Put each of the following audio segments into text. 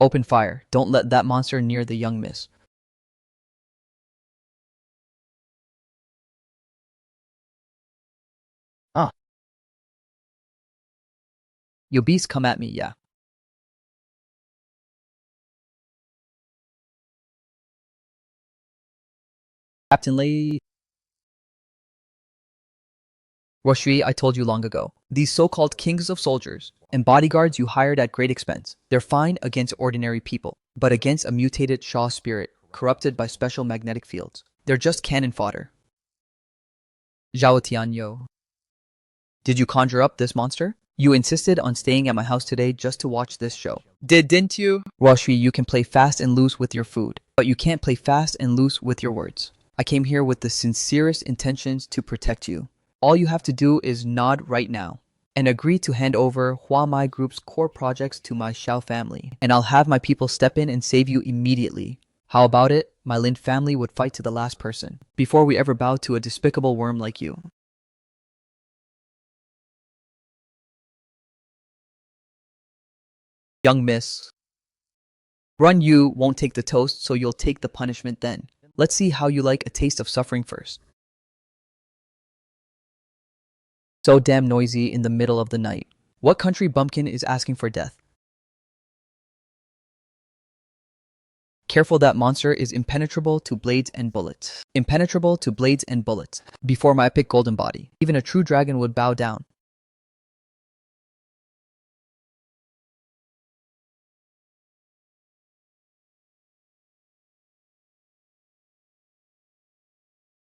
Open fire. Don't let that monster near the young miss. Ah. You beast, come at me, yeah. Captain Lei. Roshui, I told you long ago. These so-called kings of soldiers and bodyguards you hired at great expense, they're fine against ordinary people, but against a mutated Shaw spirit, corrupted by special magnetic fields, they're just cannon fodder. Zhao Tianyo. Did you conjure up this monster? You insisted on staying at my house today just to watch this show. Didn't you? Roshui, you can play fast and loose with your food, but you can't play fast and loose with your words. I came here with the sincerest intentions to protect you. All you have to do is nod right now and agree to hand over Hua Mai Group's core projects to my Xiao family, and I'll have my people step in and save you immediately. How about it? My Lin family would fight to the last person before we ever bow to a despicable worm like you. Young miss. Run you won't take the toast, so you'll take the punishment then. Let's see how you like a taste of suffering first. So damn noisy in the middle of the night. What country bumpkin is asking for death? Careful, that monster is impenetrable to blades and bullets. Impenetrable to blades and bullets. Before my epic golden body, even a true dragon would bow down.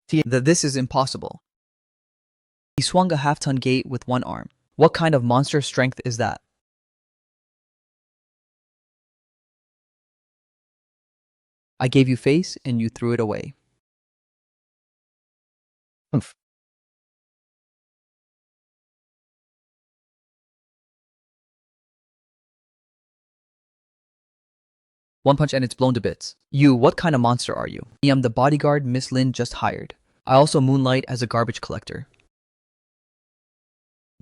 See that this is impossible. He swung a half-ton gate with one arm. What kind of monster strength is that? I gave you face and you threw it away. Oomph. One punch and it's blown to bits. You, what kind of monster are you? I am the bodyguard Miss Lin just hired. I also moonlight as a garbage collector.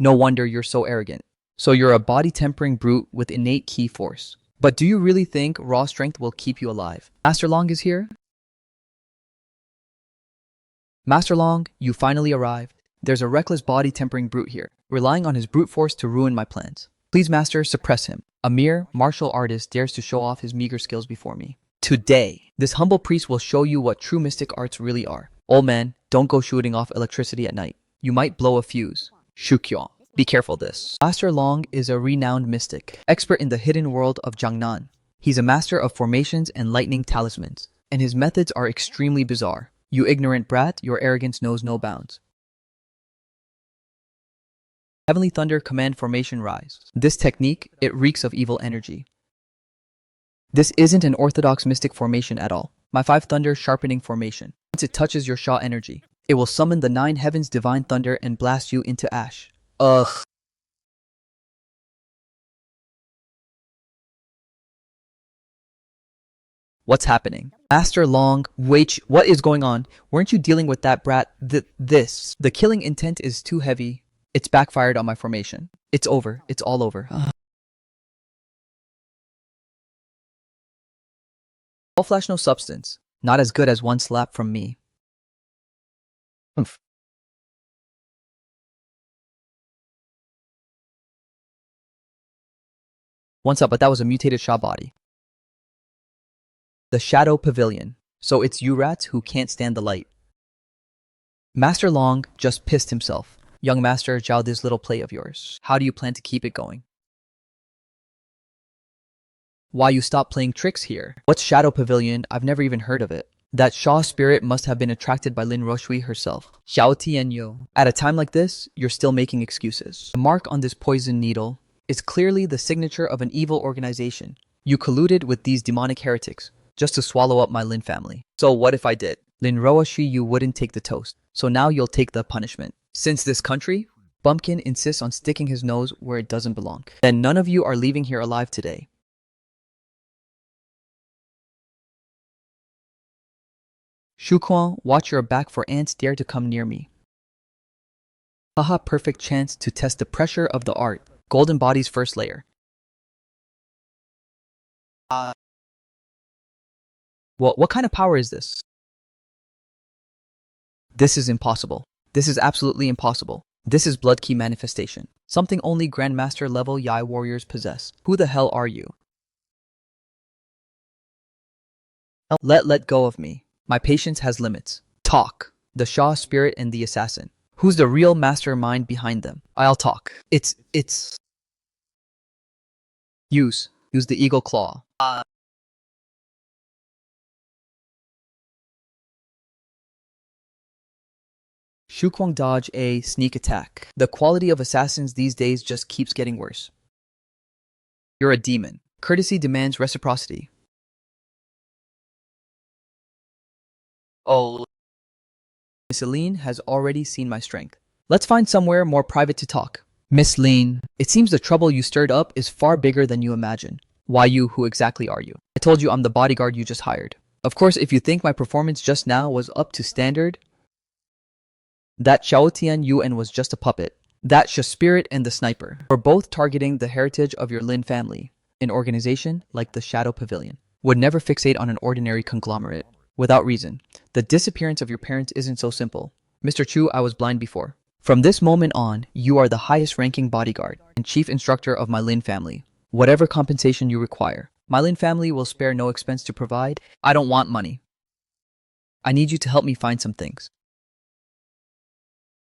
No wonder you're so arrogant. So you're a body-tempering brute with innate key force. But do you really think raw strength will keep you alive? Master Long is here? Master Long, you finally arrived. There's a reckless body-tempering brute here, relying on his brute force to ruin my plans. Please, Master, suppress him. A mere martial artist dares to show off his meager skills before me. Today, this humble priest will show you what true mystic arts really are. Old man, don't go shooting off electricity at night. You might blow a fuse. Shukyo. Be careful this. Master Long is a renowned mystic, expert in the hidden world of Jiangnan. He's a master of formations and lightning talismans, and his methods are extremely bizarre. You ignorant brat, your arrogance knows no bounds. Heavenly Thunder command formation rise. This technique, it reeks of evil energy. This isn't an orthodox mystic formation at all. My 5 Thunder sharpening formation. Once it touches your Sha energy, it will summon the 9 heavens divine thunder and blast you into ash. Ugh. What's happening? Master Long, wait, what is going on? Weren't you dealing with that brat? The killing intent is too heavy. It's backfired on my formation. It's over. It's all over. All flash, no substance. Not as good as one slap from me. Oomph. Once up, but that was a mutated Sha body. The Shadow Pavilion. So it's you rats who can't stand the light. Master Long just pissed himself. Young Master Zhao, this little play of yours, how do you plan to keep it going? Why you stop playing tricks here? What's Shadow Pavilion? I've never even heard of it. That Shaw spirit must have been attracted by Lin Roshui herself. Xiao Tianyo. At a time like this, you're still making excuses. The mark on this poison needle is clearly the signature of an evil organization. You colluded with these demonic heretics just to swallow up my Lin family. So what if I did? Lin Roshui, you wouldn't take the toast. So now you'll take the punishment. Since this country, Bumpkin insists on sticking his nose where it doesn't belong, then none of you are leaving here alive today. Shuquan, watch your back, for ants dare to come near me. Haha, perfect chance to test the pressure of the art. Golden Body's first layer. What kind of power is this? This is impossible. This is absolutely impossible. This is Blood Key manifestation. Something only Grandmaster level Yai warriors possess. Who the hell are you? Let go of me. My patience has limits. Talk. The Shah spirit and the assassin. Who's the real mastermind behind them? I'll talk. It's... Use the eagle claw. Shukwang dodge a sneak attack. The quality of assassins these days just keeps getting worse. You're a demon. Courtesy demands reciprocity. Oh. Miss Aline has already seen my strength. Let's find somewhere more private to talk. Miss Lean, it seems the trouble you stirred up is far bigger than you imagine. Why you? Who exactly are you? I told you I'm the bodyguard you just hired. Of course, if you think my performance just now was up to standard, that Xiaotian Yuan was just a puppet. That Sha spirit and the sniper were both targeting the heritage of your Lin family. An organization like the Shadow Pavilion would never fixate on an ordinary conglomerate without reason. The disappearance of your parents isn't so simple. Mr. Chu, I was blind before. From this moment on, you are the highest ranking bodyguard and chief instructor of my Lin family. Whatever compensation you require, my Lin family will spare no expense to provide. I don't want money. I need you to help me find some things.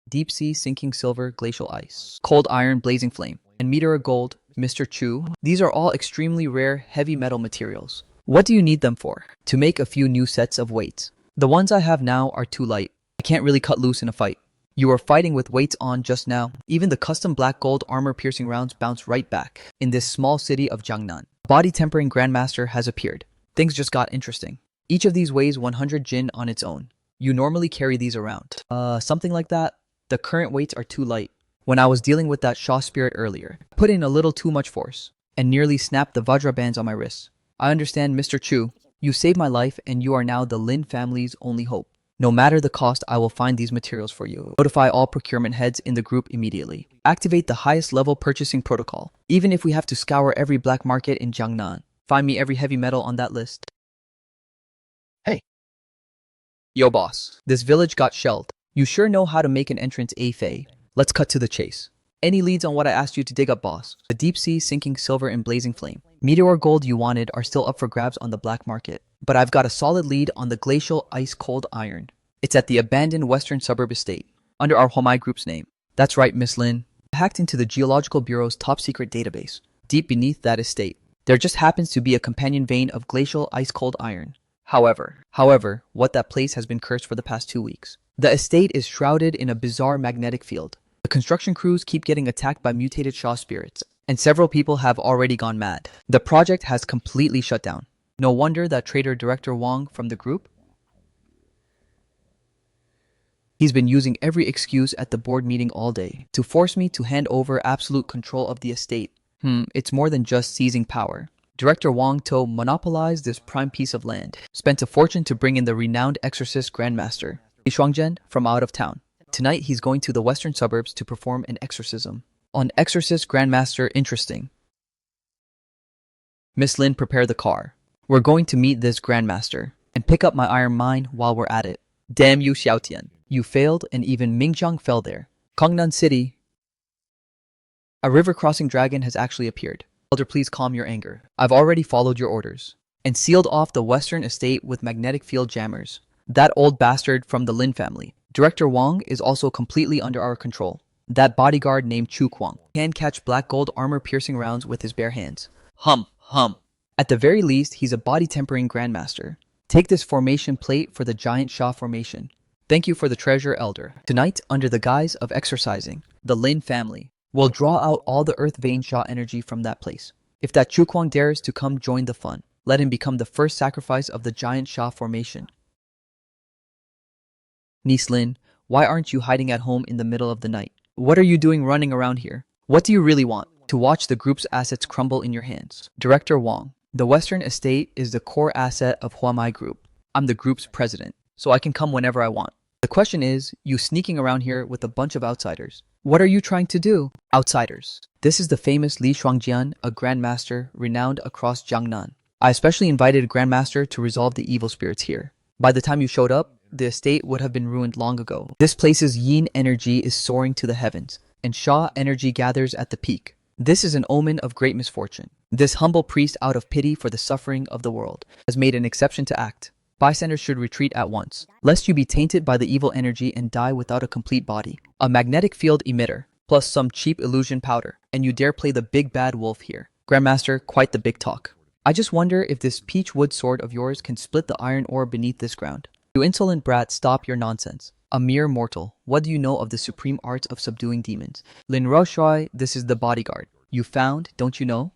Deep sea sinking silver glacial ice, cold iron blazing flame, and meteor gold, Mr. Chu. These are all extremely rare heavy metal materials. What do you need them for? To make a few new sets of weights. The ones I have now are too light. I can't really cut loose in a fight. You were fighting with weights on just now. Even the custom black gold armor-piercing rounds bounce right back. In this small city of Jiangnan, body-tempering Grandmaster has appeared. Things just got interesting. Each of these weighs 100 jin on its own. You normally carry these around. Something like that. The current weights are too light. When I was dealing with that Shah spirit earlier, I put in a little too much force and nearly snapped the Vajra bands on my wrists. I understand, Mr. Chu. You saved my life and you are now the Lin family's only hope. No matter the cost, I will find these materials for you. Notify all procurement heads in the group immediately. Activate the highest level purchasing protocol. Even if we have to scour every black market in Jiangnan, find me every heavy metal on that list. Hey. Yo boss, this village got shelled. You sure know how to make an entrance, Fei. Let's cut to the chase. Any leads on what I asked you to dig up, boss? The deep sea sinking silver and blazing flame. Meteor gold you wanted are still up for grabs on the black market. But I've got a solid lead on the glacial ice cold iron. It's at the abandoned western suburb estate, under our Homai group's name. That's right, Miss Lin. I hacked into the Geological Bureau's top secret database. Deep beneath that estate, there just happens to be a companion vein of glacial ice cold iron. However, what that place has been cursed for the past 2 weeks. The estate is shrouded in a bizarre magnetic field. The construction crews keep getting attacked by mutated Shah spirits, and several people have already gone mad. The project has completely shut down. No wonder that traitor Director Wang from the group? He's been using every excuse at the board meeting all day to force me to hand over absolute control of the estate. It's more than just seizing power. Director Wang To monopolized this prime piece of land, spent a fortune to bring in the renowned exorcist Grandmaster, Li Shuangzhen, from out of town. Tonight he's going to the western suburbs to perform an exorcism. On exorcist Grandmaster, interesting. Miss Lin, prepare the car. We're going to meet this Grandmaster and pick up my iron mine while we're at it. Damn you, Xiaotian. You failed and even Mingjiang fell there. Kongnan City. A river-crossing dragon has actually appeared. Elder, please calm your anger. I've already followed your orders and sealed off the western estate with magnetic field jammers. That old bastard from the Lin family, Director Wang, is also completely under our control. That bodyguard named Chu Kwang can catch black gold armor-piercing rounds with his bare hands. Hum. At the very least, he's a body-tempering Grandmaster. Take this formation plate for the giant Shah formation. Thank you for the treasure, Elder. Tonight, under the guise of exercising, the Lin family will draw out all the Earth Vein Shah energy from that place. If that Chu Kwang dares to come join the fun, let him become the first sacrifice of the giant Shah formation. Niece Lin, why aren't you hiding at home in the middle of the night? What are you doing running around here? What do you really want? To watch the group's assets crumble in your hands. Director Wang, the Western Estate is the core asset of Huamai Group. I'm the group's president, so I can come whenever I want. The question is, you sneaking around here with a bunch of outsiders. What are you trying to do? Outsiders. This is the famous Li Shuangjian, a grandmaster renowned across Jiangnan. I especially invited Grandmaster to resolve the evil spirits here. By the time you showed up, the estate would have been ruined long ago. This place's yin energy is soaring to the heavens, and Sha energy gathers at the peak. This is an omen of great misfortune. This humble priest, out of pity for the suffering of the world, has made an exception to act. Bystanders should retreat at once, lest you be tainted by the evil energy and die without a complete body. A magnetic field emitter, plus some cheap illusion powder, and you dare play the big bad wolf here. Grandmaster, quite the big talk. I just wonder if this peach wood sword of yours can split the iron ore beneath this ground. You insolent brat, stop your nonsense. A mere mortal, what do you know of the supreme arts of subduing demons? Lin Roshui, this is the bodyguard. You found, don't you know?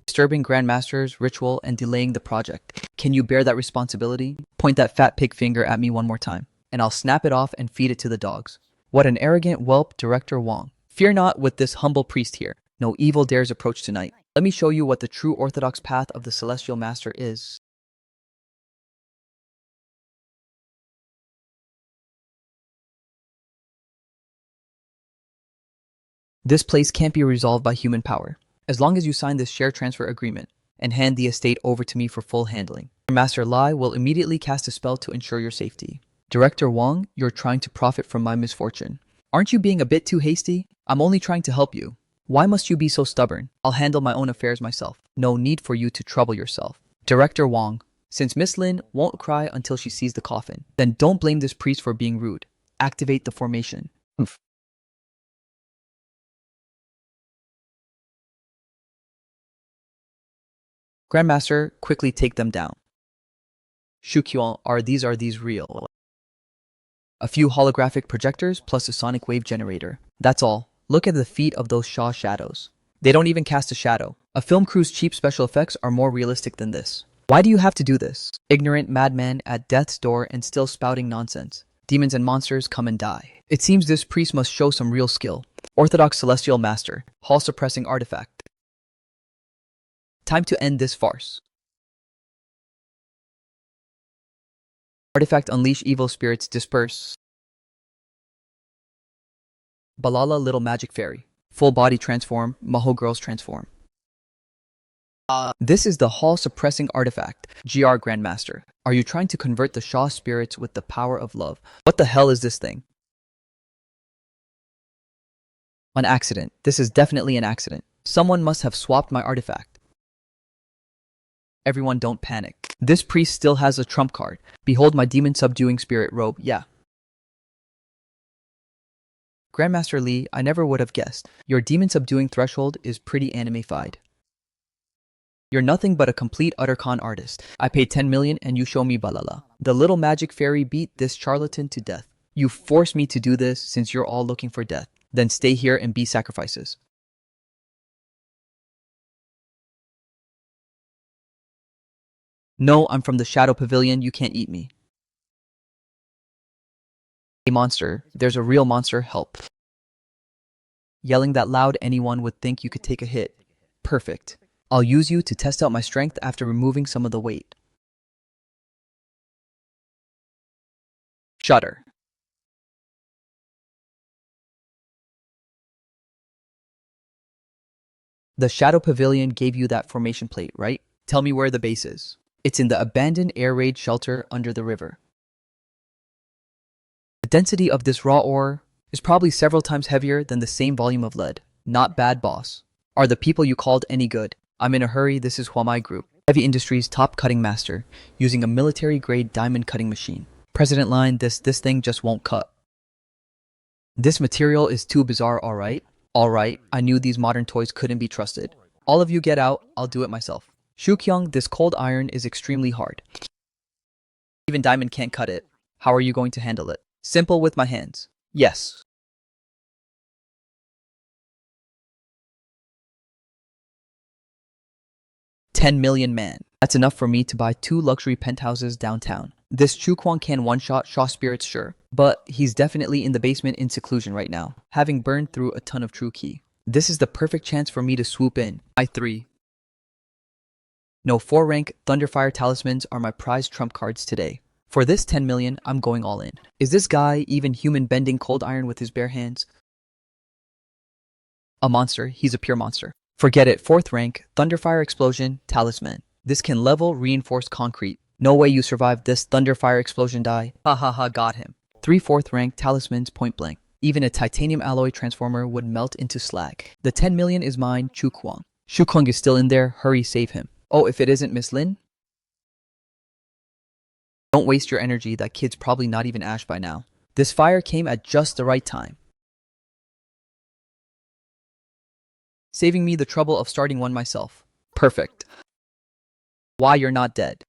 Disturbing Grandmaster's ritual and delaying the project. Can you bear that responsibility? Point that fat pig finger at me one more time, and I'll snap it off and feed it to the dogs. What an arrogant whelp, Director Wong. Fear not with this humble priest here. No evil dares approach tonight. Let me show you what the true orthodox path of the Celestial Master is. This place can't be resolved by human power. As long as you sign this share transfer agreement and hand the estate over to me for full handling, Master Lai will immediately cast a spell to ensure your safety. Director Wong, you're trying to profit from my misfortune. Aren't you being a bit too hasty? I'm only trying to help you. Why must you be so stubborn? I'll handle my own affairs myself. No need for you to trouble yourself. Director Wong, since Miss Lin won't cry until she sees the coffin, then don't blame this priest for being rude. Activate the formation. Oof. Grandmaster, quickly take them down. Shukyuan, are these real? A few holographic projectors plus a sonic wave generator. That's all. Look at the feet of those Shaw shadows. They don't even cast a shadow. A film crew's cheap special effects are more realistic than this. Why do you have to do this? Ignorant madman at death's door and still spouting nonsense. Demons and monsters come and die. It seems this priest must show some real skill. Orthodox Celestial Master, Hall suppressing artifact. Time to end this farce. Artifact unleash evil spirits disperse. Balala little magic fairy. Full body transform, Maho girls transform. This is the Hall suppressing artifact. GR Grandmaster. Are you trying to convert the Shaw spirits with the power of love? What the hell is this thing? An accident. This is definitely an accident. Someone must have swapped my artifact. Everyone don't panic. This priest still has a trump card. Behold my demon subduing spirit robe, yeah. Grandmaster Lee, I never would have guessed. Your demon subduing threshold is pretty anime-fied. You're nothing but a complete utter con artist. I paid 10 million and you show me balala. The little magic fairy beat this charlatan to death. You forced me to do this since you're all looking for death. Then stay here and be sacrifices. No, I'm from the Shadow Pavilion, you can't eat me. A monster, there's a real monster, help. Yelling that loud, anyone would think you could take a hit. Perfect. I'll use you to test out my strength after removing some of the weight. Shudder. The Shadow Pavilion gave you that formation plate, right? Tell me where the base is. It's in the abandoned air raid shelter under the river. The density of this raw ore is probably several times heavier than the same volume of lead. Not bad, boss. Are the people you called any good? I'm in a hurry, this is Huamai Group. Heavy Industries top cutting master, using a military-grade diamond cutting machine. President line, this thing just won't cut. This material is too bizarre, alright? Alright, I knew these modern toys couldn't be trusted. All of you get out, I'll do it myself. Shukyung, this cold iron is extremely hard. Even diamond can't cut it. How are you going to handle it? Simple with my hands. Yes. $10 million man. That's enough for me to buy 2 luxury penthouses downtown. This Chukwang can one-shot Shaw spirits, sure. But he's definitely in the basement in seclusion right now, having burned through a ton of true key. This is the perfect chance for me to swoop in. I3. No 4-rank Thunderfire talismans are my prize trump cards today. For this 10 million, I'm going all in. Is this guy even human bending cold iron with his bare hands? A monster, he's a pure monster. Forget it. 4th rank, Thunderfire Explosion, Talisman. This can level reinforced concrete. No way you survived this Thunderfire Explosion die. Ha ha ha, got him. 3 4th rank, Talismans, Point Blank. Even a titanium alloy transformer would melt into slag. The 10 million is mine, Chu Kwang. Chu Kwang is still in there, hurry save him. Oh, if it isn't Miss Lin? Don't waste your energy, that kid's probably not even Ash by now. This fire came at just the right time, saving me the trouble of starting one myself. Perfect. Why you're not dead?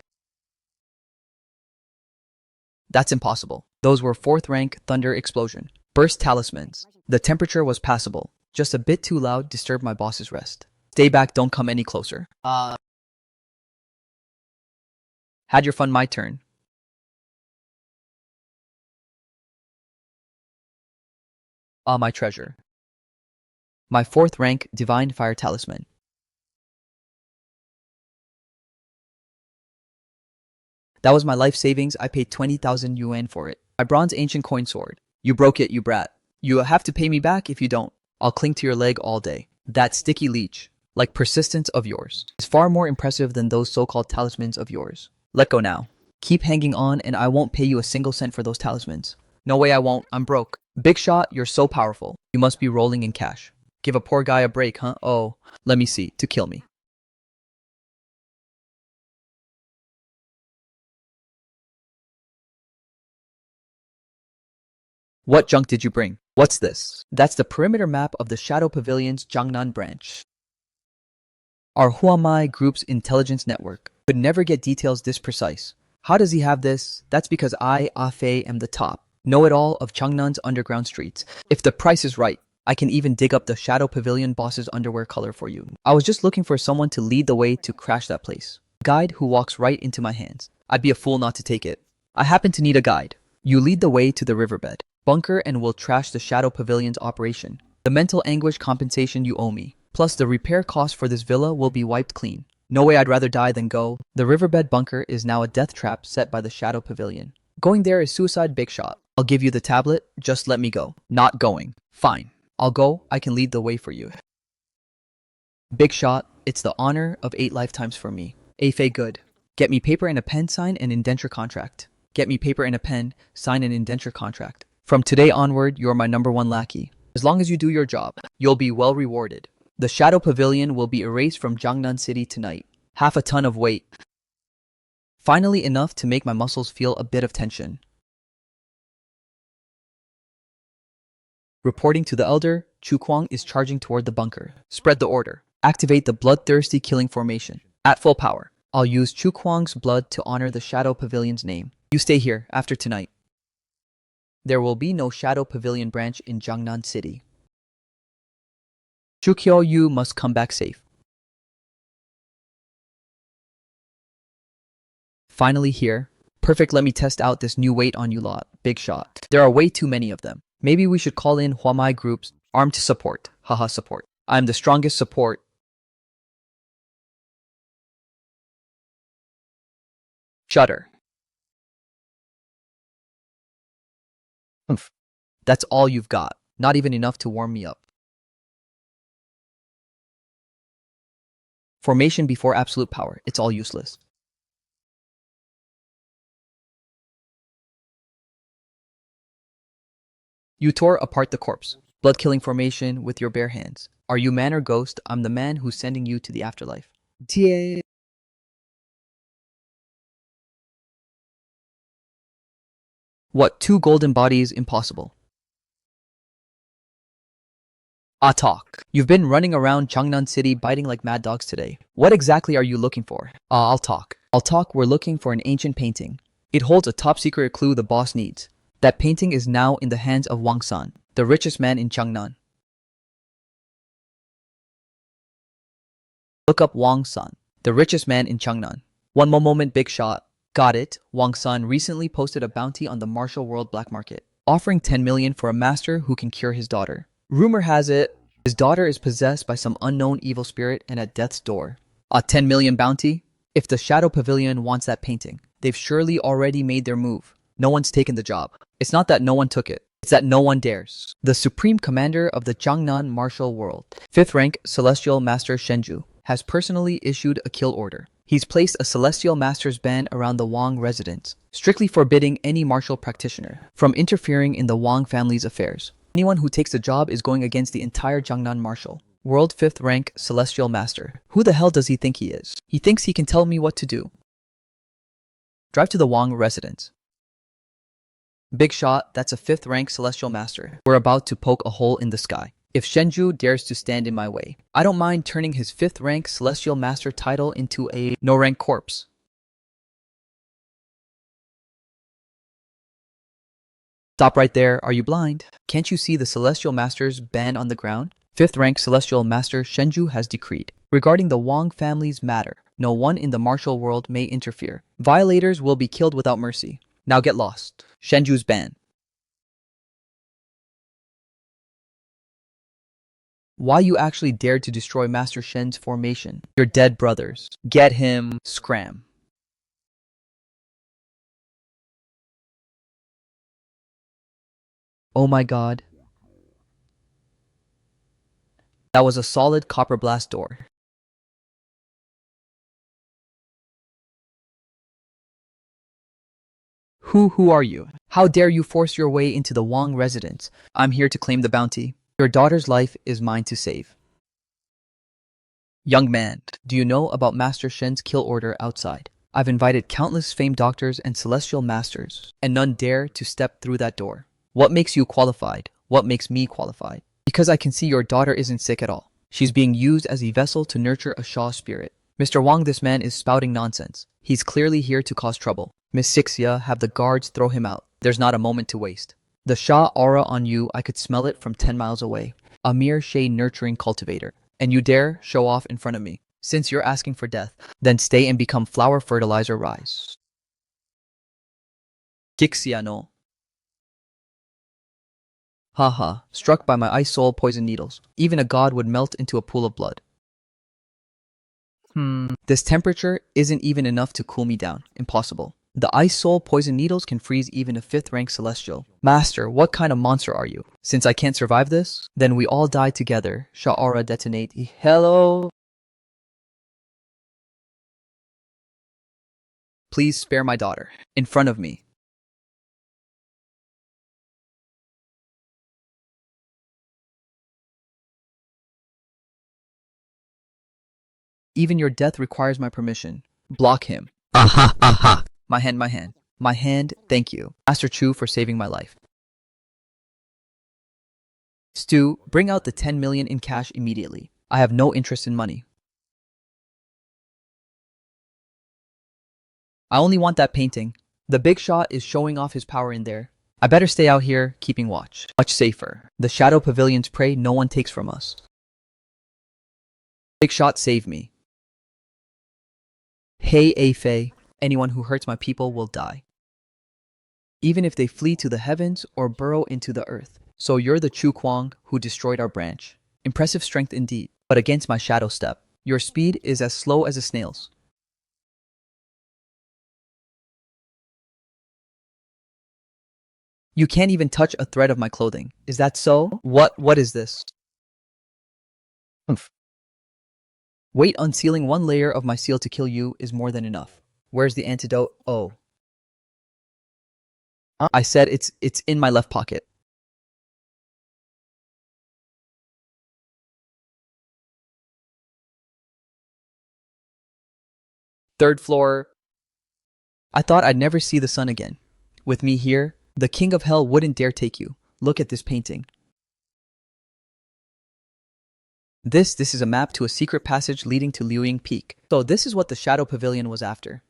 That's impossible. Those were 4th rank Thunder Explosion. Burst Talismans. The temperature was passable. Just a bit too loud, disturbed my boss's rest. Stay back, don't come any closer. Had your fun, my turn. Ah, my treasure. My 4th rank Divine Fire Talisman. That was my life savings. I paid 20,000 yuan for it. My bronze ancient coin sword. You broke it, you brat. You have to pay me back if you don't. I'll cling to your leg all day. That sticky leech, like persistence of yours, is far more impressive than those so-called talismans of yours. Let go now. Keep hanging on and I won't pay you a single cent for those talismans. No way I won't. I'm broke. Big shot, you're so powerful. You must be rolling in cash. Give a poor guy a break, huh? Oh, let me see. To kill me. What junk did you bring? What's this? That's the perimeter map of the Shadow Pavilion's Jiangnan branch. Our Huamai Group's intelligence network could never get details this precise. How does he have this? That's because I, Afei, am the top know-it-all of Changnan's underground streets. If the price is right, I can even dig up the Shadow Pavilion boss's underwear color for you. I was just looking for someone to lead the way to crash that place. A guide who walks right into my hands. I'd be a fool not to take it. I happen to need a guide. You lead the way to the riverbed. Bunker and we'll trash the Shadow Pavilion's operation. The mental anguish compensation you owe me, plus the repair cost for this villa will be wiped clean. No way I'd rather die than go. The riverbed bunker is now a death trap set by the Shadow Pavilion. Going there is suicide, big shot. I'll give you the tablet, just let me go. Not going. Fine. I'll go, I can lead the way for you. Big shot, it's the honor of 8 lifetimes for me. Afei good. Get me paper and a pen, sign an indenture contract. Get me paper and a pen, sign an indenture contract. From today onward, you're my #1 lackey. As long as you do your job, you'll be well rewarded. The Shadow Pavilion will be erased from Jiangnan City tonight. Half a ton of weight. Finally enough to make my muscles feel a bit of tension. Reporting to the Elder, Chu Kwang is charging toward the bunker. Spread the order. Activate the bloodthirsty killing formation. At full power. I'll use Chu Kwang's blood to honor the Shadow Pavilion's name. You stay here after tonight. There will be no Shadow Pavilion branch in Jiangnan City. Chukyo, you must come back safe. Finally here. Perfect, let me test out this new weight on you lot. Big shot. There are way too many of them. Maybe we should call in Huamai groups, armed to support. Haha, support. I'm the strongest support. Shudder. Humph. That's all you've got. Not even enough to warm me up. Formation before absolute power. It's all useless. You tore apart the corpse. Blood-killing formation with your bare hands. Are you man or ghost? I'm the man who's sending you to the afterlife. Ta. What, 2 golden bodies? Impossible. Talk. You've been running around Changnan City biting like mad dogs today. What exactly are you looking for? I'll talk. We're looking for an ancient painting. It holds a top-secret clue the boss needs. That painting is now in the hands of Wang San, the richest man in Changnan. Look up Wang San, the richest man in Changnan. One more moment, big shot. Got it. Wang San recently posted a bounty on the martial world black market, offering 10 million for a master who can cure his daughter. Rumor has it, his daughter is possessed by some unknown evil spirit and at death's door. A 10 million bounty? If the Shadow Pavilion wants that painting, they've surely already made their move. No one's taken the job. It's not that no one took it. It's that no one dares. The supreme commander of the Jiangnan martial world, 5th rank Celestial Master Shenju, has personally issued a kill order. He's placed a Celestial Master's ban around the Wang residence, strictly forbidding any martial practitioner from interfering in the Wang family's affairs. Anyone who takes the job is going against the entire Jiangnan martial world 5th rank Celestial Master. Who the hell does he think he is? He thinks he can tell me what to do. Drive to the Wang residence. Big shot, that's a 5th rank Celestial Master. We're about to poke a hole in the sky. If Shenju dares to stand in my way, I don't mind turning his 5th rank Celestial Master title into a no-rank corpse. Stop right there, are you blind? Can't you see the Celestial Master's ban on the ground? 5th rank Celestial Master Shenju has decreed, regarding the Wang family's matter, no one in the martial world may interfere. Violators will be killed without mercy. Now get lost. Shenju's ban. Why you actually dared to destroy Master Shen's formation? Your dead brothers. Get him. Scram. Oh my god. That was a solid copper blast door. Who are you? How dare you force your way into the Wang residence? I'm here to claim the bounty. Your daughter's life is mine to save. Young man, do you know about Master Shen's kill order outside? I've invited countless famed doctors and celestial masters, and none dare to step through that door. What makes you qualified? What makes me qualified? Because I can see your daughter isn't sick at all. She's being used as a vessel to nurture a Shaw spirit. Mr. Wang, this man is spouting nonsense. He's clearly here to cause trouble. Miss Sixia, have the guards throw him out. There's not a moment to waste. The Shah aura on you, I could smell it from 10 miles away. A mere shade nurturing cultivator. And you dare show off in front of me. Since you're asking for death, then stay and become flower fertilizer rise. Kixia no. Haha, struck by my ice soul poison needles. Even a god would melt into a pool of blood. This temperature isn't even enough to cool me down. Impossible. The ice soul poison needles can freeze even a 5th rank celestial. Master, what kind of monster are you? Since I can't survive this, then we all die together. Sha'ara detonate. Hello? Please spare my daughter. In front of me. Even your death requires my permission. Block him. Aha, aha. My hand, my hand. My hand, thank you. Master Chu for saving my life. Stu, bring out the 10 million in cash immediately. I have no interest in money. I only want that painting. The big shot is showing off his power in there. I better stay out here, keeping watch. Much safer. The shadow pavilion's prey no one takes from us. Big shot, save me. Hey, Afei. Anyone who hurts my people will die. Even if they flee to the heavens or burrow into the earth. So you're the Chu Kwang who destroyed our branch. Impressive strength indeed, but against my shadow step. Your speed is as slow as a snail's. You can't even touch a thread of my clothing. Is that so? What is this? Humph. Wait, unsealing one layer of my seal to kill you is more than enough. Where's the antidote? Oh. I said it's in my left pocket. Third floor. I thought I'd never see the sun again. With me here, the king of hell wouldn't dare take you. Look at this painting. This is a map to a secret passage leading to Liuying Peak. So this is what the Shadow Pavilion was after.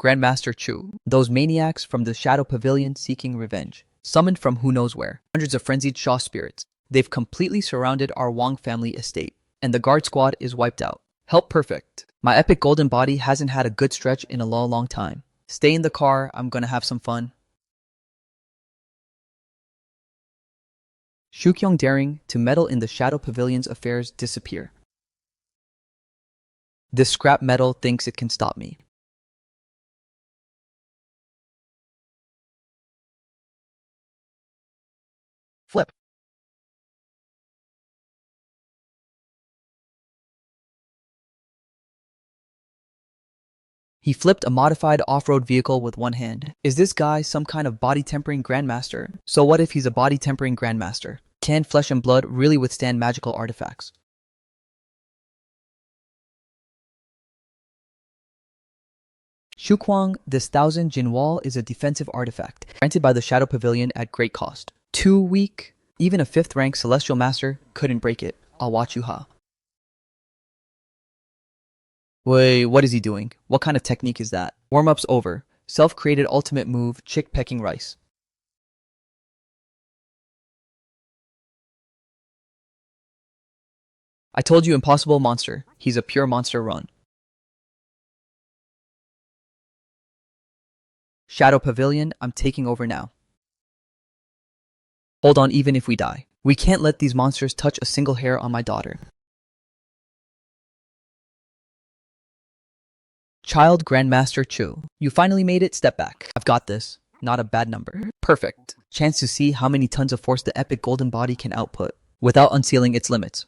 Grandmaster Chu, those maniacs from the Shadow Pavilion seeking revenge, summoned from who knows where, hundreds of frenzied Shaw spirits. They've completely surrounded our Wang family estate, and the guard squad is wiped out. Help perfect. My epic golden body hasn't had a good stretch in a long time. Stay in the car, I'm gonna have some fun. Shukyong daring to meddle in the Shadow Pavilion's affairs disappear. This scrap metal thinks it can stop me. Flip. He flipped a modified off-road vehicle with one hand. Is this guy some kind of body-tempering grandmaster? So what if he's a body-tempering grandmaster? Can flesh and blood really withstand magical artifacts? Shukwang, this 1000 Jin wall is a defensive artifact, granted by the Shadow Pavilion at great cost. Too weak? Even a 5th rank Celestial Master couldn't break it. I'll watch you, ha. Wait, what is he doing? What kind of technique is that? Warm-up's over. Self-created ultimate move, chick pecking rice. I told you impossible monster. He's a pure monster run. Shadow Pavilion, I'm taking over now. Hold on, even if we die. We can't let these monsters touch a single hair on my daughter. Child Grandmaster Chu, you finally made it, step back. I've got this. Not a bad number. Perfect. Chance to see how many tons of force the epic golden body can output, without unsealing its limits.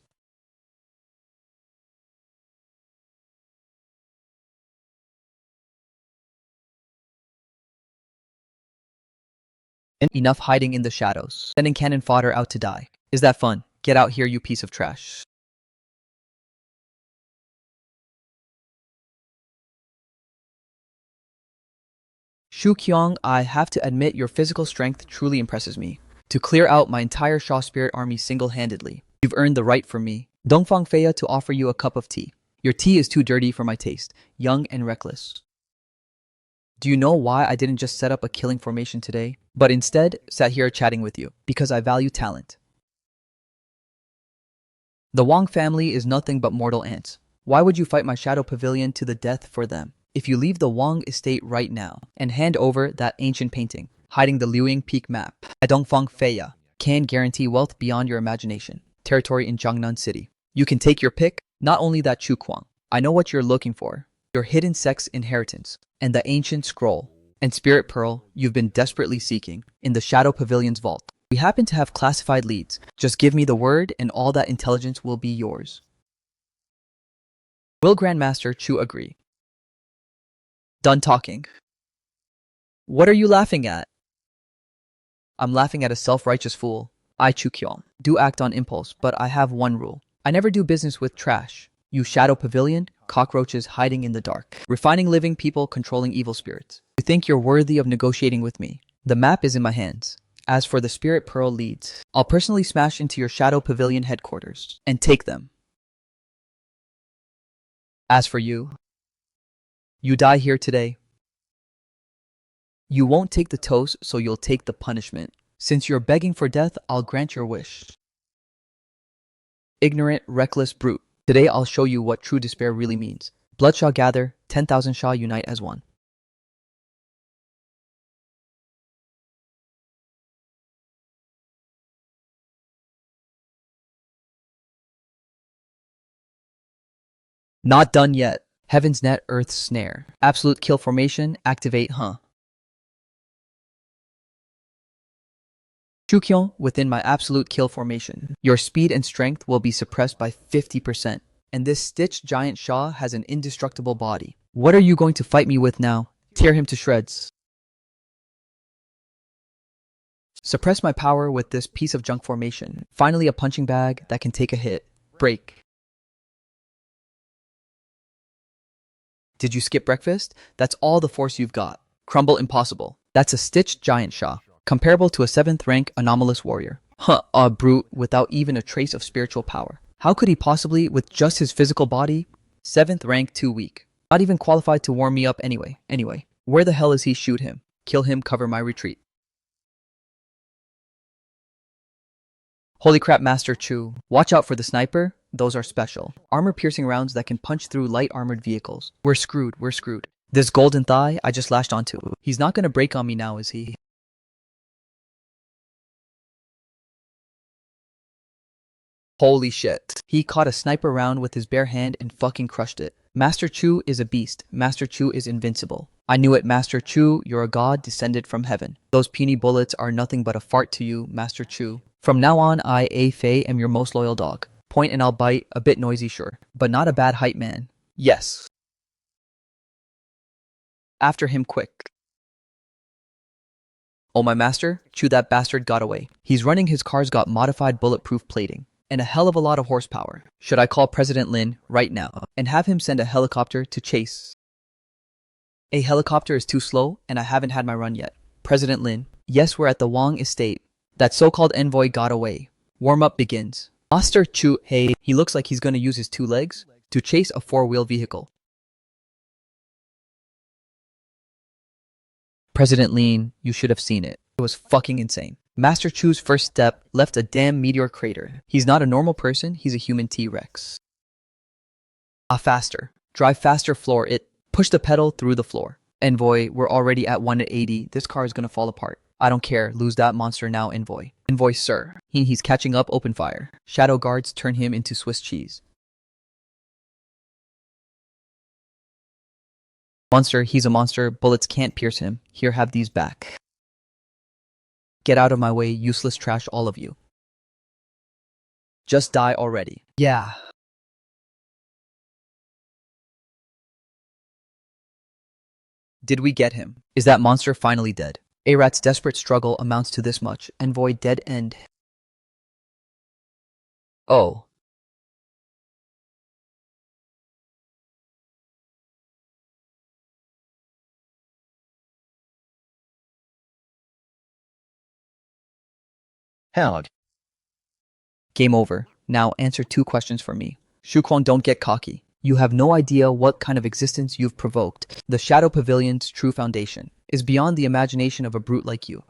Enough hiding in the shadows, sending cannon fodder out to die. Is that fun? Get out here, you piece of trash. Shu Qiong, I have to admit your physical strength truly impresses me. To clear out my entire Shaw Spirit army single-handedly. You've earned the right from me, Dongfang Feia, to offer you a cup of tea. Your tea is too dirty for my taste, young and reckless. Do you know why I didn't just set up a killing formation today, but instead sat here chatting with you? Because I value talent. The Wang family is nothing but mortal ants. Why would you fight my Shadow Pavilion to the death for them? If you leave the Wang estate right now and hand over that ancient painting, hiding the Liuying Peak map, Dongfang Feia can guarantee wealth beyond your imagination. Territory in Jiangnan City. You can take your pick, not only that Chu Kuang. I know what you're looking for. Your hidden sex inheritance, and the ancient scroll and spirit pearl you've been desperately seeking in the Shadow Pavilion's vault. We happen to have classified leads. Just give me the word and all that intelligence will be yours. Will Grandmaster Chu agree? Done talking. What are you laughing at? I'm laughing at a self-righteous fool. I Chu Kyong. Do act on impulse, but I have one rule. I never do business with trash. You Shadow Pavilion, cockroaches hiding in the dark. Refining living people, controlling evil spirits. You think you're worthy of negotiating with me? The map is in my hands. As for the Spirit Pearl leads, I'll personally smash into your Shadow Pavilion headquarters and take them. As for you, you die here today. You won't take the toast, so you'll take the punishment. Since you're begging for death, I'll grant your wish. Ignorant, reckless brute. Today I'll show you what true despair really means. Blood shall gather, 10,000 shall unite as one. Not done yet. Heaven's net, Earth's snare. Absolute kill formation, activate, Chukyeon, within my absolute kill formation, your speed and strength will be suppressed by 50%. And this stitched giant Shaw has an indestructible body. What are you going to fight me with now? Tear him to shreds. Suppress my power with this piece of junk formation. Finally a punching bag that can take a hit. Break. Did you skip breakfast? That's all the force you've got. Crumble impossible. That's a stitched giant Shaw. Comparable to a 7th rank anomalous warrior. A brute without even a trace of spiritual power. How could he possibly, with just his physical body? 7th rank, too weak. Not even qualified to warm me up anyway. Where the hell is he? Shoot him. Kill him, cover my retreat. Holy crap, Master Chu. Watch out for the sniper. Those are special. Armor-piercing rounds that can punch through light armored vehicles. We're screwed. This golden thigh I just lashed onto. He's not gonna break on me now, is he? Holy shit. He caught a sniper round with his bare hand and fucking crushed it. Master Chu is a beast. Master Chu is invincible. I knew it, Master Chu. You're a god descended from heaven. Those puny bullets are nothing but a fart to you, Master Chu. From now on, I, A Fei, am your most loyal dog. Point and I'll bite. A bit noisy, sure, but not a bad hype man. Yes. After him, quick. Oh, my master? Chu, that bastard got away. He's running his car's got modified bulletproof plating and a hell of a lot of horsepower. Should I call President Lin right now and have him send a helicopter to chase? A helicopter is too slow and I haven't had my run yet. President Lin, yes, we're at the Wang estate. That so-called envoy got away. Warm-up begins. Master Chu, hey, he looks like he's gonna use his 2 legs to chase a 4-wheel vehicle. President Lin, you should have seen it. It was fucking insane. Master Chu's first step left a damn meteor crater. He's not a normal person, he's a human T-Rex. Ah, faster. Drive faster, floor it. Push the pedal through the floor. Envoy, we're already at 180. This car is gonna fall apart. I don't care. Lose that monster now, Envoy. Envoy, sir. He's catching up, open fire. Shadow guards turn him into Swiss cheese. Monster, he's a monster. Bullets can't pierce him. Here, have these back. Get out of my way, useless trash, all of you. Just die already. Yeah. Did we get him? Is that monster finally dead? A-Rat's desperate struggle amounts to this much. Envoy dead end. Oh. Held. Game over. Now answer 2 questions for me. Shuquan, don't get cocky. You have no idea what kind of existence you've provoked. The Shadow Pavilion's true foundation is beyond the imagination of a brute like you.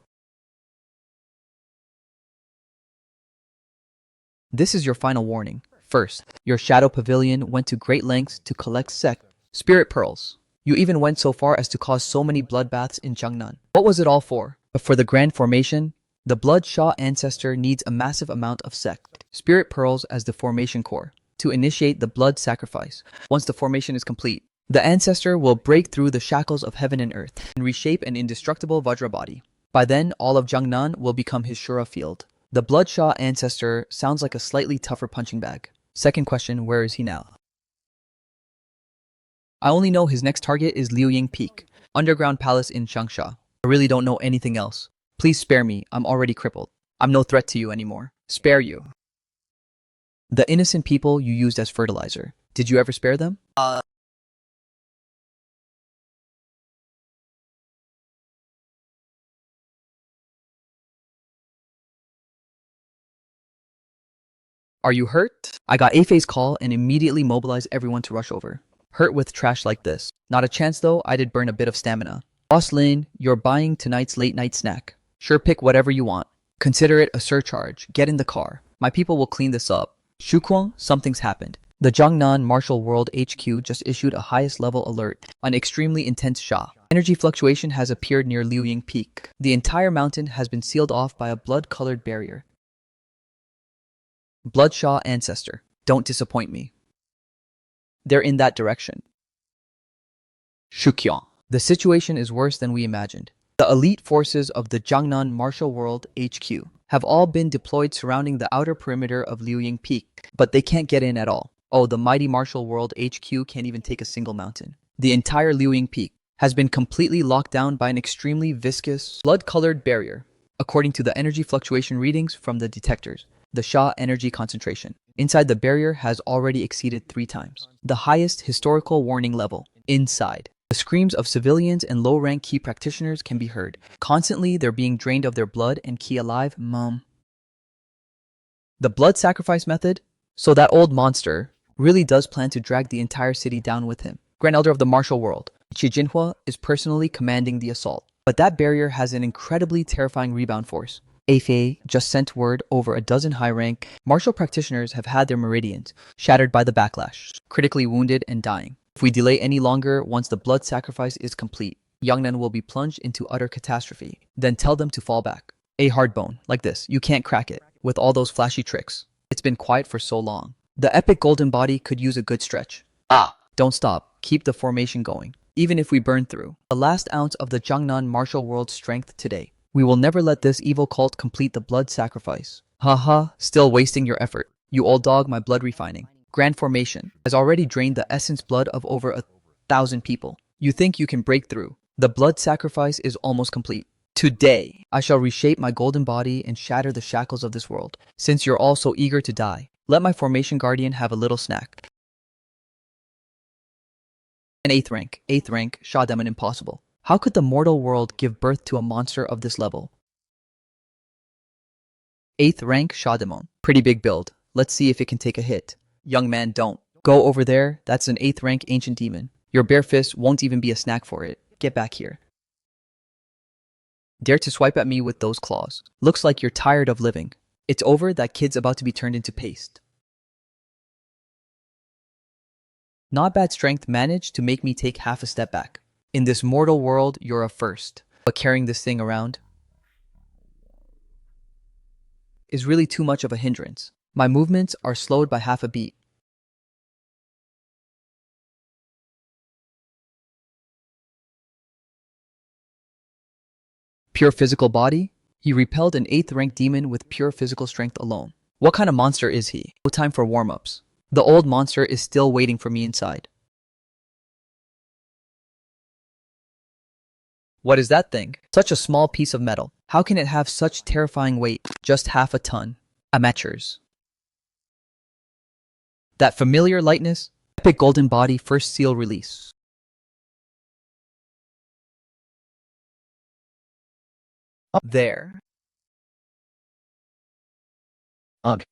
This is your final warning. First, your Shadow Pavilion went to great lengths to collect spirit pearls. You even went so far as to cause so many bloodbaths in Jiangnan. What was it all for? For the Grand Formation, the Blood Shah ancestor needs a massive amount of spirit pearls as the formation core to initiate the blood sacrifice. Once the formation is complete, the ancestor will break through the shackles of heaven and earth and reshape an indestructible Vajra body. By then, all of Jiangnan will become his Shura field. The Blood Shah ancestor sounds like a slightly tougher punching bag. Second question, where is he now? I only know his next target is Liuying Peak, underground palace in Changsha. I really don't know anything else. Please spare me, I'm already crippled. I'm no threat to you anymore. Spare you. The innocent people you used as fertilizer. Did you ever spare them? Are you hurt? I got A-Fei's call and immediately mobilized everyone to rush over. Hurt with trash like this. Not a chance though, I did burn a bit of stamina. Boss Lin, you're buying tonight's late night snack. Sure, pick whatever you want. Consider it a surcharge. Get in the car. My people will clean this up. Shuquan, something's happened. The Jiangnan Martial World HQ just issued a highest level alert. An extremely intense Sha energy fluctuation has appeared near Liuying Peak. The entire mountain has been sealed off by a blood-colored barrier. Blood Shah ancestor, don't disappoint me. They're in that direction. Shuqian, the situation is worse than we imagined. The elite forces of the Jiangnan Martial World HQ have all been deployed surrounding the outer perimeter of Liuying Peak, but they can't get in at all. Oh, the mighty Martial World HQ can't even take a single mountain. The entire Liuying Peak has been completely locked down by an extremely viscous, blood-colored barrier. According to the energy fluctuation readings from the detectors, the Sha energy concentration inside the barrier has already exceeded 3 times the highest historical warning level. Inside, the screams of civilians and low-rank key practitioners can be heard. Constantly, they're being drained of their blood and ki alive, mum. The blood sacrifice method? So that old monster really does plan to drag the entire city down with him. Grand Elder of the Martial World, Qi Jinhua is personally commanding the assault. But that barrier has an incredibly terrifying rebound force. A-Fei just sent word over a dozen high-rank martial practitioners have had their meridians shattered by the backlash, critically wounded and dying. If we delay any longer, once the blood sacrifice is complete, Yangnan will be plunged into utter catastrophe. Then tell them to fall back. A hardbone, like this, you can't crack it, with all those flashy tricks. It's been quiet for so long. The epic golden body could use a good stretch. Ah! Don't stop, keep the formation going. even if we burn through the last ounce of the Jiangnan martial world's strength today. We will never let this evil cult complete the blood sacrifice. Haha, still wasting your effort. You old dog, my blood refining. Grand formation has already drained the essence blood of over 1,000 people. You think you can break through? The blood sacrifice is almost complete. Today, I shall reshape my golden body and shatter the shackles of this world. Since you're all so eager to die, let my formation guardian have a little snack. An 8th rank, Sha Demon impossible. How could the mortal world give birth to a monster of this level? 8th rank Sha Demon. Pretty big build. Let's see if it can take a hit. Young man, don't. Go over there, that's an 8th rank ancient demon. Your bare fist won't even be a snack for it. Get back here. Dare to swipe at me with those claws. Looks like you're tired of living. It's over, that kid's about to be turned into paste. Not bad strength managed to make me take half a step back. In this mortal world, you're a first. But carrying this thing around is really too much of a hindrance. My movements are slowed by half a beat. Pure physical body? He repelled an 8th rank demon with pure physical strength alone. What kind of monster is he? No time for warm-ups. The old monster is still waiting for me inside. What is that thing? Such a small piece of metal. How can it have such terrifying weight? Just half a ton. Amateurs. That familiar lightness? Epic golden body first seal release. Up there. Ugh.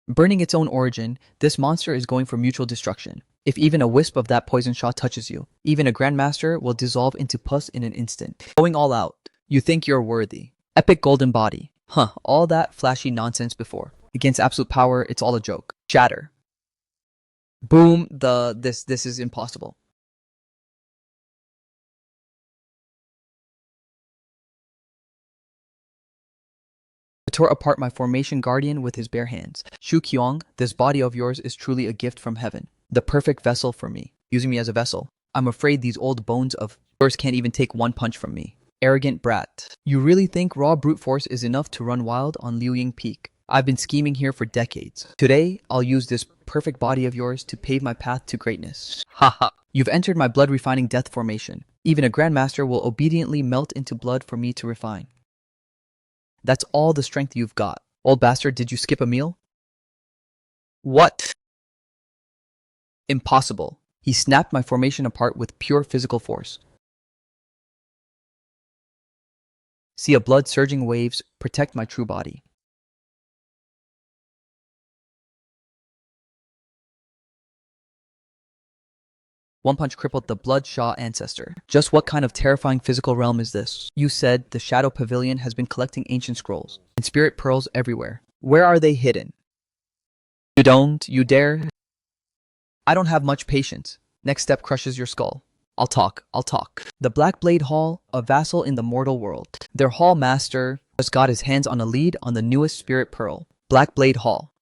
Burning its own origin, this monster is going for mutual destruction. If even a wisp of that poison shot touches you, even a grandmaster will dissolve into pus in an instant. Going all out. You think you're worthy. Epic golden body. Huh, all that flashy nonsense before. Against absolute power, it's all a joke. Shatter. Boom, this is impossible. Tore apart my formation guardian with his bare hands. Shu Qiong, this body of yours is truly a gift from heaven. The perfect vessel for me. Using me as a vessel. I'm afraid these old bones of yours can't even take one punch from me. Arrogant brat. You really think raw brute force is enough to run wild on Liu Ying Peak? I've been scheming here for decades. Today, I'll use this perfect body of yours to pave my path to greatness. Haha. You've entered my blood refining death formation. Even a grandmaster will obediently melt into blood for me to refine. That's all the strength you've got. Old bastard, did you skip a meal? What? Impossible. He snapped my formation apart with pure physical force. See a blood surging waves protect my true body. One punch crippled the Blood Shah ancestor. Just what kind of terrifying physical realm is this? You said the Shadow Pavilion has been collecting ancient scrolls and spirit pearls everywhere. Where are they hidden? You dare? I don't have much patience. Next step crushes your skull. I'll talk. The Black Blade Hall, a vassal in the mortal world. Their hall master just got his hands on a lead on the newest spirit pearl. Black Blade Hall.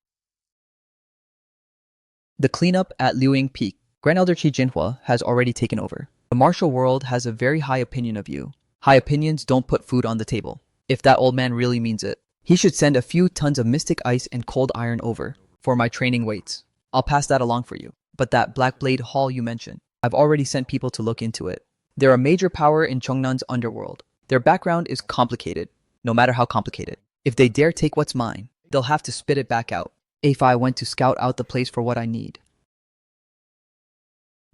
The cleanup at Liu Ying Peak. Grand Elder Qi Jinhua has already taken over. The martial world has a very high opinion of you. High opinions don't put food on the table. If that old man really means it, he should send a few tons of mystic ice and cold iron over for my training weights. I'll pass that along for you. But that Black Blade Hall you mentioned, I've already sent people to look into it. They're a major power in Chongnan's underworld. Their background is complicated, no matter how complicated. If they dare take what's mine, they'll have to spit it back out. If I went to scout out the place for what I need.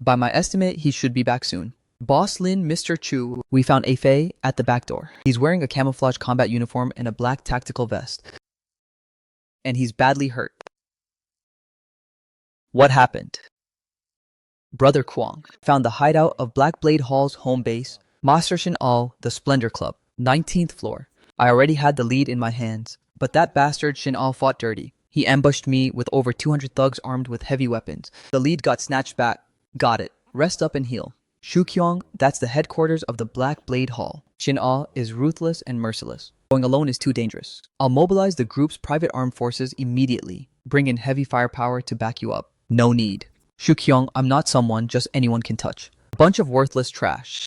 By my estimate, he should be back soon. Boss Lin, Mr. Chu, we found Afei at the back door. He's wearing a camouflage combat uniform and a black tactical vest. And he's badly hurt. What happened? Brother Kuang found the hideout of Black Blade Hall's home base, Master Shin Al, the Splendor Club, 19th floor. I already had the lead in my hands, but that bastard Shin Al fought dirty. He ambushed me with over 200 thugs armed with heavy weapons. The lead got snatched back. Got it. Rest up and heal. Shu Qiong, that's the headquarters of the Black Blade Hall. Shin Al is ruthless and merciless. Going alone is too dangerous. I'll mobilize the group's private armed forces immediately. Bring in heavy firepower to back you up. No need. Shu Kyung, I'm not someone just anyone can touch. A bunch of worthless trash.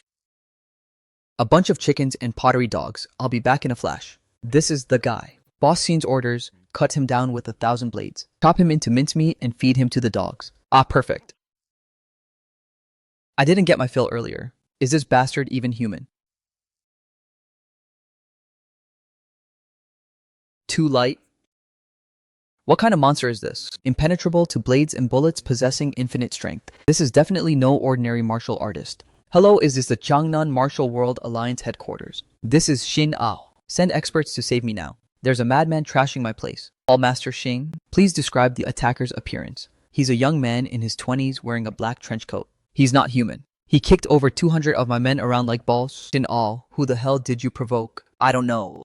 A bunch of chickens and pottery dogs. I'll be back in a flash. This is the guy. Boss Scene's orders, cut him down with 1,000 blades. Chop him into mincemeat and feed him to the dogs. Ah, perfect. I didn't get my fill earlier. Is this bastard even human? Too light? What kind of monster is this? Impenetrable to blades and bullets, possessing infinite strength. This is definitely no ordinary martial artist. Hello, is this the Jiangnan Martial World Alliance headquarters? This is Xin Ao. Send experts to save me now. There's a madman trashing my place. All Master Xing, please describe the attacker's appearance. He's a young man in his 20s wearing a black trench coat. He's not human. He kicked over 200 of my men around like balls. Xin Ao, who the hell did you provoke? I don't know.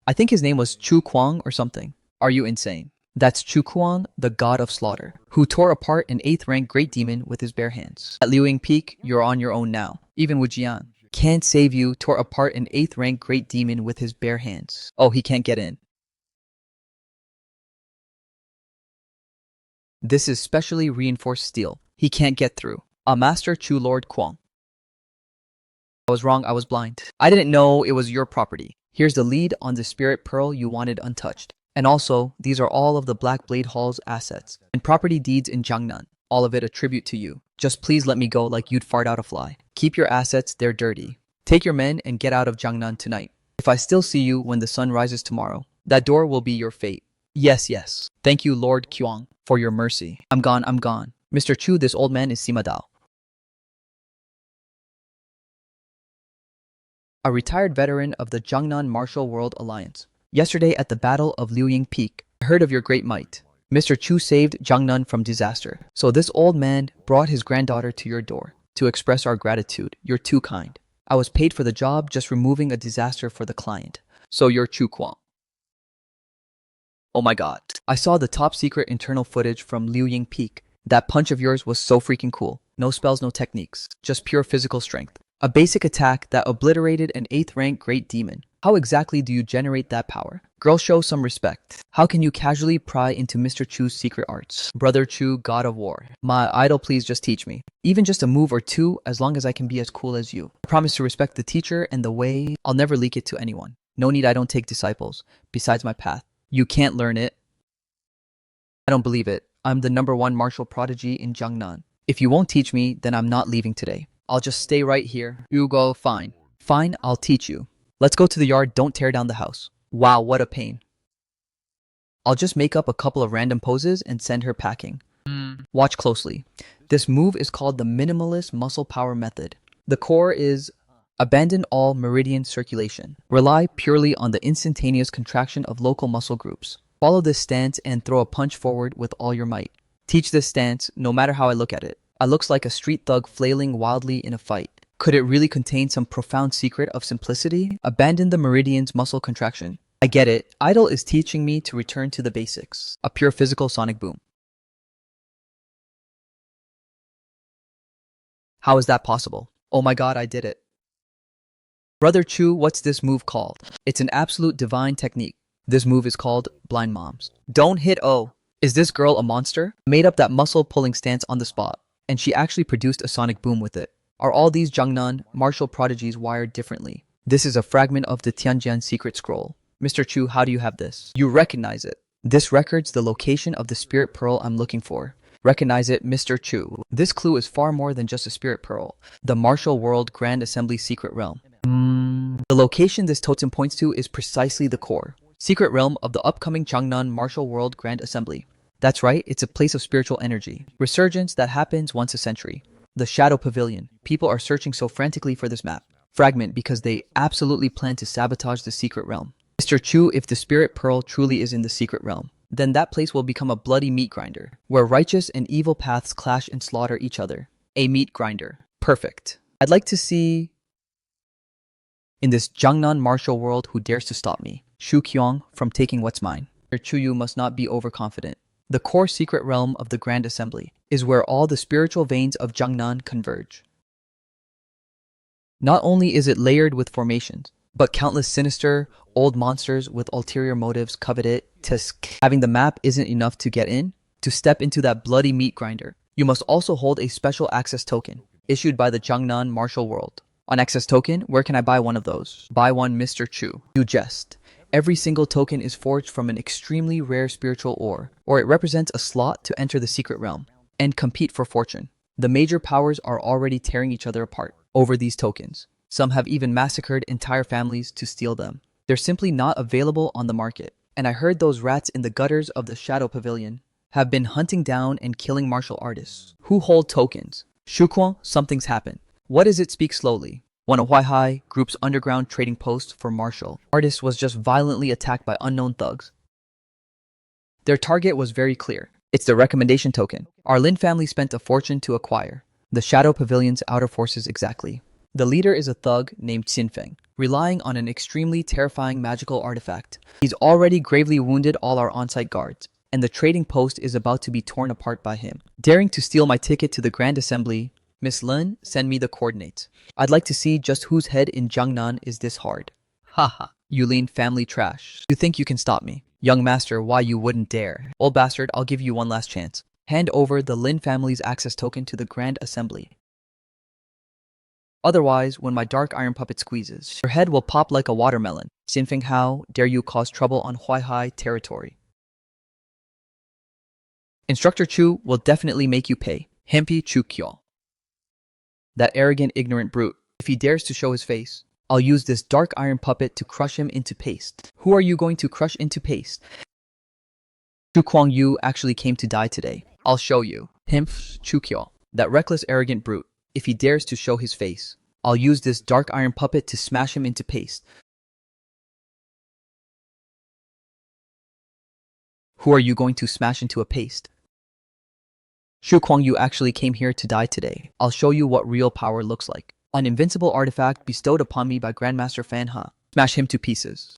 I think his name was Chu Kuang or something. Are you insane? That's Chu Kuang, the god of slaughter, who tore apart an 8th rank great demon with his bare hands. At Liuying Peak, you're on your own now. Even Wu Jian can't save you, tore apart an 8th rank great demon with his bare hands. Oh, he can't get in. This is specially reinforced steel. He can't get through. A Master Chu Lord Kuang. I was wrong, I was blind. I didn't know it was your property. Here's the lead on the spirit pearl you wanted untouched. And also, these are all of the Black Blade Hall's assets and property deeds in Jiangnan. All of it a tribute to you. Just please let me go like you'd fart out a fly. Keep your assets, they're dirty. Take your men and get out of Jiangnan tonight. If I still see you when the sun rises tomorrow, that door will be your fate. Yes, yes. Thank you, Lord Kuang, for your mercy. I'm gone, I'm gone. Mr. Chu, this old man is Sima Dao. A retired veteran of the Jiangnan Martial World Alliance. Yesterday at the Battle of Liuying Peak, I heard of your great might. Mr. Chu saved Jiangnan from disaster. So this old man brought his granddaughter to your door to express our gratitude. You're too kind. I was paid for the job, just removing a disaster for the client. So you're Chu Kuang. Oh my god. I saw the top secret internal footage from Liuying Peak. That punch of yours was so freaking cool. No spells, no techniques. Just pure physical strength. A basic attack that obliterated an 8th rank great demon. How exactly do you generate that power? Girl, show some respect. How can you casually pry into Mr. Chu's secret arts? Brother Chu, god of war. My idol, please just teach me. Even just a move or two, as long as I can be as cool as you. I promise to respect the teacher and the way. I'll never leak it to anyone. No need, I don't take disciples. Besides my path. You can't learn it. I don't believe it. I'm the #1 martial prodigy in Jiangnan. If you won't teach me, then I'm not leaving today. I'll just stay right here. You go, fine. Fine, I'll teach you. Let's go to the yard, don't tear down the house. Wow, what a pain. I'll just make up a couple of random poses and send her packing. Watch closely. This move is called the minimalist muscle power method. The core is abandon all meridian circulation. Rely purely on the instantaneous contraction of local muscle groups. Follow this stance and throw a punch forward with all your might. Teach this stance no matter how I look at it. I looks like a street thug flailing wildly in a fight. Could it really contain some profound secret of simplicity? Abandon the meridian's muscle contraction. I get it. Idol is teaching me to return to the basics. A pure physical sonic boom. How is that possible? Oh my god, I did it. Brother Chu, what's this move called? It's an absolute divine technique. This move is called blind moms. Don't hit O. Is this girl a monster? Made up that muscle pulling stance on the spot. And she actually produced a sonic boom with it. Are all these Jiangnan martial prodigies wired differently? This is a fragment of the Tianjian secret scroll. Mr. Chu, how do you have this? You recognize it. This records the location of the spirit pearl I'm looking for. Recognize it, Mr. Chu. This clue is far more than just a spirit pearl. The Martial World Grand Assembly secret realm. The location this totem points to is precisely the core. Secret realm of the upcoming Jiangnan Martial World Grand Assembly. That's right, it's a place of spiritual energy. Resurgence that happens once a century. The Shadow Pavilion. People are searching so frantically for this map. Fragment because they absolutely plan to sabotage the secret realm. Mr. Chu, if the spirit pearl truly is in the secret realm, then that place will become a bloody meat grinder, where righteous and evil paths clash and slaughter each other. A meat grinder. Perfect. I'd like to see in this Jiangnan martial world who dares to stop me, Shu Qiong, from taking what's mine. Mr. Chu, you must not be overconfident. The core secret realm of the Grand Assembly is where all the spiritual veins of Jiangnan converge. Not only is it layered with formations, But countless sinister, old monsters with ulterior motives covet it. Having the map isn't enough to get in. To step into that bloody meat grinder, you must also hold a special access token issued by the Jiangnan Martial World. On access token, where can I buy one of those? Buy one, Mr. Chu. You jest. Every single token is forged from an extremely rare spiritual ore, or it represents a slot to enter the secret realm and compete for fortune. The major powers are already tearing each other apart over these tokens. Some have even massacred entire families to steal them. They're simply not available on the market. And I heard those rats in the gutters of the Shadow Pavilion have been hunting down and killing martial artists who hold tokens. Shuquan, something's happened. What is it? Speak slowly. One of Huaihai Group's underground trading post for martial artists was just violently attacked by unknown thugs. Their target was very clear. It's the recommendation token. Our Lin family spent a fortune to acquire the Shadow Pavilion's outer forces exactly. The leader is a thug named Xinfeng, relying on an extremely terrifying magical artifact. He's already gravely wounded all our on-site guards, and the trading post is about to be torn apart by him. Daring to steal my ticket to the Grand Assembly, Miss Lin, send me the coordinates. I'd like to see just whose head in Jiangnan is this hard. Haha, Yulin family trash. You think you can stop me? Young master, why you wouldn't dare. Old bastard, I'll give you one last chance. Hand over the Lin family's access token to the Grand Assembly. Otherwise, when my dark iron puppet squeezes, your head will pop like a watermelon. Xinfeng, how dare you cause trouble on Huaihai territory? Instructor Chu will definitely make you pay. Hempi Chu Kyo. That arrogant, ignorant brute. If he dares to show his face, I'll use this dark iron puppet to crush him into paste. Who are you going to crush into paste? Chu Kwang Yu actually came to die today. I'll show you. Hemp Chu Kyo. That reckless, arrogant brute. If he dares to show his face, I'll use this dark iron puppet to smash him into paste. Who are you going to smash into a paste? Shu Kwang Yu actually came here to die today. I'll show you what real power looks like. An invincible artifact bestowed upon me by Grandmaster Fan He. Smash him to pieces.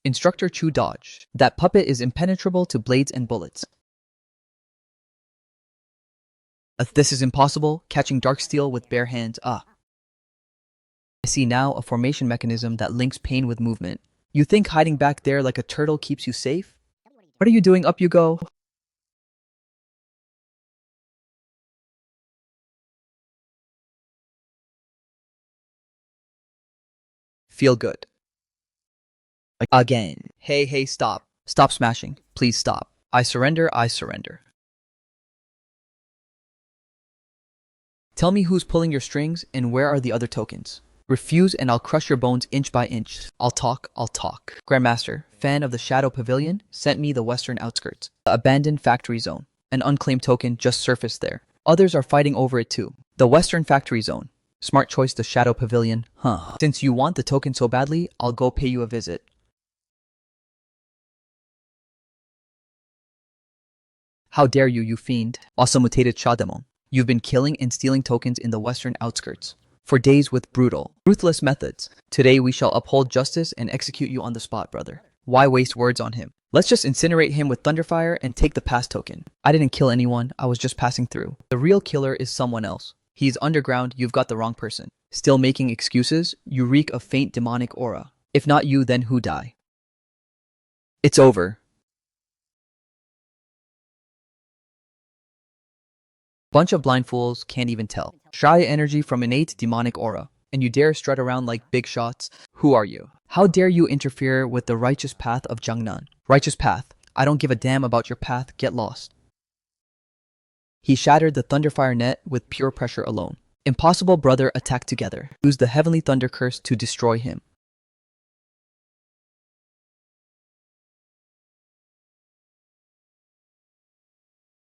Instructor Chu dodge. That puppet is impenetrable to blades and bullets. This is impossible, catching dark steel with bare hands. I see now a formation mechanism that links pain with movement. You think hiding back there like a turtle keeps you safe? What are you doing? Up you go. Feel good. Again. Hey, stop. Stop smashing. Please stop. I surrender, I surrender. Tell me who's pulling your strings and where are the other tokens. Refuse and I'll crush your bones inch by inch. I'll talk. Grandmaster, fan of the Shadow Pavilion, sent me the western outskirts. The abandoned factory zone. An unclaimed token just surfaced there. Others are fighting over it too. The western factory zone. Smart choice, the Shadow Pavilion. Since you want the token so badly, I'll go pay you a visit. How dare you, you fiend. Also mutated Shademon. You've been killing and stealing tokens in the western outskirts for days with brutal, ruthless methods. Today we shall uphold justice and execute you on the spot, brother. Why waste words on him? Let's just incinerate him with Thunderfire and take the pass token. I didn't kill anyone, I was just passing through. The real killer is someone else. He's underground, you've got the wrong person. Still making excuses? You reek of faint demonic aura. If not you, then who die? It's over. Bunch of blind fools can't even tell. Shy energy from innate demonic aura. And you dare strut around like big shots? Who are you? How dare you interfere with the righteous path of Jiangnan? Righteous path? I don't give a damn about your path, get lost. He shattered the Thunderfire net with pure pressure alone. Impossible, brother, attack together. Use the heavenly thunder curse to destroy him.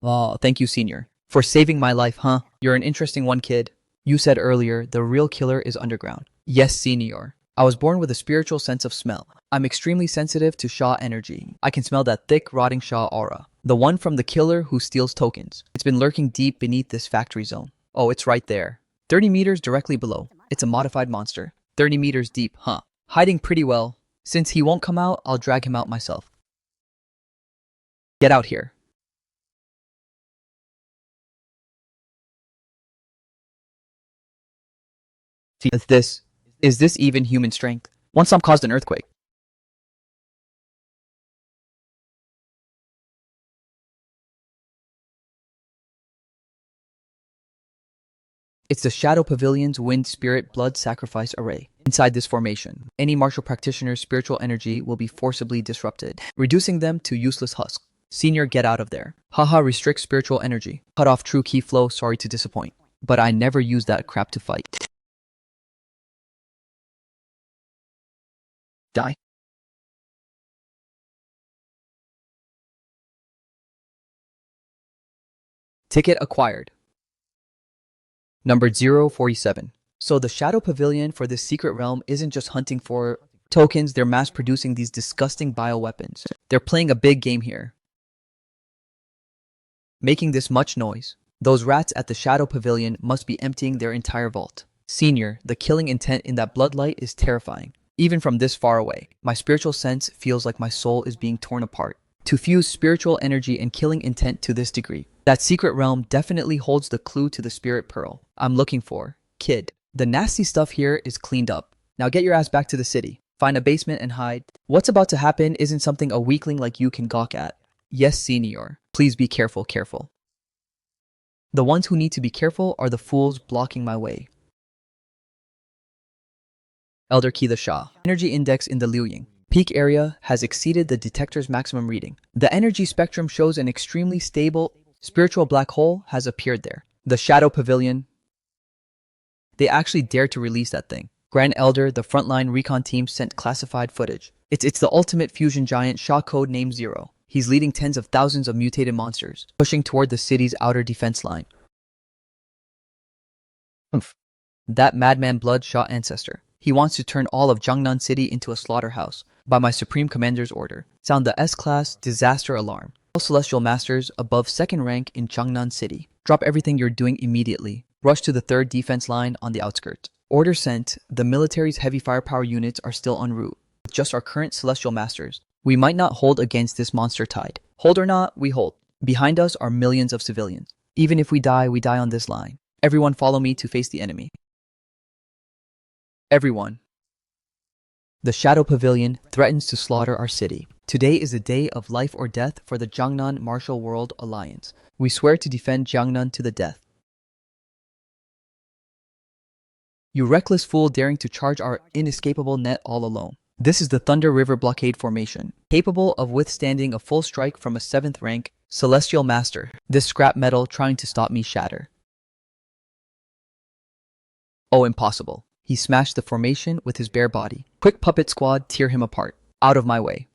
Oh, thank you, senior. For saving my life, huh? You're an interesting one, kid. You said earlier, the real killer is underground. Yes, senior. I was born with a spiritual sense of smell. I'm extremely sensitive to Sha energy. I can smell that thick, rotting Sha aura. The one from the killer who steals tokens. It's been lurking deep beneath this factory zone. Oh, it's right there. 30 meters directly below. It's a modified monster. 30 meters deep, huh? Hiding pretty well. Since he won't come out, I'll drag him out myself. Get out here. Is this even human strength? One stomp caused an earthquake. It's the Shadow Pavilion's Wind Spirit Blood Sacrifice Array. Inside this formation, any martial practitioner's spiritual energy will be forcibly disrupted, reducing them to useless husks. Senior, get out of there. Haha, restrict spiritual energy. Cut off true ki flow, sorry to disappoint. But I never use that crap to fight. Die. Ticket acquired. Number 047. So the Shadow Pavilion for this secret realm isn't just hunting for tokens, they're mass producing these disgusting bioweapons. They're playing a big game here, making this much noise. Those rats at the Shadow Pavilion must be emptying their entire vault. Senior, the killing intent in that bloodlight is terrifying. Even from this far away, my spiritual sense feels like my soul is being torn apart. To fuse spiritual energy and killing intent to this degree, that secret realm definitely holds the clue to the spirit pearl I'm looking for. Kid, the nasty stuff here is cleaned up. Now get your ass back to the city. Find a basement and hide. What's about to happen isn't something a weakling like you can gawk at. Yes, senior. Please be careful. The ones who need to be careful are the fools blocking my way. Elder Key the Shah. Energy index in the Liu Ying peak area has exceeded the detector's maximum reading. The energy spectrum shows an extremely stable spiritual black hole has appeared there. The Shadow Pavilion. They actually dared to release that thing. Grand Elder, the frontline recon team sent classified footage. It's the ultimate fusion giant Shah code name 0. He's leading tens of thousands of mutated monsters, pushing toward the city's outer defense line. Oof. That madman Blood Shah ancestor. He wants to turn all of Jiangnan City into a slaughterhouse. By my Supreme Commander's order, sound the S-Class disaster alarm. All Celestial Masters above 2nd rank in Jiangnan City. Drop everything you're doing immediately. Rush to the 3rd defense line on the outskirts. Order sent, the military's heavy firepower units are still en route. With just our current Celestial Masters, we might not hold against this monster tide. Hold or not, we hold. Behind us are millions of civilians. Even if we die on this line. Everyone follow me to face the enemy. Everyone. The Shadow Pavilion threatens to slaughter our city. Today is a day of life or death for the Jiangnan Martial World Alliance. We swear to defend Jiangnan to the death. You reckless fool daring to charge our inescapable net all alone. This is the Thunder River Blockade Formation, capable of withstanding a full strike from a 7th rank Celestial Master. This scrap metal trying to stop me shatter. Oh, impossible. He smashed the formation with his bare body. Quick puppet squad, tear him apart. Out of my way.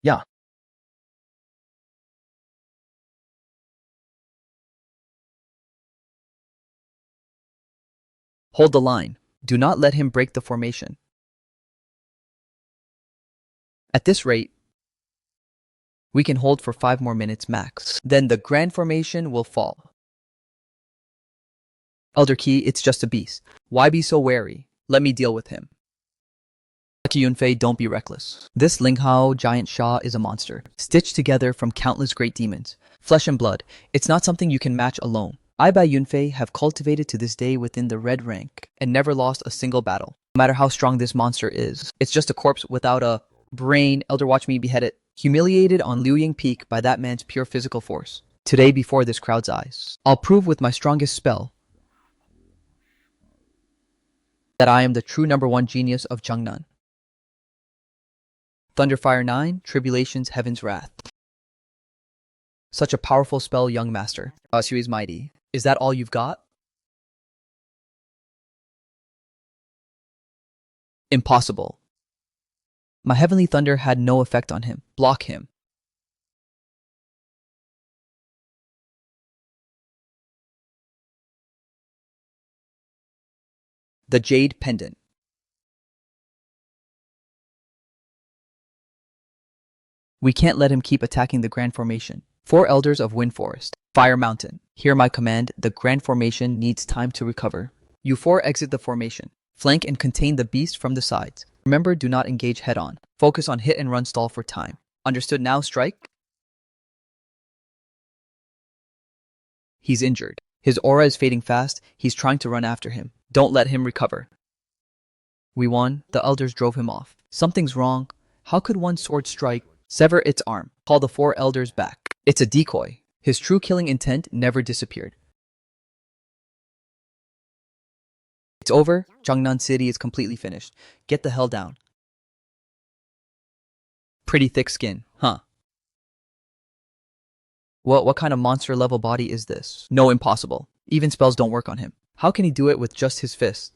Yeah. Hold the line. Do not let him break the formation. At this rate, we can hold for 5 more minutes max. Then the grand formation will fall. Elder Key, it's just a beast. Why be so wary? Let me deal with him. Lucky Yunfei, don't be reckless. This Linghao giant Shah is a monster, stitched together from countless great demons. Flesh and blood, it's not something you can match alone. I by Yunfei have cultivated to this day within the red rank and never lost a single battle. No matter how strong this monster is, it's just a corpse without a brain. Elder, watch me behead it. Humiliated on Liu Ying Peak by that man's pure physical force. Today before this crowd's eyes, I'll prove with my strongest spell that I am the true #1 genius of Jiangnan. Thunderfire 9, Tribulation's Heaven's Wrath. Such a powerful spell, young master. Sui is mighty. Is that all you've got? Impossible. My heavenly thunder had no effect on him. Block him. The Jade Pendant. We can't let him keep attacking the Grand Formation. 4 Elders of Wind Forest. Fire Mountain. Hear my command, the Grand Formation needs time to recover. You 4 exit the formation. Flank and contain the beast from the sides. Remember, do not engage head-on. Focus on hit and run stall for time. Understood now, strike? He's injured. His aura is fading fast. He's trying to run after him. Don't let him recover. We won. The elders drove him off. Something's wrong. How could one sword strike, sever its arm, call the 4 elders back? It's a decoy. His true killing intent never disappeared. It's over. Jangnan City is completely finished. Get the hell down. Pretty thick skin, huh? What kind of monster level body is this? No, impossible. Even spells don't work on him. How can he do it with just his fists?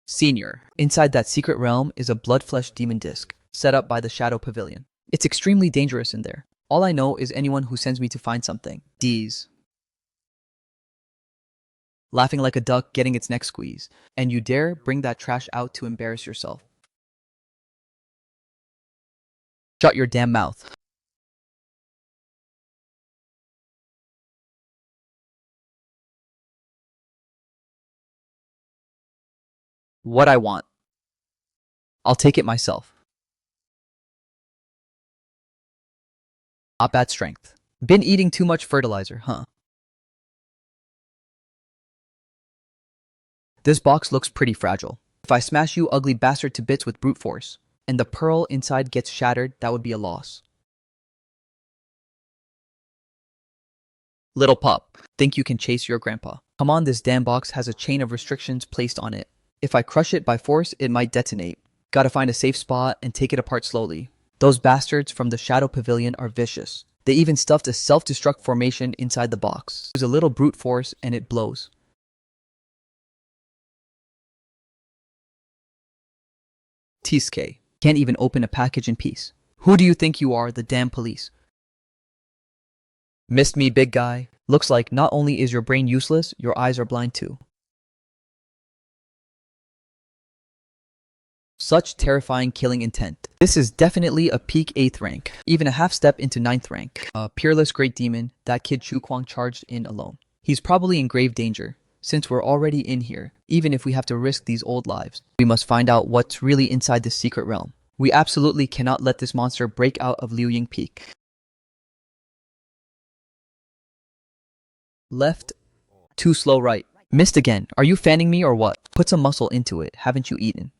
Senior. Inside that secret realm is a blood-flesh demon disc, set up by the Shadow Pavilion. It's extremely dangerous in there. All I know is anyone who sends me to find something. D's. Laughing like a duck, getting its neck squeezed. And you dare bring that trash out to embarrass yourself. Shut your damn mouth. What I want. I'll take it myself. Not bad strength. Been eating too much fertilizer, huh? This box looks pretty fragile. If I smash you ugly bastard to bits with brute force, and the pearl inside gets shattered, that would be a loss. Little pup, think you can chase your grandpa? Come on, this damn box has a chain of restrictions placed on it. If I crush it by force, it might detonate. Gotta find a safe spot and take it apart slowly. Those bastards from the Shadow Pavilion are vicious. They even stuffed a self-destruct formation inside the box. Use a little brute force and it blows. Tiske. Can't even open a package in peace. Who do you think you are, the damn police? Missed me, big guy. Looks like not only is your brain useless, your eyes are blind too. Such terrifying killing intent. This is definitely a peak 8th rank, even a half step into 9th rank. A peerless great demon, that kid Chu Kwang charged in alone. He's probably in grave danger. Since we're already in here, even if we have to risk these old lives, we must find out what's really inside this secret realm. We absolutely cannot let this monster break out of Liu Ying Peak. Left, too slow right. Missed again. Are you fanning me or what? Put some muscle into it. Haven't you eaten?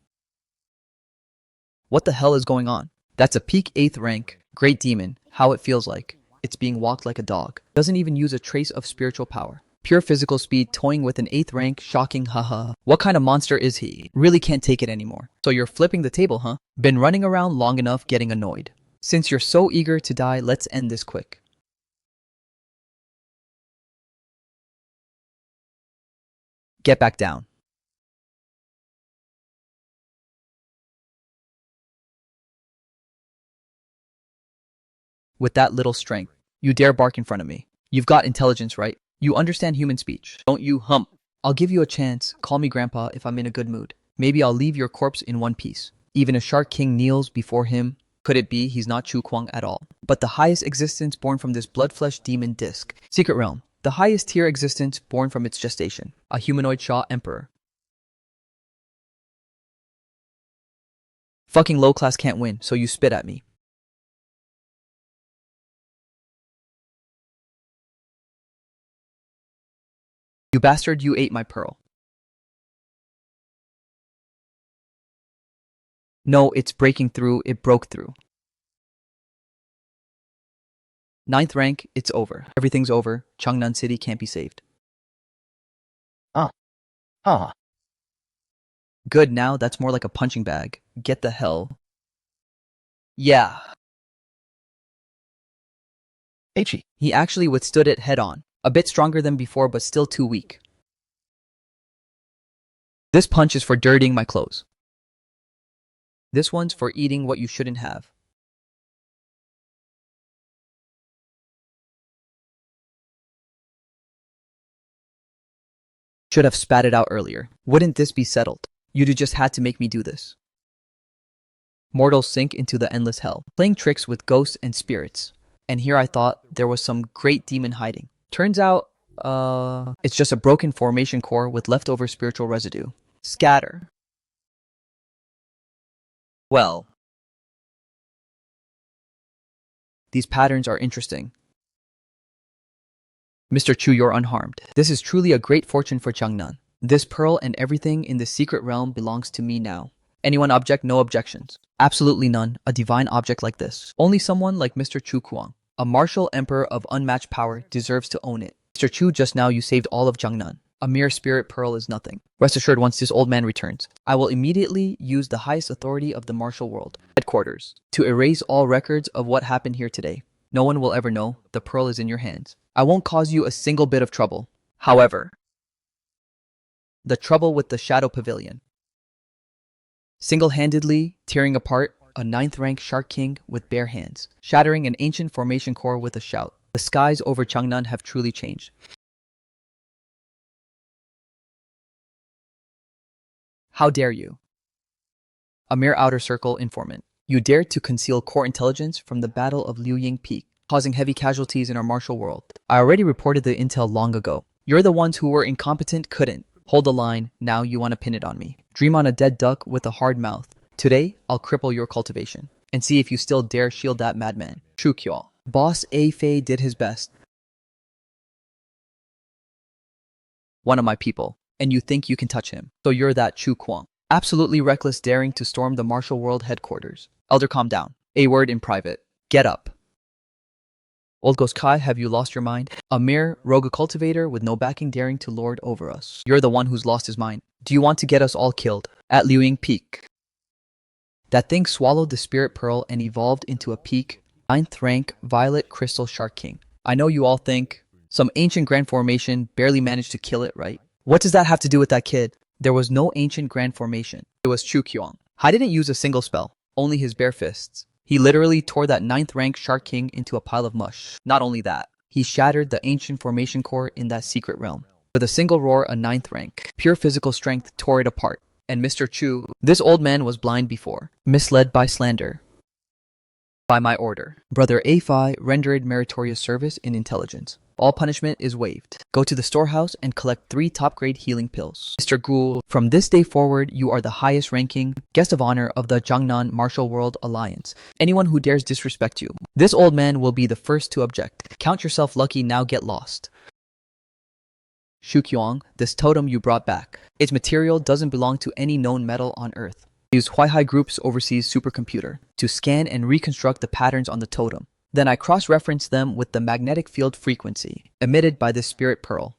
What the hell is going on? That's a peak 8th rank. Great demon. How it feels like. It's being walked like a dog. Doesn't even use a trace of spiritual power. Pure physical speed toying with an 8th rank. Shocking, haha. What kind of monster is he? Really can't take it anymore. So you're flipping the table, huh? Been running around long enough getting annoyed. Since you're so eager to die, let's end this quick. Get back down. With that little strength, you dare bark in front of me. You've got intelligence, right? You understand human speech, don't you, hump? I'll give you a chance. Call me grandpa if I'm in a good mood. Maybe I'll leave your corpse in one piece. Even a shark king kneels before him. Could it be he's not Chu Kwang at all, but the highest existence born from this blood-flesh demon disc? Secret realm. The highest tier existence born from its gestation. A humanoid Shah emperor. Fucking low class can't win, so you spit at me. You bastard, you ate my pearl. No, it's breaking through, it broke through. 9th rank, it's over. Everything's over. Changnan City can't be saved. Ah, ah, Good, now that's more like a punching bag. Get the hell. Yeah. H. He actually withstood it head on. A bit stronger than before, but still too weak. This punch is for dirtying my clothes. This one's for eating what you shouldn't have. Should have spat it out earlier. Wouldn't this be settled? You'd just had to make me do this. Mortals sink into the endless hell, playing tricks with ghosts and spirits. And here I thought there was some great demon hiding. Turns out, it's just a broken formation core with leftover spiritual residue. Scatter. Well, these patterns are interesting. Mr. Chu, you're unharmed. This is truly a great fortune for Changnan. This pearl and everything in the secret realm belongs to me now. Anyone object? No objections. Absolutely none. A divine object like this. Only someone like Mr. Chu Kuang, a martial emperor of unmatched power, deserves to own it. Mr. Chu, just now you saved all of Jiangnan. A mere spirit pearl is nothing. Rest assured, once this old man returns, I will immediately use the highest authority of the martial world, headquarters, to erase all records of what happened here today. No one will ever know. The pearl is in your hands. I won't cause you a single bit of trouble. However, the trouble with the Shadow Pavilion. Single-handedly tearing apart a 9th rank Shark King with bare hands, shattering an ancient formation core with a shout. The skies over Changnan have truly changed. How dare you? A mere outer circle informant. You dared to conceal core intelligence from the Battle of Liu Ying Peak, causing heavy casualties in our martial world. I already reported the intel long ago. You're the ones who were incompetent, couldn't. Hold the line, now you want to pin it on me. Dream on a dead duck with a hard mouth. Today, I'll cripple your cultivation. And see if you still dare shield that madman. True Kyo. Boss A Fei did his best. One of my people. And you think you can touch him. So you're that Chu Kuang. Absolutely reckless, daring to storm the martial world headquarters. Elder, calm down. A word in private. Get up. Old Ghost Kai, have you lost your mind? A mere rogue cultivator with no backing daring to lord over us. You're the one who's lost his mind. Do you want to get us all killed? At Liu Ying Peak. That thing swallowed the spirit pearl and evolved into a peak, 9th rank violet crystal Shark King. I know you all think some ancient grand formation barely managed to kill it, right? What does that have to do with that kid? There was no ancient grand formation. It was Chu Kyong. I didn't use a single spell, only his bare fists. He literally tore that 9th rank Shark King into a pile of mush. Not only that, he shattered the ancient formation core in that secret realm. With a single roar, a 9th rank, pure physical strength tore it apart. And Mr. Chu, this old man was blind before, misled by slander. By my order, Brother A-Fi rendered meritorious service in intelligence. All punishment is waived. Go to the storehouse and collect 3 top-grade healing pills. Mr. Ghoul, from this day forward, you are the highest-ranking guest of honor of the Jiangnan Martial World Alliance. Anyone who dares disrespect you, this old man will be the first to object. Count yourself lucky, now get lost. Shu Qiong, this totem you brought back. Its material doesn't belong to any known metal on Earth. Use Huaihai Group's overseas supercomputer to scan and reconstruct the patterns on the totem. Then I cross-reference them with the magnetic field frequency emitted by the spirit pearl.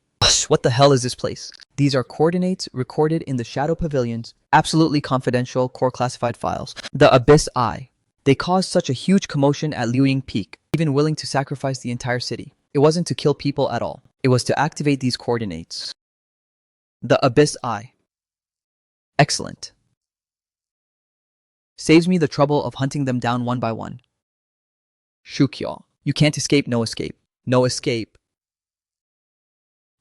What the hell is this place? These are coordinates recorded in the Shadow Pavilions, absolutely confidential core classified files. The Abyss Eye. They caused such a huge commotion at Liu Ying Peak, even willing to sacrifice the entire city. It wasn't to kill people at all. It was to activate these coordinates. The Abyss Eye. Excellent. Saves me the trouble of hunting them down one by one. Shukyo, you can't escape, no escape. No escape.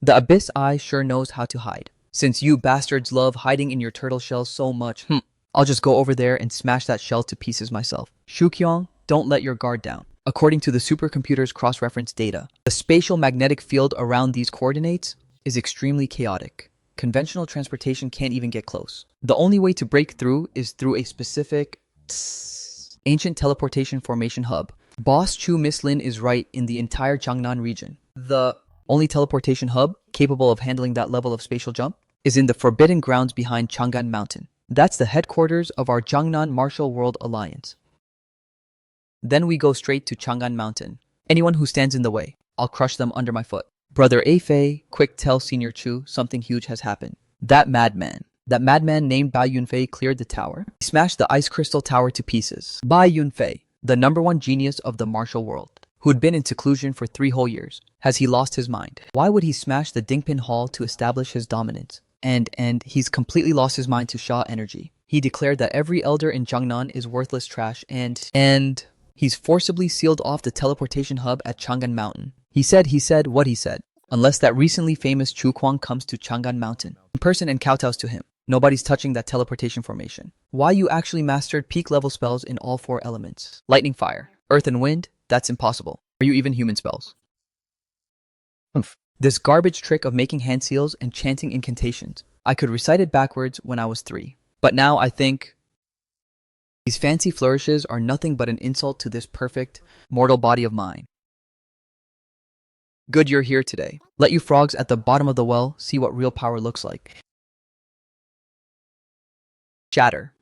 The Abyss Eye sure knows how to hide. Since you bastards love hiding in your turtle shell so much, I'll just go over there and smash that shell to pieces myself. Shukyong, don't let your guard down. According to the supercomputer's cross-reference data, the spatial magnetic field around these coordinates is extremely chaotic. Conventional transportation can't even get close. The only way to break through is through a specific ancient teleportation formation hub. Boss Chu Mislin is right in the entire Jiangnan region. The only teleportation hub capable of handling that level of spatial jump is in the forbidden grounds behind Chang'an Mountain. That's the headquarters of our Jiangnan Martial World Alliance. Then we go straight to Chang'an Mountain. Anyone who stands in the way, I'll crush them under my foot. Brother A-Fei, quick tell Senior Chu something huge has happened. That madman named Bai Yunfei cleared the tower. He smashed the ice crystal tower to pieces. Bai Yunfei, the #1 genius of the martial world, who'd been in seclusion for 3 whole years. Has he lost his mind? Why would he smash the Dingpin Hall to establish his dominance? And he's completely lost his mind to Sha energy. He declared that every elder in Jiangnan is worthless trash and he's forcibly sealed off the teleportation hub at Chang'an Mountain. He said what he said. Unless that recently famous Chu Kuang comes to Chang'an Mountain in person and kowtows to him, nobody's touching that teleportation formation. Why you actually mastered peak level spells in all 4 elements? Lightning, fire, earth and wind? That's impossible. Are you even human spells? This garbage trick of making hand seals and chanting incantations. I could recite it backwards when I was 3. But now I think these fancy flourishes are nothing but an insult to this perfect, mortal body of mine. Good you're here today. Let you frogs at the bottom of the well see what real power looks like. Shatter.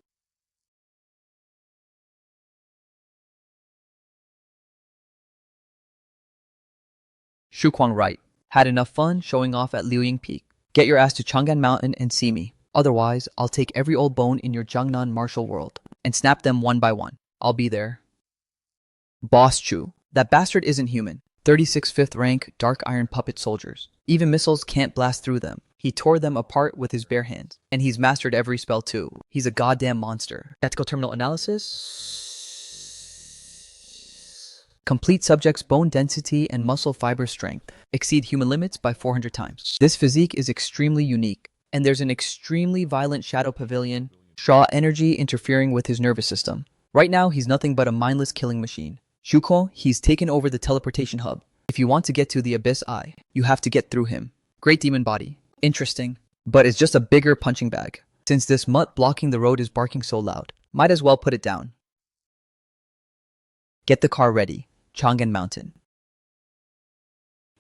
Shu Kuang right. Had enough fun showing off at Liuying Peak. Get your ass to Chang'an Mountain and see me. Otherwise, I'll take every old bone in your Jiangnan martial world and snap them one by one. I'll be there. Boss Chu. That bastard isn't human. 36 5th rank dark iron puppet soldiers. Even missiles can't blast through them. He tore them apart with his bare hands. And he's mastered every spell too. He's a goddamn monster. Tactical terminal analysis. Complete subject's bone density and muscle fiber strength exceed human limits by 400 times. This physique is extremely unique. And there's an extremely violent shadow pavilion, Shaw energy interfering with his nervous system. Right now, he's nothing but a mindless killing machine. Shuko, he's taken over the teleportation hub. If you want to get to the Abyss Eye, you have to get through him. Great demon body. Interesting. But it's just a bigger punching bag. Since this mutt blocking the road is barking so loud, might as well put it down. Get the car ready. Chang'an Mountain.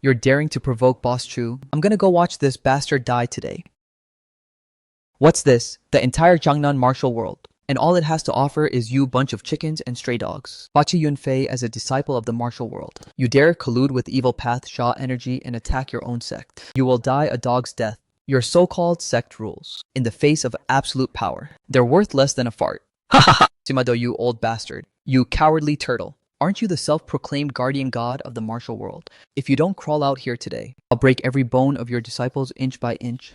You're daring to provoke Boss Chu? I'm gonna go watch this bastard die today. What's this? The entire Jiangnan martial world. And all it has to offer is you bunch of chickens and stray dogs. Bachi Yunfei as a disciple of the martial world. You dare collude with evil path Sha energy and attack your own sect. You will die a dog's death. Your so-called sect rules. In the face of absolute power. They're worth less than a fart. Ha ha ha! Simado, you old bastard. You cowardly turtle. Aren't you the self-proclaimed guardian god of the martial world? If you don't crawl out here today, I'll break every bone of your disciples inch by inch.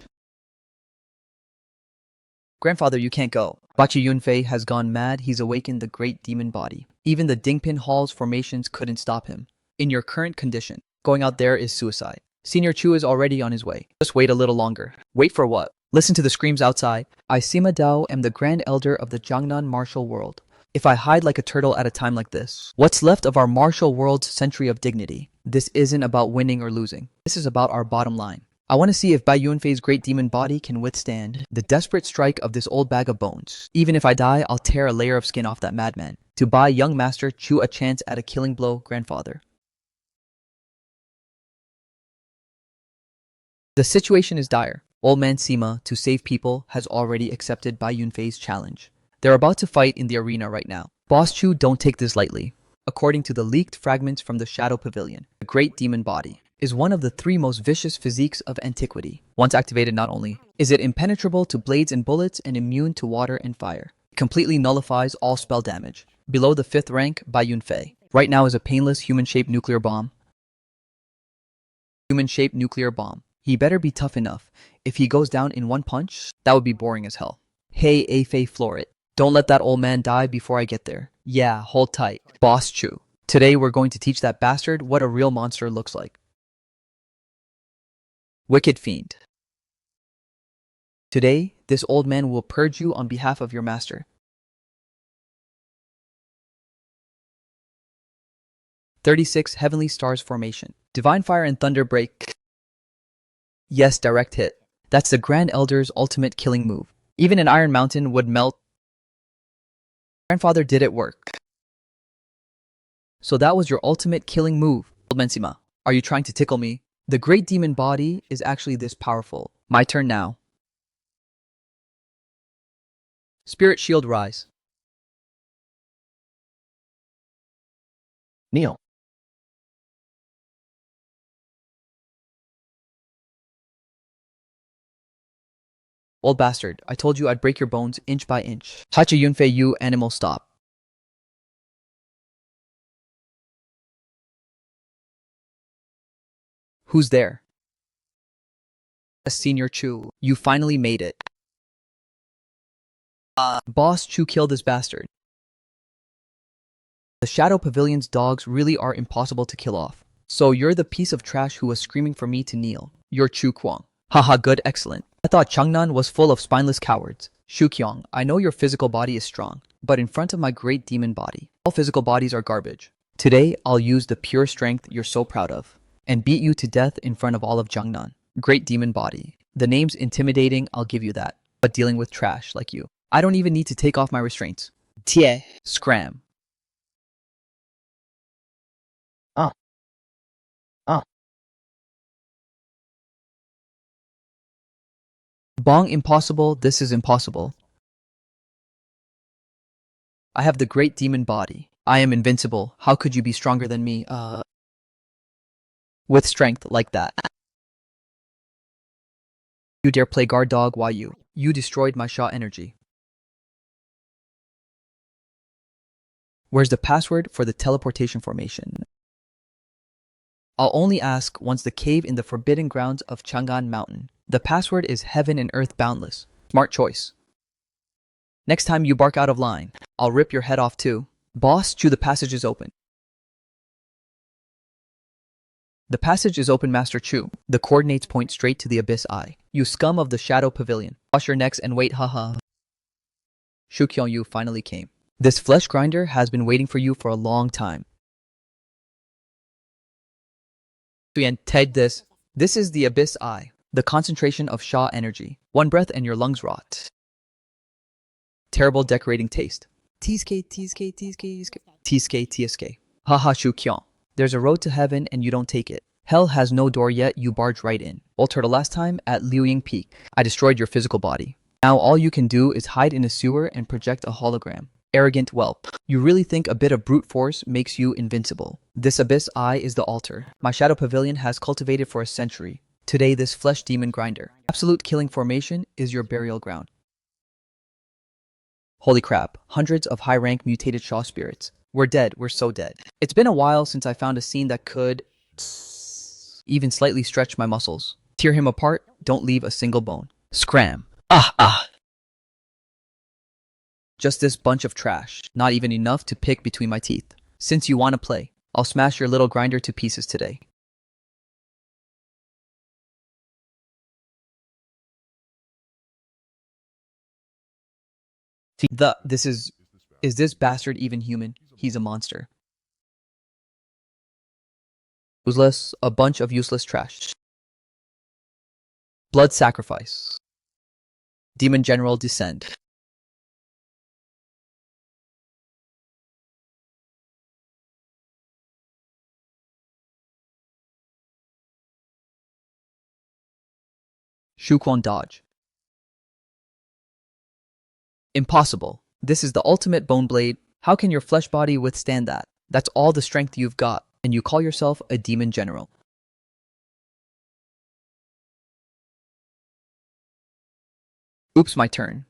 Grandfather, you can't go. Bachi Yunfei has gone mad. He's awakened the great demon body. Even the Dingpin Hall's formations couldn't stop him. In your current condition, going out there is suicide. Senior Chu is already on his way. Just wait a little longer. Wait for what? Listen to the screams outside. I, Sima Dao, am the Grand Elder of the Jiangnan martial world. If I hide like a turtle at a time like this, what's left of our martial world's century of dignity? This isn't about winning or losing. This is about our bottom line. I want to see if Bai Yunfei's great demon body can withstand the desperate strike of this old bag of bones. Even if I die, I'll tear a layer of skin off that madman. To buy young master Chu a chance at a killing blow, grandfather. The situation is dire. Old man Sima, to save people, has already accepted Bai Yunfei's challenge. They're about to fight in the arena right now. Boss Chu, don't take this lightly. According to the leaked fragments from the Shadow Pavilion, the great demon body is one of the 3 most vicious physiques of antiquity. Once activated, not only is it impenetrable to blades and bullets and immune to water and fire, it completely nullifies all spell damage. Below the 5th rank, Bai Yunfei, right now is a painless human-shaped nuclear bomb. Human-shaped nuclear bomb. He better be tough enough. If he goes down in one punch, that would be boring as hell. Hey, Afei, floor it. Don't let that old man die before I get there. Yeah, hold tight. Boss Chu. Today we're going to teach that bastard what a real monster looks like. Wicked fiend. Today, this old man will purge you on behalf of your master. 36 Heavenly Stars Formation. Divine Fire and Thunder Break. Yes, direct hit. That's the Grand Elder's ultimate killing move. Even an Iron Mountain would melt. Grandfather, did it work? So that was your ultimate killing move. Old man Sima, are you trying to tickle me? The great demon body is actually this powerful. My turn now. Spirit Shield Rise. Kneel. Old bastard, I told you I'd break your bones inch by inch. Hachi Yunfei, you animal, stop. Who's there? Senior Chu, you finally made it. Boss Chu, kill this bastard. The Shadow Pavilion's dogs really are impossible to kill off. So you're the piece of trash who was screaming for me to kneel. You're Chu Kuang. Haha, good, excellent. I thought Changnan was full of spineless cowards. Shu Qiang, I know your physical body is strong, but in front of my great demon body, all physical bodies are garbage. Today, I'll use the pure strength you're so proud of, and beat you to death in front of all of Jiangnan. Great demon body. The name's intimidating, I'll give you that. But dealing with trash like you, I don't even need to take off my restraints. Tie. Scram. Ah. Ah. Bong impossible, this is impossible. I have the great demon body. I am invincible. How could you be stronger than me? With strength like that. You dare play guard dog, why you? You destroyed my Sha energy. Where's the password for the teleportation formation? I'll only ask once the cave in the forbidden grounds of Chang'an Mountain. The password is heaven and earth boundless. Smart choice. Next time you bark out of line, I'll rip your head off too. Boss, Chu, the passage is open. The passage is open, Master Chu. The coordinates point straight to the abyss eye. You scum of the Shadow Pavilion. Wash your necks and wait, haha. Shu Kyong-yu finally came. This flesh grinder has been waiting for you for a long time. Suyen, Ted, this is the abyss eye. The concentration of Sha energy. One breath and your lungs rot. Terrible decorating taste. TSK. Haha, Shu Kyong. There's a road to heaven and you don't take it. Hell has no door yet, you barge right in. Altered last time at Liuying Peak. I destroyed your physical body. Now all you can do is hide in a sewer and project a hologram. Arrogant whelp. You really think a bit of brute force makes you invincible? This abyss eye is the altar my Shadow Pavilion has cultivated for a century. Today this flesh demon grinder. Absolute killing formation is your burial ground. Holy crap, hundreds of high-rank mutated Sha spirits. We're dead, we're so dead. It's been a while since I found a scene that could even slightly stretch my muscles. Tear him apart, don't leave a single bone. Scram. Just this bunch of trash, not even enough to pick between my teeth. Since you want to play, I'll smash your little grinder to pieces today. Is this bastard even human? He's a monster. Useless, a bunch of useless trash. Blood sacrifice. Demon General descend. Shuquan dodge. Impossible. This is the ultimate bone blade. How can your flesh body withstand that? That's all the strength you've got, and you call yourself a demon general. Oops, my turn.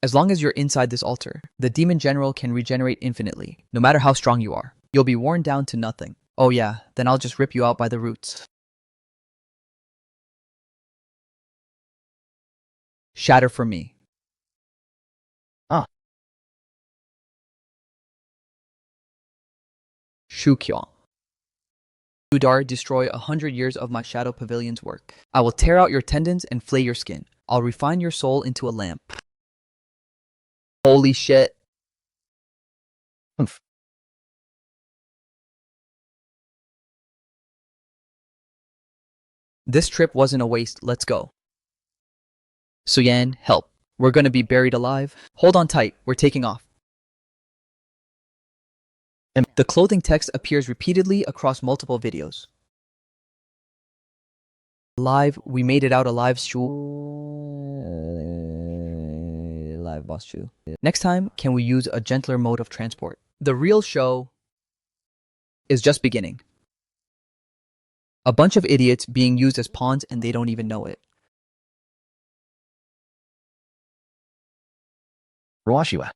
As long as you're inside this altar, the demon general can regenerate infinitely, no matter how strong you are. You'll be worn down to nothing. Oh yeah, then I'll just rip you out by the roots. Shatter for me. Ah. Shukyong. Udar, destroy 100 years of my Shadow Pavilion's work. I will tear out your tendons and flay your skin. I'll refine your soul into a lamp. Holy shit. Oomph. This trip wasn't a waste, let's go. Suyan, help. We're gonna be buried alive. Hold on tight, we're taking off. The clothing text appears repeatedly across multiple videos. Live, we made it out alive, Shu. Live, boss Shu. Next time, can we use a gentler mode of transport? The real show is just beginning. A bunch of idiots being used as pawns and they don't even know it. Roashiwa.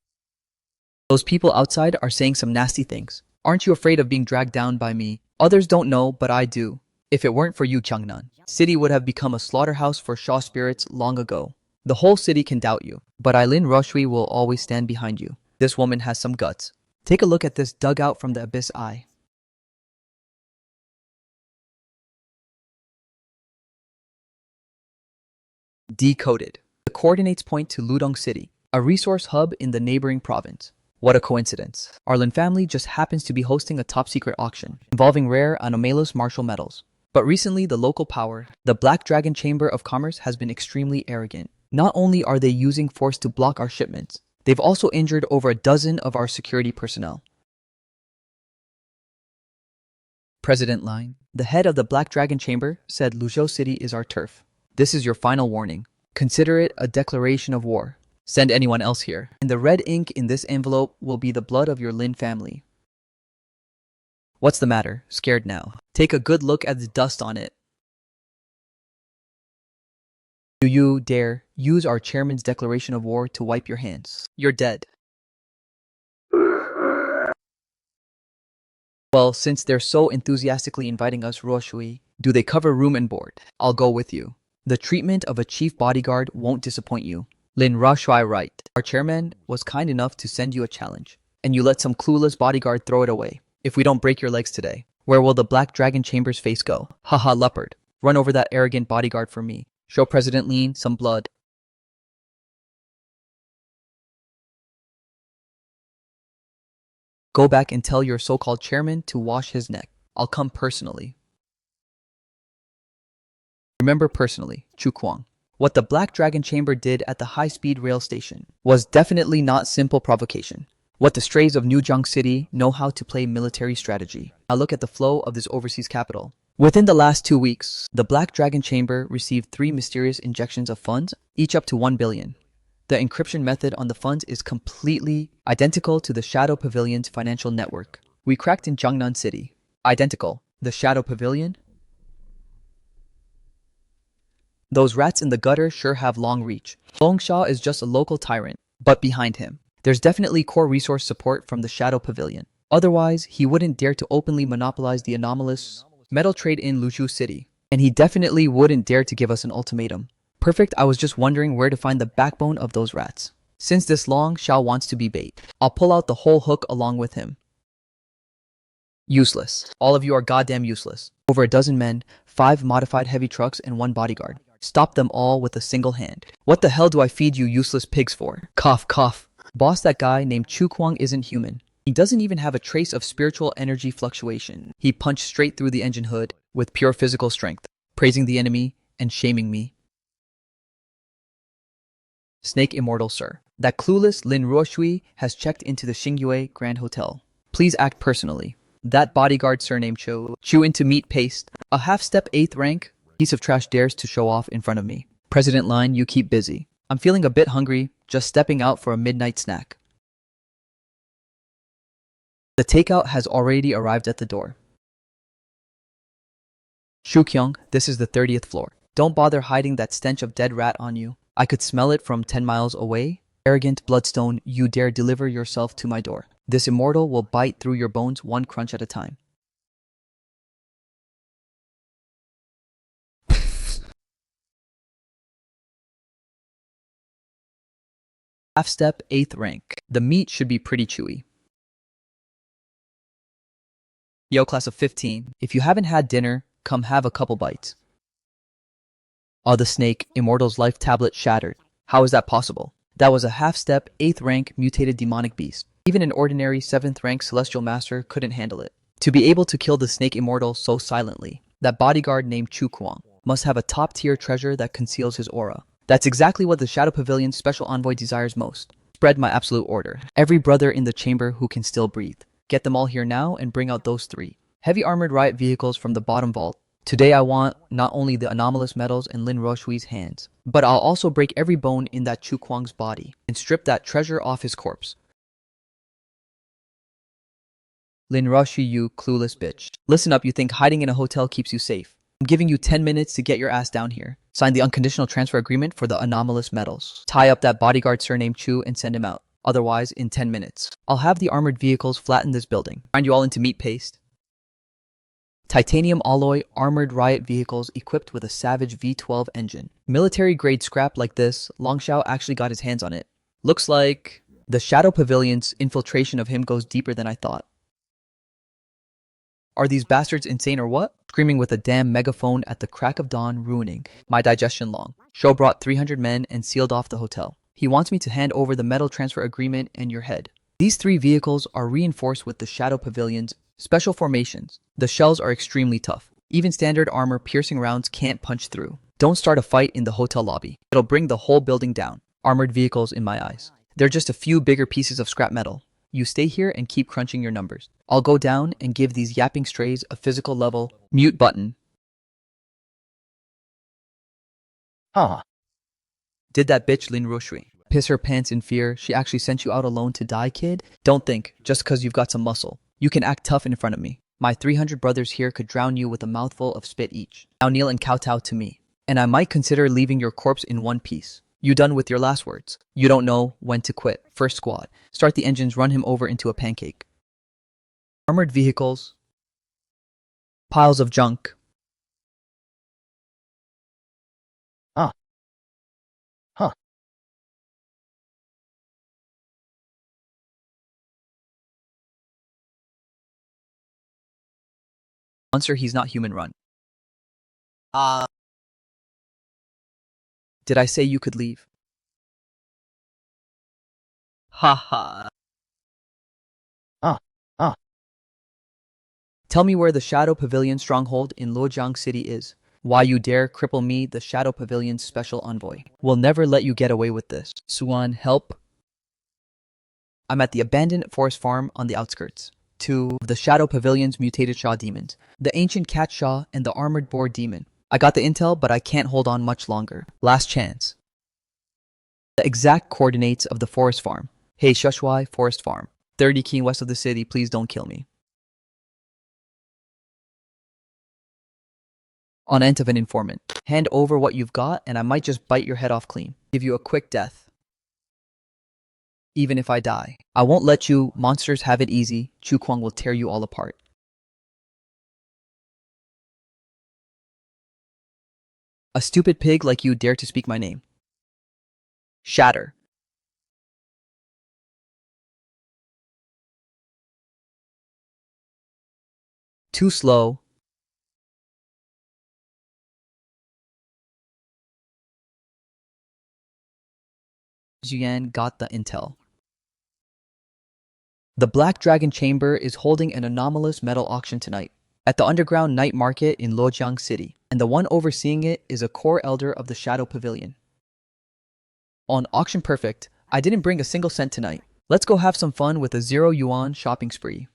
Those people outside are saying some nasty things. Aren't you afraid of being dragged down by me? Others don't know, but I do. If it weren't for you, Changnan, city would have become a slaughterhouse for Sha spirits long ago. The whole city can doubt you, but Eileen Roshwi will always stand behind you. This woman has some guts. Take a look at this dugout from the abyss eye. Decoded. The coordinates point to Ludong City, a resource hub in the neighboring province. What a coincidence. Arlen family just happens to be hosting a top-secret auction involving rare anomalous martial metals. But recently, the local power, the Black Dragon Chamber of Commerce, has been extremely arrogant. Not only are they using force to block our shipments, they've also injured over a dozen of our security personnel. President Line, the head of the Black Dragon Chamber, said Luzhou City is our turf. This is your final warning. Consider it a declaration of war. Send anyone else here. And the red ink in this envelope will be the blood of your Lin family. What's the matter? Scared now? Take a good look at the dust on it. Do you dare use our chairman's declaration of war to wipe your hands? You're dead. Well, since they're so enthusiastically inviting us, Ruoshui, do they cover room and board? I'll go with you. The treatment of a chief bodyguard won't disappoint you. Lin Ruoshui right. Our chairman was kind enough to send you a challenge, and you let some clueless bodyguard throw it away. If we don't break your legs today, where will the Black Dragon Chamber's face go? Haha, leopard. Run over that arrogant bodyguard for me. Show President Lin some blood. Go back and tell your so-called chairman to wash his neck. I'll come personally. Remember personally, Chu Kuang. What the Black Dragon Chamber did at the high-speed rail station was definitely not simple provocation. What the strays of Newjiang City know how to play military strategy. Now look at the flow of this overseas capital. Within the last 2 weeks, the Black Dragon Chamber received 3 mysterious injections of funds, each up to 1 billion. The encryption method on the funds is completely identical to the Shadow Pavilion's financial network. We cracked in Jiangnan City. Identical. The Shadow Pavilion? Those rats in the gutter sure have long reach. Longsha is just a local tyrant, but behind him, there's definitely core resource support from the Shadow Pavilion. Otherwise, he wouldn't dare to openly monopolize the anomalous metal trade in Luzhou City. And he definitely wouldn't dare to give us an ultimatum. Perfect, I was just wondering where to find the backbone of those rats. Since this Long Xiao wants to be bait, I'll pull out the whole hook along with him. Useless. All of you are goddamn useless. Over a dozen men, 5 modified heavy trucks, and 1 bodyguard. Stop them all with a single hand. What the hell do I feed you useless pigs for? Cough, cough. Boss, that guy named Chu Kuang isn't human. He doesn't even have a trace of spiritual energy fluctuation. He punched straight through the engine hood with pure physical strength, praising the enemy and shaming me. Snake Immortal, sir. That clueless Lin Ruoshui has checked into the Xingyue Grand Hotel. Please act personally. That bodyguard surnamed Chew into meat paste. A half-step 8th rank piece of trash dares to show off in front of me. President Line, you keep busy. I'm feeling a bit hungry, just stepping out for a midnight snack. The takeout has already arrived at the door. Shu Kyung, this is the 30th floor. Don't bother hiding that stench of dead rat on you. I could smell it from 10 miles away. Arrogant bloodstone, you dare deliver yourself to my door. This immortal will bite through your bones 1 crunch at a time. Half-step 8th rank. The meat should be pretty chewy. Yo, class of 15, if you haven't had dinner, come have a couple bites. Oh, the snake, Immortal's life tablet shattered. How is that possible? That was a half-step, 8th rank mutated demonic beast. Even an ordinary 7th rank celestial master couldn't handle it. To be able to kill the snake Immortal so silently, that bodyguard named Chu Kuang must have a top-tier treasure that conceals his aura. That's exactly what the Shadow Pavilion's special envoy desires most. Spread my absolute order. Every brother in the chamber who can still breathe. Get them all here now and bring out those 3 heavy armored riot vehicles from the bottom vault. Today I want not only the anomalous metals in Lin Ruoshui's hands, but I'll also break every bone in that Chu Kuang's body and strip that treasure off his corpse. Lin Ruoshui, you clueless bitch. Listen up, you think hiding in a hotel keeps you safe. I'm giving you 10 minutes to get your ass down here. Sign the unconditional transfer agreement for the anomalous metals. Tie up that bodyguard surnamed Chu and send him out. Otherwise, in 10 minutes, I'll have the armored vehicles flatten this building. Grind you all into meat paste. Titanium alloy armored riot vehicles equipped with a Savage V12 engine. Military-grade scrap like this, Long Xiao actually got his hands on it. Looks like the Shadow Pavilion's infiltration of him goes deeper than I thought. Are these bastards insane or what? Screaming with a damn megaphone at the crack of dawn, ruining my digestion. Long Xiao brought 300 men and sealed off the hotel. He wants me to hand over the metal transfer agreement and your head. These 3 vehicles are reinforced with the Shadow Pavilion's special formations. The shells are extremely tough. Even standard armor-piercing rounds can't punch through. Don't start a fight in the hotel lobby. It'll bring the whole building down. Armored vehicles in my eyes. They're just a few bigger pieces of scrap metal. You stay here and keep crunching your numbers. I'll go down and give these yapping strays a physical level mute button. Huh. Did that bitch Lin Rushui piss her pants in fear? She actually sent you out alone to die, kid? Don't think, just cause you've got some muscle, you can act tough in front of me. My 300 brothers here could drown you with a mouthful of spit each. Now kneel and kowtow to me. And I might consider leaving your corpse in one piece. You done with your last words? You don't know when to quit. First squad. Start the engines, run him over into a pancake. Armored vehicles. Piles of junk. Ah. Huh. Monster, he's not human, run. Did I say you could leave? Haha. Ah. Ah. Tell me where the Shadow Pavilion stronghold in Luojiang City is. Why you dare cripple me, the Shadow Pavilion's special envoy. We'll never let you get away with this. Suan, help. I'm at the abandoned forest farm on the outskirts. Two of the Shadow Pavilion's mutated Shaw demons. The ancient cat Shaw and the armored boar demon. I got the intel, but I can't hold on much longer. Last chance. The exact coordinates of the forest farm. Hey, Shushwai Forest Farm. 30 km west of the city, please don't kill me. On end of an informant. Hand over what you've got, and I might just bite your head off clean. Give you a quick death. Even if I die. I won't let you. Monsters have it easy. Chu Kwang will tear you all apart. A stupid pig like you dare to speak my name. Shatter. Too slow. Jian got the intel. The Black Dragon Chamber is holding an anomalous metal auction tonight at the underground night market in Luojiang City, and the one overseeing it is a core elder of the Shadow Pavilion. On Auction Perfect, I didn't bring a single cent tonight. Let's go have some fun with a 0 yuan shopping spree.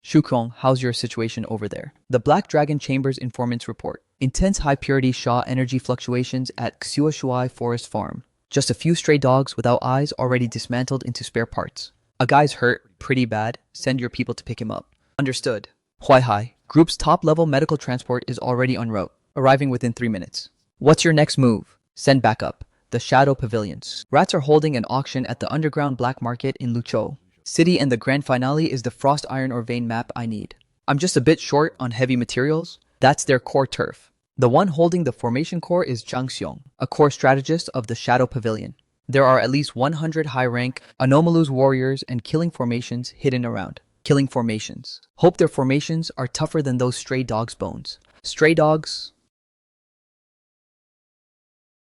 Shukong, how's your situation over there? The Black Dragon Chamber's informants report. Intense high-purity Sha energy fluctuations at Xuashuai Forest Farm. Just a few stray dogs without eyes already dismantled into spare parts. A guy's hurt, pretty bad. Send your people to pick him up. Understood. Huaihai, group's top-level medical transport is already en route, arriving within 3 minutes. What's your next move? Send backup. The Shadow Pavilions. Rats are holding an auction at the underground black market in Luchou City, and the grand finale is the frost iron or vein map I need. I'm just a bit short on heavy materials. That's their core turf. The one holding the formation core is Zhang Xiong, a core strategist of the Shadow Pavilion. There are at least 100 high-rank anomalous warriors and killing formations hidden around. Killing formations. Hope their formations are tougher than those stray dogs' bones. Stray dogs?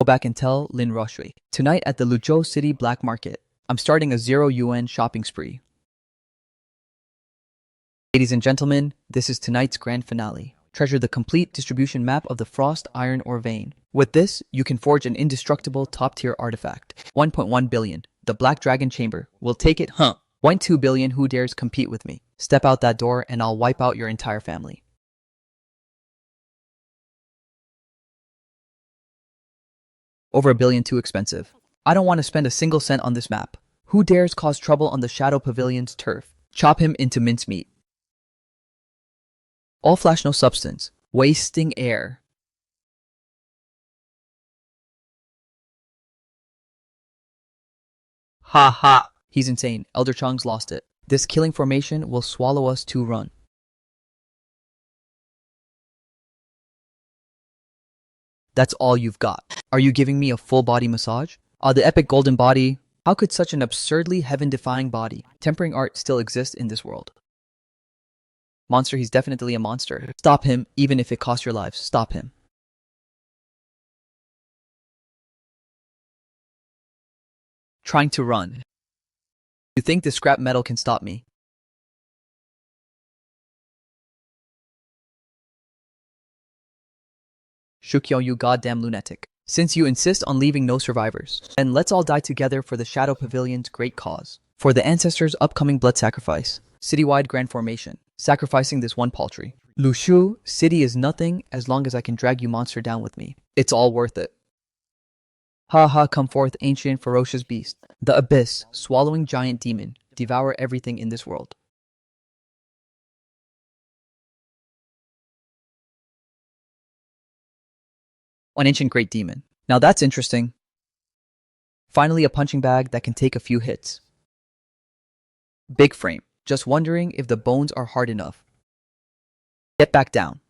Go back and tell Lin Rushui. Tonight at the Luzhou City Black Market, I'm starting a 0 yuan shopping spree. Ladies and gentlemen, this is tonight's grand finale. Treasure the complete distribution map of the frost, iron, or vein. With this, you can forge an indestructible top-tier artifact. 1.1 billion. The Black Dragon Chamber. Will take it, huh? 1.2 billion. Who dares compete with me? Step out that door and I'll wipe out your entire family. Over a billion too expensive. I don't want to spend a single cent on this map. Who dares cause trouble on the Shadow Pavilion's turf? Chop him into mincemeat. All flash, no substance. Wasting air. Ha ha. He's insane. Elder Chang's lost it. This killing formation will swallow us to run. That's all you've got. Are you giving me a full body massage? The epic golden body. How could such an absurdly heaven-defying body, tempering art, still exist in this world? Monster, he's definitely a monster. Stop him, even if it costs your lives. Stop him. Trying to run. You think this scrap metal can stop me? Shukyo, you goddamn lunatic. Since you insist on leaving no survivors, then let's all die together for the Shadow Pavilion's great cause. For the ancestors' upcoming blood sacrifice. Citywide grand formation. Sacrificing this one paltry. Lushu, city is nothing as long as I can drag you monster down with me. It's all worth it. Ha ha, come forth, ancient ferocious beast. The abyss, swallowing giant demon, devour everything in this world. An ancient great demon. Now that's interesting. Finally a punching bag that can take a few hits. Big frame. Just wondering if the bones are hard enough. Get back down.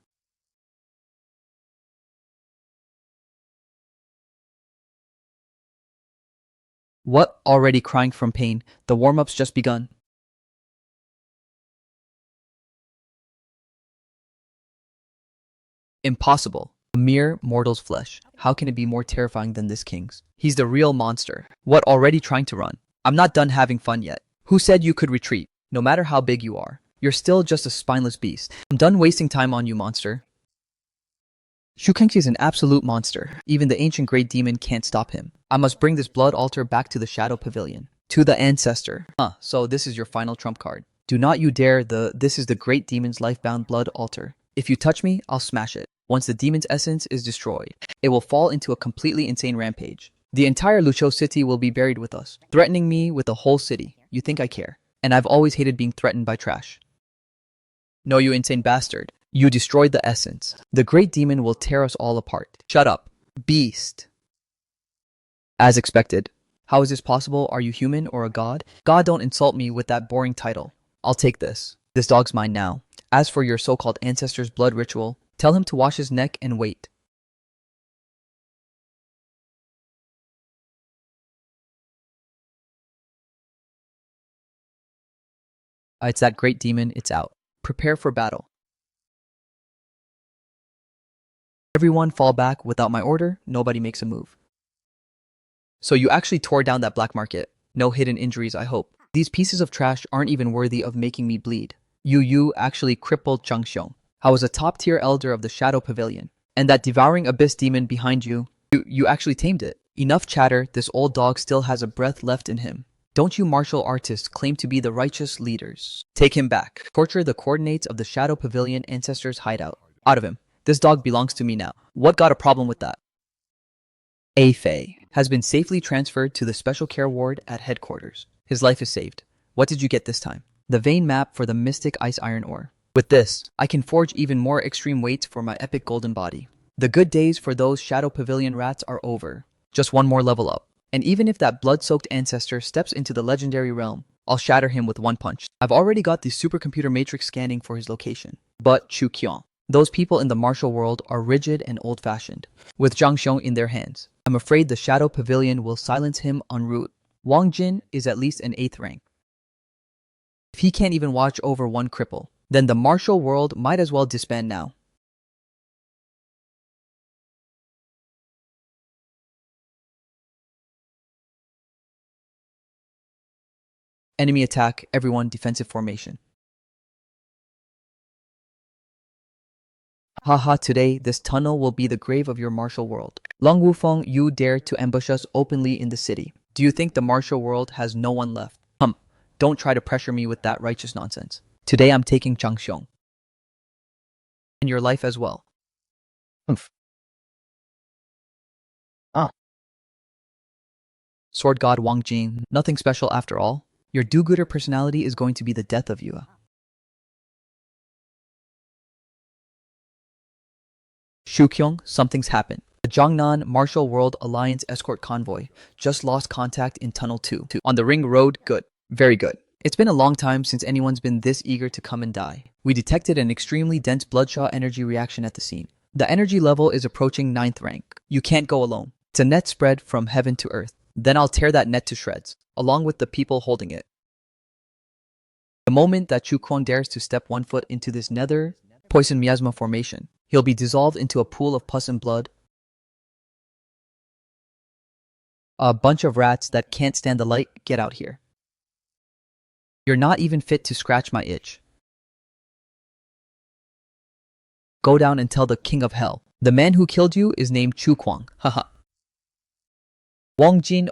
What? Already crying from pain? The warm-up's just begun. Impossible. A mere mortal's flesh. How can it be more terrifying than this king's? He's the real monster. What, already trying to run? I'm not done having fun yet. Who said you could retreat? No matter how big you are, you're still just a spineless beast. I'm done wasting time on you, monster. Shukenki is an absolute monster. Even the ancient great demon can't stop him. I must bring this blood altar back to the Shadow Pavilion. To the ancestor. So this is your final trump card. Do not you dare this is the great demon's lifebound blood altar. If you touch me, I'll smash it. Once the demon's essence is destroyed, it will fall into a completely insane rampage. The entire Lucho city will be buried with us, threatening me with the whole city. You think I care? And I've always hated being threatened by trash. No, you insane bastard. You destroyed the essence. The great demon will tear us all apart. Shut up, beast. As expected. How is this possible? Are you human or a god? God, don't insult me with that boring title. I'll take this. This dog's mine now. As for your so-called ancestor's blood ritual, tell him to wash his neck and wait. It's that great demon, it's out. Prepare for battle. Everyone fall back. Without my order, nobody makes a move. So you actually tore down that black market. No hidden injuries, I hope. These pieces of trash aren't even worthy of making me bleed. You actually crippled Zhang Xiong. I was a top-tier elder of the Shadow Pavilion. And that devouring abyss demon behind you, you actually tamed it. Enough chatter, this old dog still has a breath left in him. Don't you martial artists claim to be the righteous leaders? Take him back. Torture the coordinates of the Shadow Pavilion ancestors' hideout. Out of him. This dog belongs to me now. What got a problem with that? A Fei has been safely transferred to the special care ward at headquarters. His life is saved. What did you get this time? The vein map for the mystic ice iron ore. With this, I can forge even more extreme weights for my epic golden body. The good days for those Shadow Pavilion rats are over. Just one more level up. And even if that blood-soaked ancestor steps into the legendary realm, I'll shatter him with one punch. I've already got the supercomputer matrix scanning for his location. But Chu Qiong. Those people in the martial world are rigid and old-fashioned. With Zhang Xiong in their hands, I'm afraid the Shadow Pavilion will silence him en route. Wang Jin is at least an 8th rank. If he can't even watch over one cripple, then the martial world might as well disband now. Enemy attack, everyone defensive formation. Haha, today, this tunnel will be the grave of your martial world. Long Wufeng, you dare to ambush us openly in the city. Do you think the martial world has no one left? Don't try to pressure me with that righteous nonsense. Today I'm taking Zhang Xiong. And your life as well. Oomph. Ah. Sword God Wang Jing, nothing special after all. Your do-gooder personality is going to be the death of you. Shu Qiong, something's happened. The Jiangnan Martial World Alliance escort convoy just lost contact in Tunnel 2. On the Ring Road, good. Very good. It's been a long time since anyone's been this eager to come and die. We detected an extremely dense bloodshot energy reaction at the scene. The energy level is approaching 9th rank. You can't go alone. It's a net spread from heaven to earth. Then I'll tear that net to shreds, along with the people holding it. The moment that Chu Kuang dares to step one foot into this nether poison miasma formation, he'll be dissolved into a pool of pus and blood. A bunch of rats that can't stand the light, get out here. You're not even fit to scratch my itch. Go down and tell the king of hell. The man who killed you is named Chu Kuang. Haha. Wang Jin,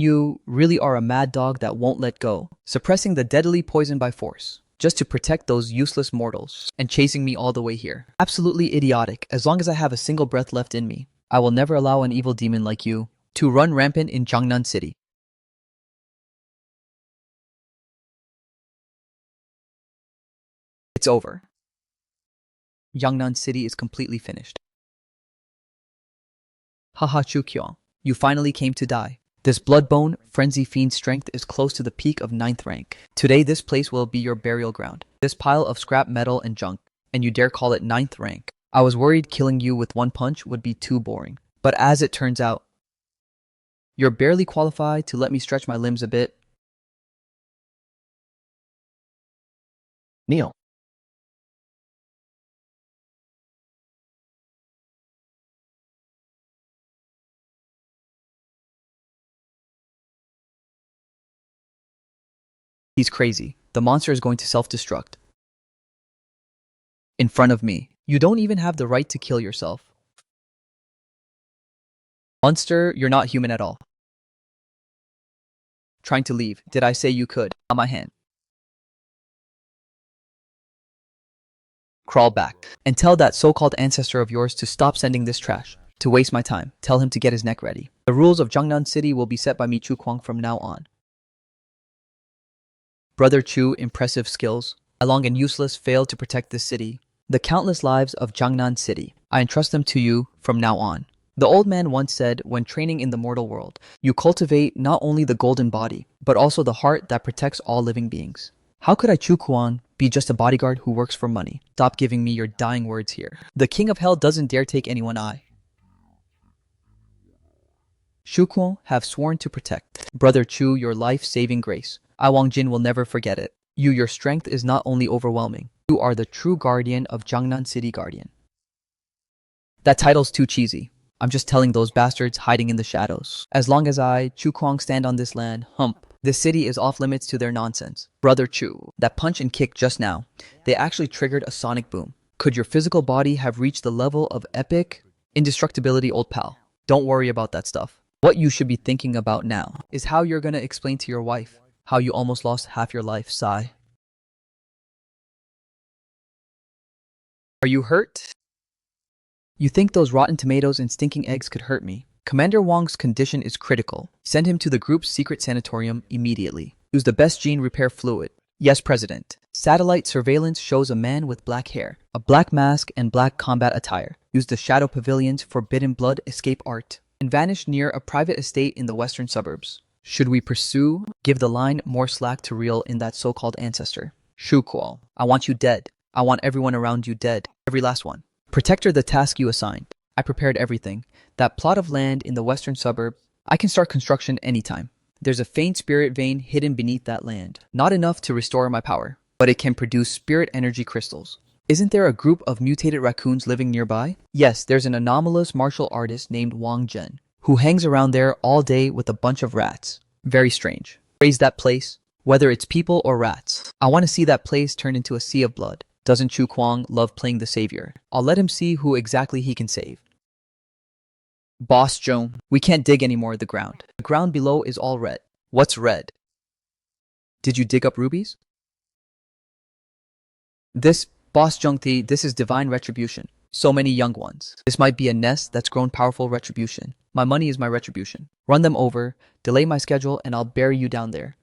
you really are a mad dog that won't let go, suppressing the deadly poison by force, just to protect those useless mortals, and chasing me all the way here. Absolutely idiotic. As long as I have a single breath left in me, I will never allow an evil demon like you to run rampant in Jiangnan City. It's over. Jiangnan City is completely finished. Haha Chukyong, you finally came to die. This bloodbone, frenzy fiend strength is close to the peak of 9th rank. Today this place will be your burial ground. This pile of scrap metal and junk, and you dare call it 9th rank. I was worried killing you with one punch would be too boring. But as it turns out, you're barely qualified to let me stretch my limbs a bit. Kneel. He's crazy. The monster is going to self-destruct. In front of me. You don't even have the right to kill yourself. Monster, you're not human at all. Trying to leave. Did I say you could? On my hand. Crawl back. And tell that so-called ancestor of yours to stop sending this trash. To waste my time. Tell him to get his neck ready. The rules of Jiangnan City will be set by me Chu Kuang from now on. Brother Chu, impressive skills. I long and useless failed to protect this city. The countless lives of Jiangnan City. I entrust them to you from now on. The old man once said, when training in the mortal world, you cultivate not only the golden body, but also the heart that protects all living beings. How could I, Chu Kuan, be just a bodyguard who works for money? Stop giving me your dying words here. The king of hell doesn't dare take anyone I, Shu Kuan, have sworn to protect. Brother Chu, your life-saving grace. I Wang Jin will never forget it. Your strength is not only overwhelming, you are the true guardian of Jiangnan City Guardian. That title's too cheesy. I'm just telling those bastards hiding in the shadows. As long as I, Chu Kuang, stand on this land, this city is off limits to their nonsense. Brother Chu, that punch and kick just now, they actually triggered a sonic boom. Could your physical body have reached the level of epic indestructibility, old pal? Don't worry about that stuff. What you should be thinking about now is how you're gonna explain to your wife how you almost lost half your life, sigh. Are you hurt? You think those rotten tomatoes and stinking eggs could hurt me? Commander Wang's condition is critical. Send him to the group's secret sanatorium immediately. Use the best gene repair fluid. Yes, President. Satellite surveillance shows a man with black hair, a black mask, and black combat attire. Use the Shadow Pavilion's forbidden blood escape art and vanish near a private estate in the western suburbs. Should we pursue? Give the line more slack to reel in that so-called ancestor. Shu Kuo, I want you dead. I want everyone around you dead. Every last one. Protect her the task you assigned. I prepared everything. That plot of land in the western suburb, I can start construction anytime. There's a faint spirit vein hidden beneath that land. Not enough to restore my power, but it can produce spirit energy crystals. Isn't there a group of mutated raccoons living nearby? Yes, there's an anomalous martial artist named Wang Zhen, who hangs around there all day with a bunch of rats. Very strange. Praise that place, whether it's people or rats. I want to see that place turn into a sea of blood. Doesn't Chu Kuang love playing the savior? I'll let him see who exactly he can save. Boss Joan, we can't dig any more of the ground. The ground below is all red. What's red? Did you dig up rubies? This, Boss Zhongti, this is divine retribution. So many young ones. This might be a nest that's grown powerful retribution. My money is my retribution. Run them over, delay my schedule, and I'll bury you down there.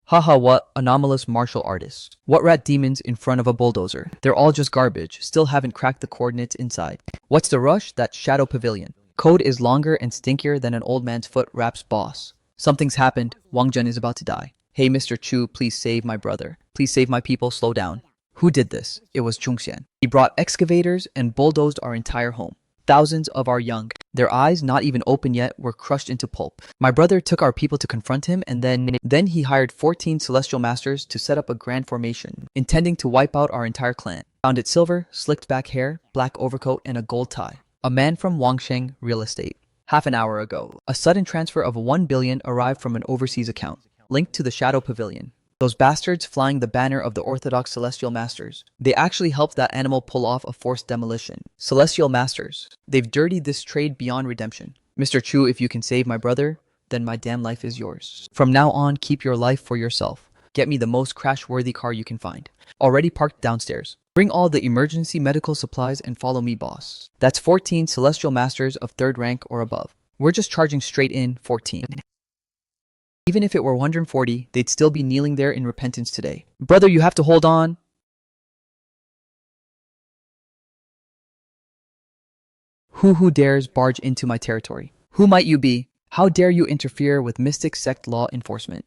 Haha, what anomalous martial artists. What rat demons in front of a bulldozer. They're all just garbage, still haven't cracked the coordinates inside. What's the rush? That Shadow Pavilion. Code is longer and stinkier than an old man's foot, raps boss. Something's happened. Wang Zhen is about to die. Hey, Mr. Chu, please save my brother. Please save my people, slow down. Who did this? It was Chungxian. He brought excavators and bulldozed our entire home. Thousands of our young, their eyes not even open yet, were crushed into pulp. My brother took our people to confront him, and then he hired 14 celestial masters to set up a grand formation, intending to wipe out our entire clan. Found it silver, slicked back hair, black overcoat, and a gold tie. A man from Wangsheng Real Estate. Half an hour ago, a sudden transfer of 1 billion arrived from an overseas account, linked to the Shadow Pavilion. Those bastards flying the banner of the Orthodox Celestial Masters. They actually helped that animal pull off a forced demolition. Celestial Masters. They've dirtied this trade beyond redemption. Mr. Chu, if you can save my brother, then my damn life is yours. From now on, keep your life for yourself. Get me the most crash-worthy car you can find. Already parked downstairs. Bring all the emergency medical supplies and follow me, boss. That's 14 Celestial Masters of 3rd rank or above. We're just charging straight in 14. Even if it were 140, they'd still be kneeling there in repentance today. Brother, you have to hold on. Who dares barge into my territory? Who might you be? How dare you interfere with Mystic Sect law enforcement?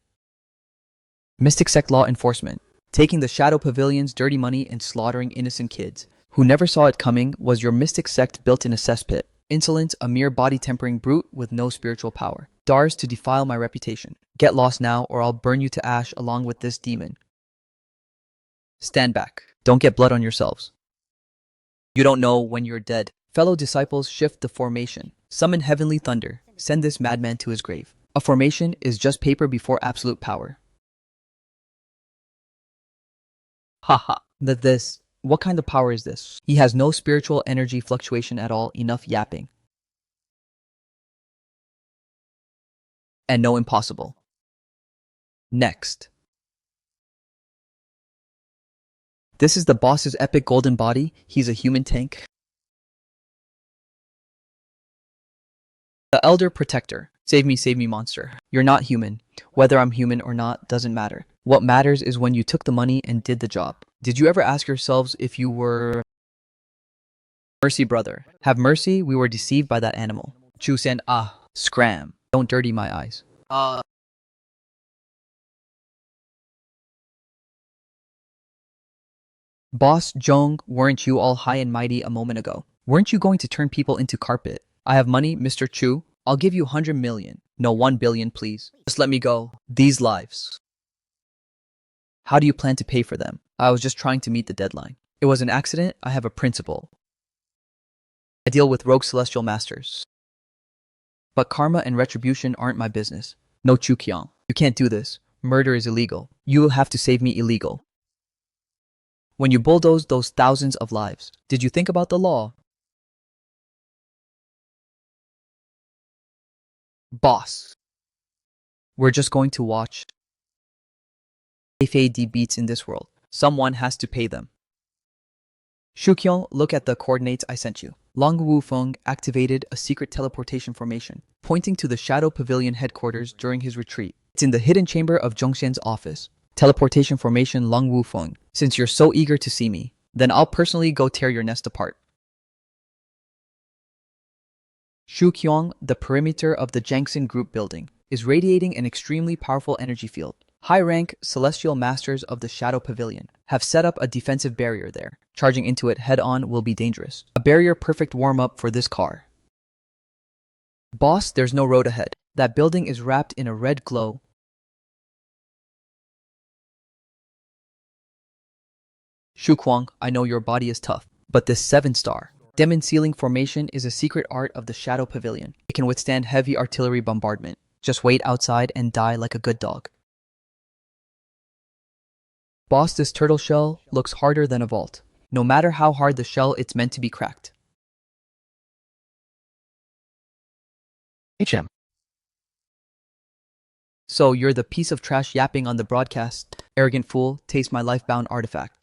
Mystic Sect law enforcement. Taking the Shadow Pavilion's dirty money and slaughtering innocent kids. Who never saw it coming was your Mystic Sect built in a cesspit. Insolent, a mere body-tempering brute with no spiritual power. Dars to defile my reputation. Get lost now or I'll burn you to ash along with this demon. Stand back. Don't get blood on yourselves. You don't know when you're dead. Fellow disciples, shift the formation. Summon heavenly thunder. Send this madman to his grave. A formation is just paper before absolute power. Haha. What kind of power is this? He has no spiritual energy fluctuation at all, enough yapping. And no impossible. Next. This is the boss's epic golden body. He's a human tank. The Elder Protector. Save me, monster. You're not human. Whether I'm human or not doesn't matter. What matters is when you took the money and did the job. Did you ever ask yourselves if you were... Mercy, brother. Have mercy, we were deceived by that animal. Chusen, scram. Don't dirty my eyes. Boss Jong, weren't you all high and mighty a moment ago? Weren't you going to turn people into carpet? I have money, Mr. Chu. I'll give you 100 million. No, 1 billion, please. Just let me go. These lives. How do you plan to pay for them? I was just trying to meet the deadline. It was an accident. I have a principle. I deal with rogue celestial masters. But karma and retribution aren't my business. No, Chu Kyong. You can't do this. Murder is illegal. You will have to save me illegal. When you bulldoze those thousands of lives, did you think about the law? Boss. We're just going to watch FAD beats in this world. Someone has to pay them. Shukyong, look at the coordinates I sent you. Long Wufeng activated a secret teleportation formation, pointing to the Shadow Pavilion headquarters during his retreat. It's in the hidden chamber of Zhongxian's office. Teleportation formation Long Wufeng. Since you're so eager to see me, then I'll personally go tear your nest apart. Shukyong, the perimeter of the Jiangxin Group building, is radiating an extremely powerful energy field. High-rank celestial masters of the Shadow Pavilion have set up a defensive barrier there. Charging into it head-on will be dangerous. A barrier perfect warm-up for this car. Boss, there's no road ahead. That building is wrapped in a red glow. Shukwang, I know your body is tough, but this 7-star demon ceiling formation is a secret art of the Shadow Pavilion. It can withstand heavy artillery bombardment. Just wait outside and die like a good dog. Boss, this turtle shell looks harder than a vault. No matter how hard the shell, it's meant to be cracked. HM. So you're the piece of trash yapping on the broadcast. Arrogant fool, taste my life-bound artifact.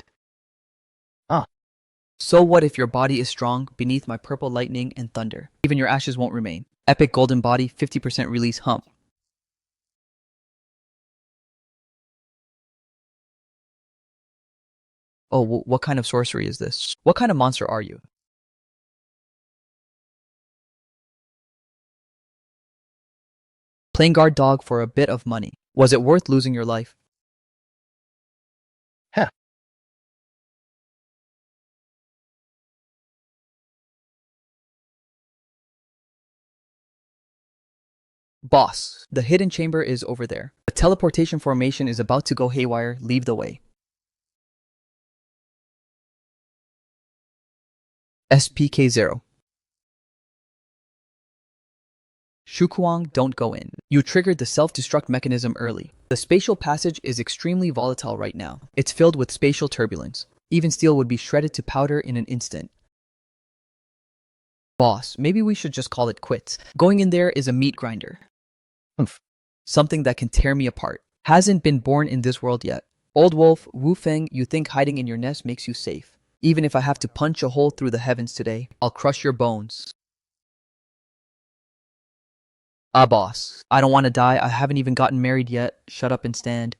So what if your body is strong beneath my purple lightning and thunder? Even your ashes won't remain. Epic golden body, 50% release hump. Oh, what kind of sorcery is this? What kind of monster are you? Playing guard dog for a bit of money. Was it worth losing your life? Heh. Boss, the hidden chamber is over there. The teleportation formation is about to go haywire. Leave the way. SPK0. Shukuang, don't go in. You triggered the self-destruct mechanism early. The spatial passage is extremely volatile right now. It's filled with spatial turbulence. Even steel would be shredded to powder in an instant. Boss, maybe we should just call it quits. Going in there is a meat grinder. Oomph. Something that can tear me apart. Hasn't been born in this world yet. Old wolf, Wu Feng, you think hiding in your nest makes you safe. Even if I have to punch a hole through the heavens today, I'll crush your bones. Ah, boss. I don't want to die. I haven't even gotten married yet. Shut up and stand.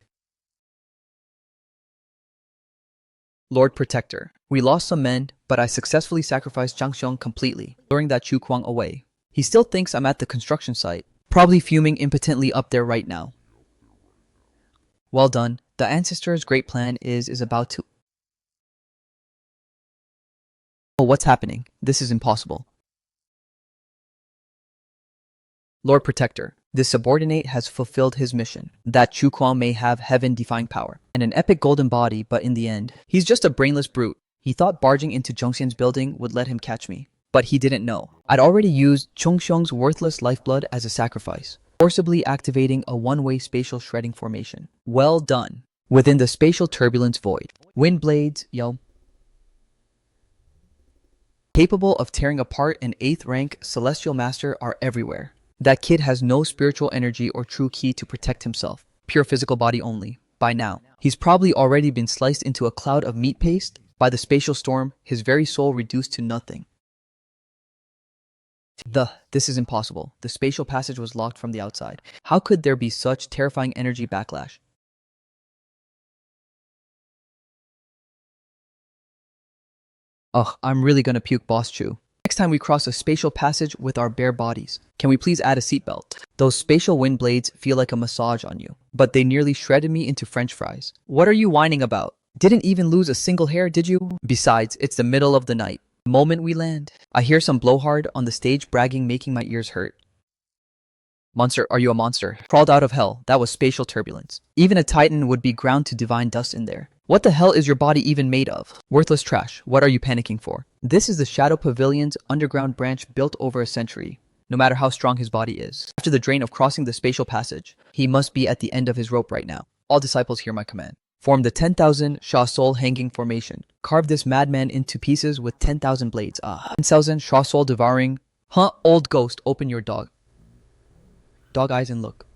Lord Protector. We lost some men, but I successfully sacrificed Zhang Xiong completely, luring that Chu Kuang away. He still thinks I'm at the construction site, probably fuming impotently up there right now. Well done. The ancestor's great plan is about to... Oh, what's happening? This is impossible. Lord Protector, this subordinate has fulfilled his mission. That Chu Kuang may have heaven-defying power and an epic golden body, but in the end, he's just a brainless brute. He thought barging into Zhongxian's building would let him catch me, but he didn't know. I'd already used Chongxiong's worthless lifeblood as a sacrifice, forcibly activating a one-way spatial shredding formation. Well done. Within the spatial turbulence void, wind blades, capable of tearing apart an 8th rank celestial master are everywhere. That kid has no spiritual energy or true ki to protect himself. Pure physical body only. By now, he's probably already been sliced into a cloud of meat paste. By the spatial storm, his very soul reduced to nothing. This is impossible. The spatial passage was locked from the outside. How could there be such terrifying energy backlash? Ugh, I'm really gonna puke, Boss Chu. Next time we cross a spatial passage with our bare bodies, can we please add a seatbelt? Those spatial wind blades feel like a massage on you, but they nearly shredded me into french fries. What are you whining about? Didn't even lose a single hair, did you? Besides, it's the middle of the night. The moment we land, I hear some blowhard on the stage bragging, making my ears hurt. Monster, are you a monster? Crawled out of hell. That was spatial turbulence. Even a titan would be ground to divine dust in there. What the hell is your body even made of? Worthless trash. What are you panicking for? This is the Shadow Pavilion's underground branch built over a century, no matter how strong his body is. After the drain of crossing the spatial passage, he must be at the end of his rope right now. All disciples hear my command. Form the 10,000 Sha Soul hanging formation. Carve this madman into pieces with 10,000 blades. 10,000 Sha Soul devouring. Old ghost, open your dog eyes and look.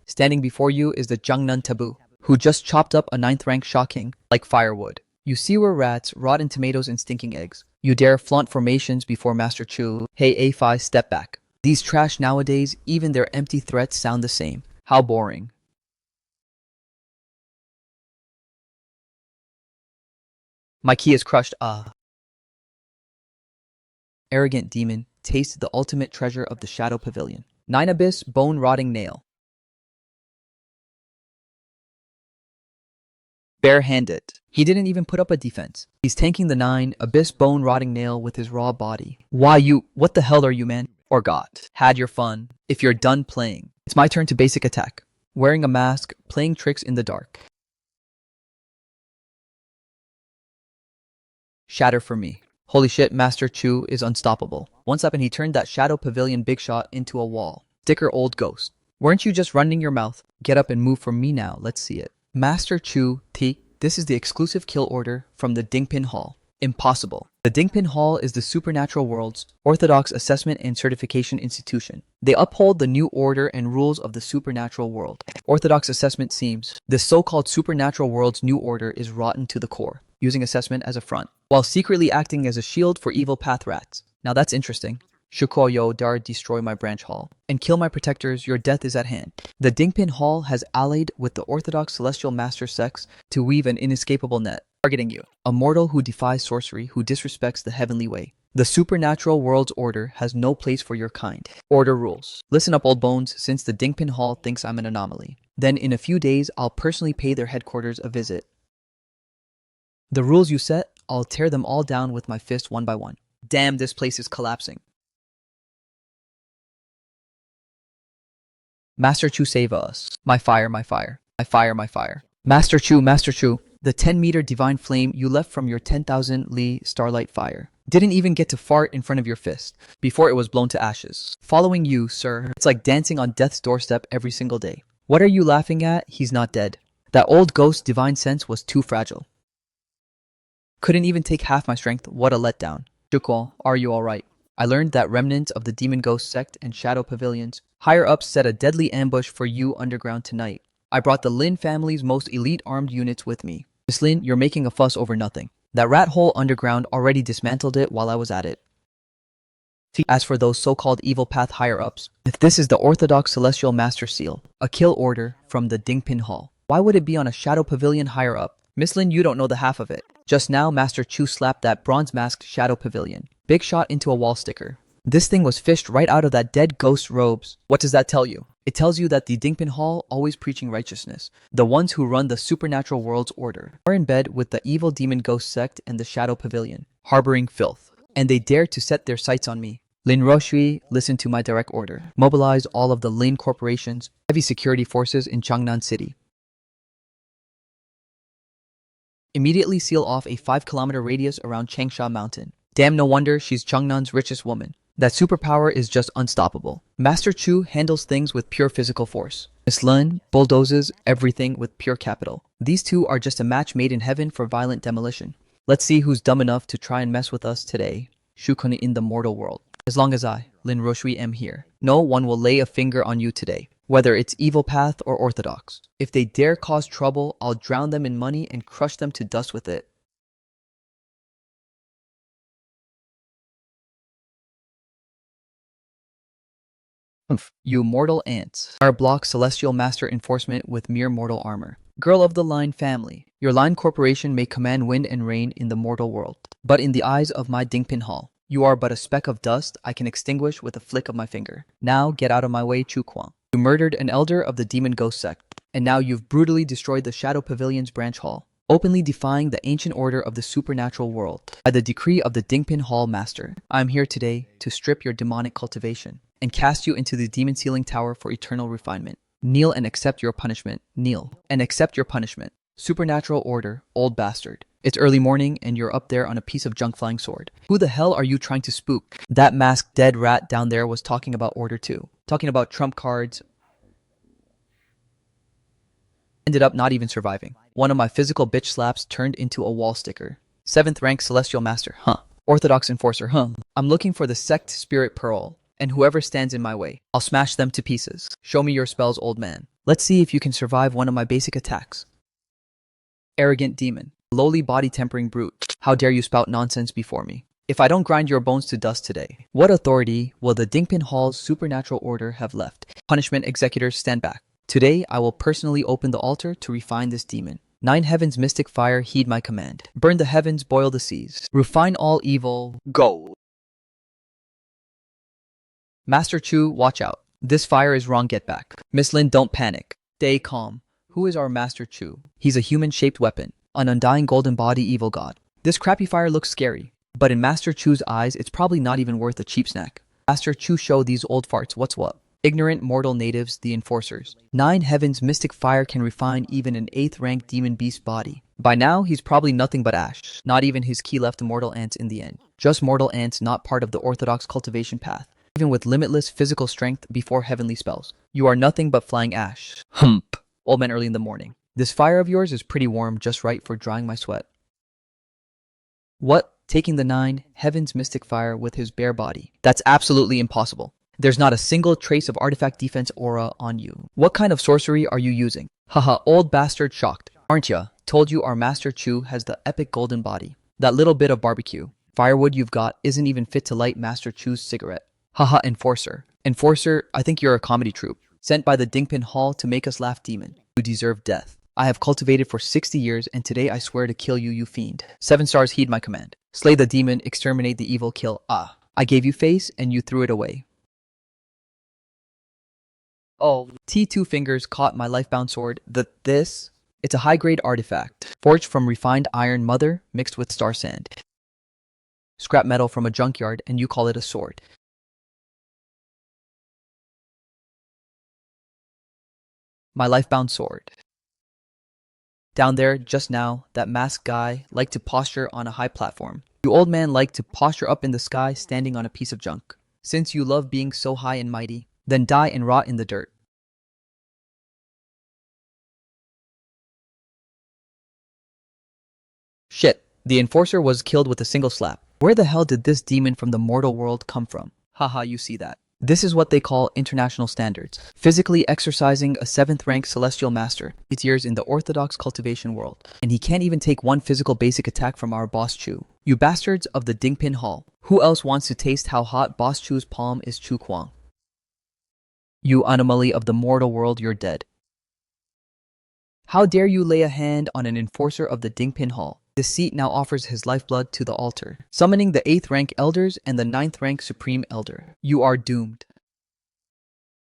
Standing before you is the Jiangnan Taboo, who just chopped up a 9th rank Sha King like firewood. You sewer rats, rotten tomatoes, and stinking eggs. You dare flaunt formations before Master Chu. Hey, A5, step back. These trash nowadays, even their empty threats sound the same. How boring. My key is crushed. Arrogant demon, taste the ultimate treasure of the Shadow Pavilion. 9 Abyss, bone-rotting nail. Barehanded. He didn't even put up a defense. He's tanking the 9 Abyss bone-rotting nail with his raw body. What the hell are you, man? Forgot. Had your fun. If you're done playing, it's my turn to basic attack. Wearing a mask, playing tricks in the dark. Shatter for me. Holy shit, Master Chu is unstoppable. Once up and he turned that Shadow Pavilion big shot into a wall. Sticker old ghost. Weren't you just running your mouth? Get up and move for me now, let's see it. Master Chu, this is the exclusive kill order from the Dingpin Hall. Impossible. The Dingpin Hall is the supernatural world's orthodox assessment and certification institution. They uphold the new order and rules of the supernatural world. Orthodox assessment seems the so-called supernatural world's new order is rotten to the core, using assessment as a front, while secretly acting as a shield for evil path rats. Now that's interesting. Shukoyo Dar destroy my branch hall and kill my protectors, your death is at hand. The Dingpin Hall has allied with the Orthodox Celestial Master Sects to weave an inescapable net, targeting you. A mortal who defies sorcery, who disrespects the heavenly way. The supernatural world's order has no place for your kind. Order rules. Listen up, old bones, since the Dingpin Hall thinks I'm an anomaly. Then in a few days, I'll personally pay their headquarters a visit. The rules you set, I'll tear them all down with my fist one by one. Damn, this place is collapsing. Master Chu, save us. My fire, my fire. My fire, my fire. Master Chu, The 10-meter divine flame you left from your 10,000 Li starlight fire. Didn't even get to fart in front of your fist before it was blown to ashes. Following you, sir, it's like dancing on death's doorstep every single day. What are you laughing at? He's not dead. That old ghost's divine sense was too fragile. Couldn't even take half my strength. What a letdown. Jukwal, are you alright? I learned that remnants of the demon ghost sect and shadow pavilions higher up set a deadly ambush for you underground tonight. I brought the Lin family's most elite armed units with me. Miss Lin, you're making a fuss over nothing. That rat hole underground already dismantled it while I was at it. As for those so-called evil path higher-ups, if this is the Orthodox Celestial Master Seal, a kill order from the Dingpin Hall, why would it be on a shadow pavilion higher up? Miss Lin, you don't know the half of it. Just now, Master Chu slapped that bronze-masked shadow pavilion. Big shot into a wall sticker. This thing was fished right out of that dead ghost's robes. What does that tell you? It tells you that the Dingpin Hall always preaching righteousness. The ones who run the supernatural world's order are in bed with the evil demon ghost sect and the shadow pavilion, harboring filth. And they dare to set their sights on me. Lin Roshui, listen to my direct order. Mobilize all of the Lin Corporation's heavy security forces in Changnan City. Immediately seal off a 5-kilometer radius around Changsha Mountain. Damn, no wonder she's Changnan's richest woman. That superpower is just unstoppable. Master Chu handles things with pure physical force. Miss Lin bulldozes everything with pure capital. These two are just a match made in heaven for violent demolition. Let's see who's dumb enough to try and mess with us today. Shukun in the mortal world. As long as I, Lin Roshui, am here, no one will lay a finger on you today, whether it's evil path or orthodox. If they dare cause trouble, I'll drown them in money and crush them to dust with it. Humph. You mortal ants. Our block celestial master enforcement with mere mortal armor. Girl of the line family. Your line corporation may command wind and rain in the mortal world. But in the eyes of my Dingpin Hall, you are but a speck of dust I can extinguish with a flick of my finger. Now get out of my way, Chu Kuang. You murdered an elder of the demon ghost sect, and now you've brutally destroyed the Shadow Pavilion's branch hall, openly defying the ancient order of the supernatural world. By the decree of the Dingpin Hall Master, I am here today to strip your demonic cultivation and cast you into the demon sealing tower for eternal refinement. Kneel and accept your punishment. Kneel and accept your punishment. Supernatural order, old bastard. It's early morning and you're up there on a piece of junk flying sword. Who the hell are you trying to spook? That masked dead rat down there was talking about order too. Talking about trump cards. Ended up not even surviving. One of my physical bitch slaps turned into a wall sticker. 7th rank Celestial Master, huh? Orthodox Enforcer, huh? I'm looking for the Sect Spirit Pearl, and whoever stands in my way, I'll smash them to pieces. Show me your spells, old man. Let's see if you can survive one of my basic attacks. Arrogant demon. Lowly body-tempering brute. How dare you spout nonsense before me? If I don't grind your bones to dust today, what authority will the Dingpin Hall's supernatural order have left? Punishment executors, stand back. Today, I will personally open the altar to refine this demon. 9 heavens mystic fire, heed my command. Burn the heavens, boil the seas. Refine all evil. Go! Master Chu, watch out. This fire is wrong, get back. Miss Lin, don't panic. Stay calm. Who is our Master Chu? He's a human-shaped weapon. An undying golden body evil god. This crappy fire looks scary, but in Master Chu's eyes, it's probably not even worth a cheap snack. Master Chu, show these old farts what's what. Ignorant mortal natives, the enforcers. 9 heavens mystic fire can refine even an 8th rank demon beast body. By now, he's probably nothing but ash. Not even his key left mortal ants in the end. Just mortal ants not part of the orthodox cultivation path. Even with limitless physical strength before heavenly spells. You are nothing but flying ash. Hump. Old man early in the morning. This fire of yours is pretty warm, just right for drying my sweat. What? Taking the 9 heavens mystic fire with his bare body? That's absolutely impossible. There's not a single trace of artifact defense aura on you. What kind of sorcery are you using? Haha, old bastard, shocked. Aren't ya? Told you our Master Chu has the epic golden body. That little bit of barbecue firewood you've got isn't even fit to light Master Chu's cigarette. Haha, enforcer. Enforcer, I think you're a comedy troupe. Sent by the Dingpin Hall to make us laugh, demon. You deserve death. I have cultivated for 60 years, and today I swear to kill you, you fiend. 7 stars, heed my command. Slay the demon, exterminate the evil, kill. Ah. I gave you face, and you threw it away. Oh. T2 fingers caught my lifebound sword. This? It's a high-grade artifact. Forged from refined iron mother, mixed with star sand. Scrap metal from a junkyard, and you call it a sword. My lifebound sword. Down there, just now, that masked guy liked to posture on a high platform. You old man liked to posture up in the sky standing on a piece of junk. Since you love being so high and mighty, then die and rot in the dirt. Shit, the enforcer was killed with a single slap. Where the hell did this demon from the mortal world come from? Haha, you see that. This is what they call international standards. Physically exercising a 7th rank celestial master. It's years in the orthodox cultivation world. And he can't even take one physical basic attack from our boss Chu. You bastards of the Dingpin Hall. Who else wants to taste how hot boss Chu's palm is Chu Kwang? You anomaly of the mortal world, you're dead. How dare you lay a hand on an enforcer of the Dingpin Hall? This seat now offers his lifeblood to the altar, summoning the 8th rank elders and the 9th rank supreme elder. You are doomed.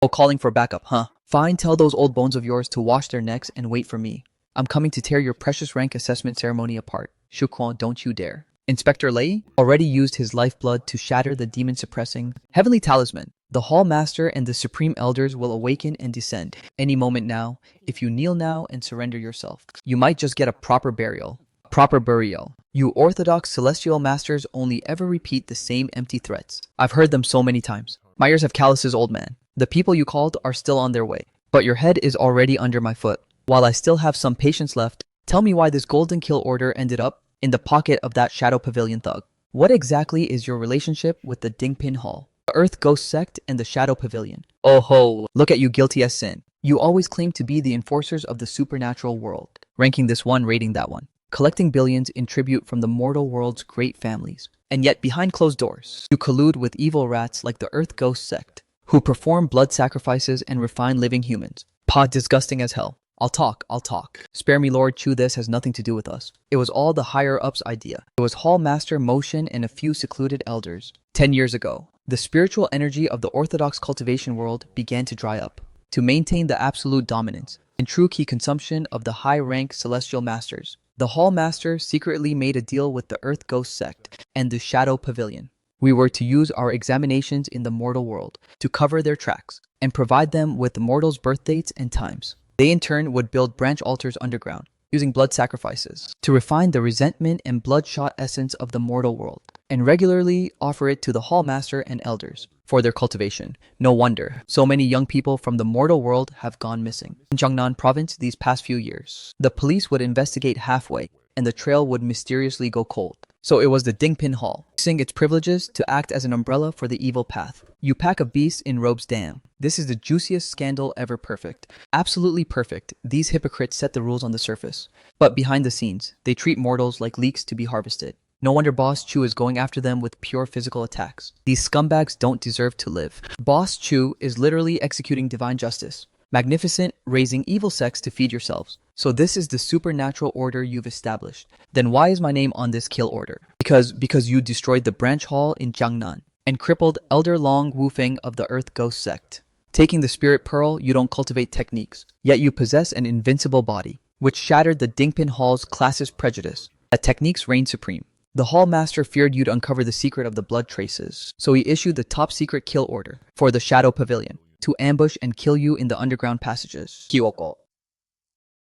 Oh, calling for backup, huh? Fine, tell those old bones of yours to wash their necks and wait for me. I'm coming to tear your precious rank assessment ceremony apart. Shukwon, don't you dare. Inspector Lei already used his lifeblood to shatter the demon-suppressing heavenly talisman. The Hall Master and the Supreme Elders will awaken and descend any moment now. If you kneel now and surrender yourself, you might just get a proper burial. Proper burial. You orthodox celestial masters only ever repeat the same empty threats. I've heard them so many times. My ears have calluses, old man. The people you called are still on their way, but your head is already under my foot. While I still have some patience left, tell me why this golden kill order ended up in the pocket of that Shadow Pavilion thug. What exactly is your relationship with the Dingpin Hall, the Earth Ghost Sect, and the Shadow Pavilion? Oh ho, look at you, guilty as sin. You always claim to be the enforcers of the supernatural world, ranking this one, rating that one, collecting billions in tribute from the mortal world's great families. And yet behind closed doors, you collude with evil rats like the Earth Ghost Sect, who perform blood sacrifices and refine living humans. Disgusting as hell. I'll talk. Spare me, Lord Chu, this has nothing to do with us. It was all the higher-ups' idea. It was Hall Master Motion and a few secluded elders. 10 years ago, the spiritual energy of the orthodox cultivation world began to dry up. To maintain the absolute dominance and true key consumption of the high-rank celestial masters, the Hall Master secretly made a deal with the Earth Ghost Sect and the Shadow Pavilion. We were to use our examinations in the mortal world to cover their tracks and provide them with mortals' birth dates and times. They in turn would build branch altars underground, using blood sacrifices, to refine the resentment and bloodshot essence of the mortal world, and regularly offer it to the Hall Master and Elders for their cultivation. No wonder so many young people from the mortal world have gone missing. In Jiangnan province these past few years, the police would investigate halfway, and the trail would mysteriously go cold. So it was the Dingpin Hall, using its privileges to act as an umbrella for the evil path. You pack of beasts in robes, damn. This is the juiciest scandal ever. Perfect. Absolutely perfect. These hypocrites set the rules on the surface. But behind the scenes, they treat mortals like leeks to be harvested. No wonder Boss Chu is going after them with pure physical attacks. These scumbags don't deserve to live. Boss Chu is literally executing divine justice. Magnificent, raising evil sects to feed yourselves. So this is the supernatural order you've established. Then why is my name on this kill order? Because you destroyed the branch hall in Jiangnan and crippled Elder Long Wufeng of the Earth Ghost Sect. Taking the Spirit Pearl, you don't cultivate techniques, yet you possess an invincible body, which shattered the Dingpin Hall's classist prejudice that techniques reign supreme. The Hall Master feared you'd uncover the secret of the blood traces, so he issued the top secret kill order for the Shadow Pavilion to ambush and kill you in the underground passages. Kyoko.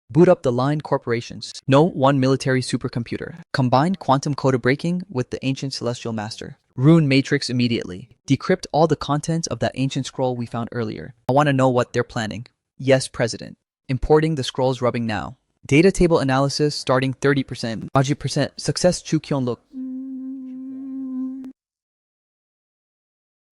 Boot up the line corporations. No one military supercomputer. Combine quantum code breaking with the ancient celestial master. Ruin Matrix immediately. Decrypt all the contents of that ancient scroll we found earlier. I want to know what they're planning. Yes, President. Importing the scrolls rubbing now. Data table analysis starting 30%. 30% success Chukyon look.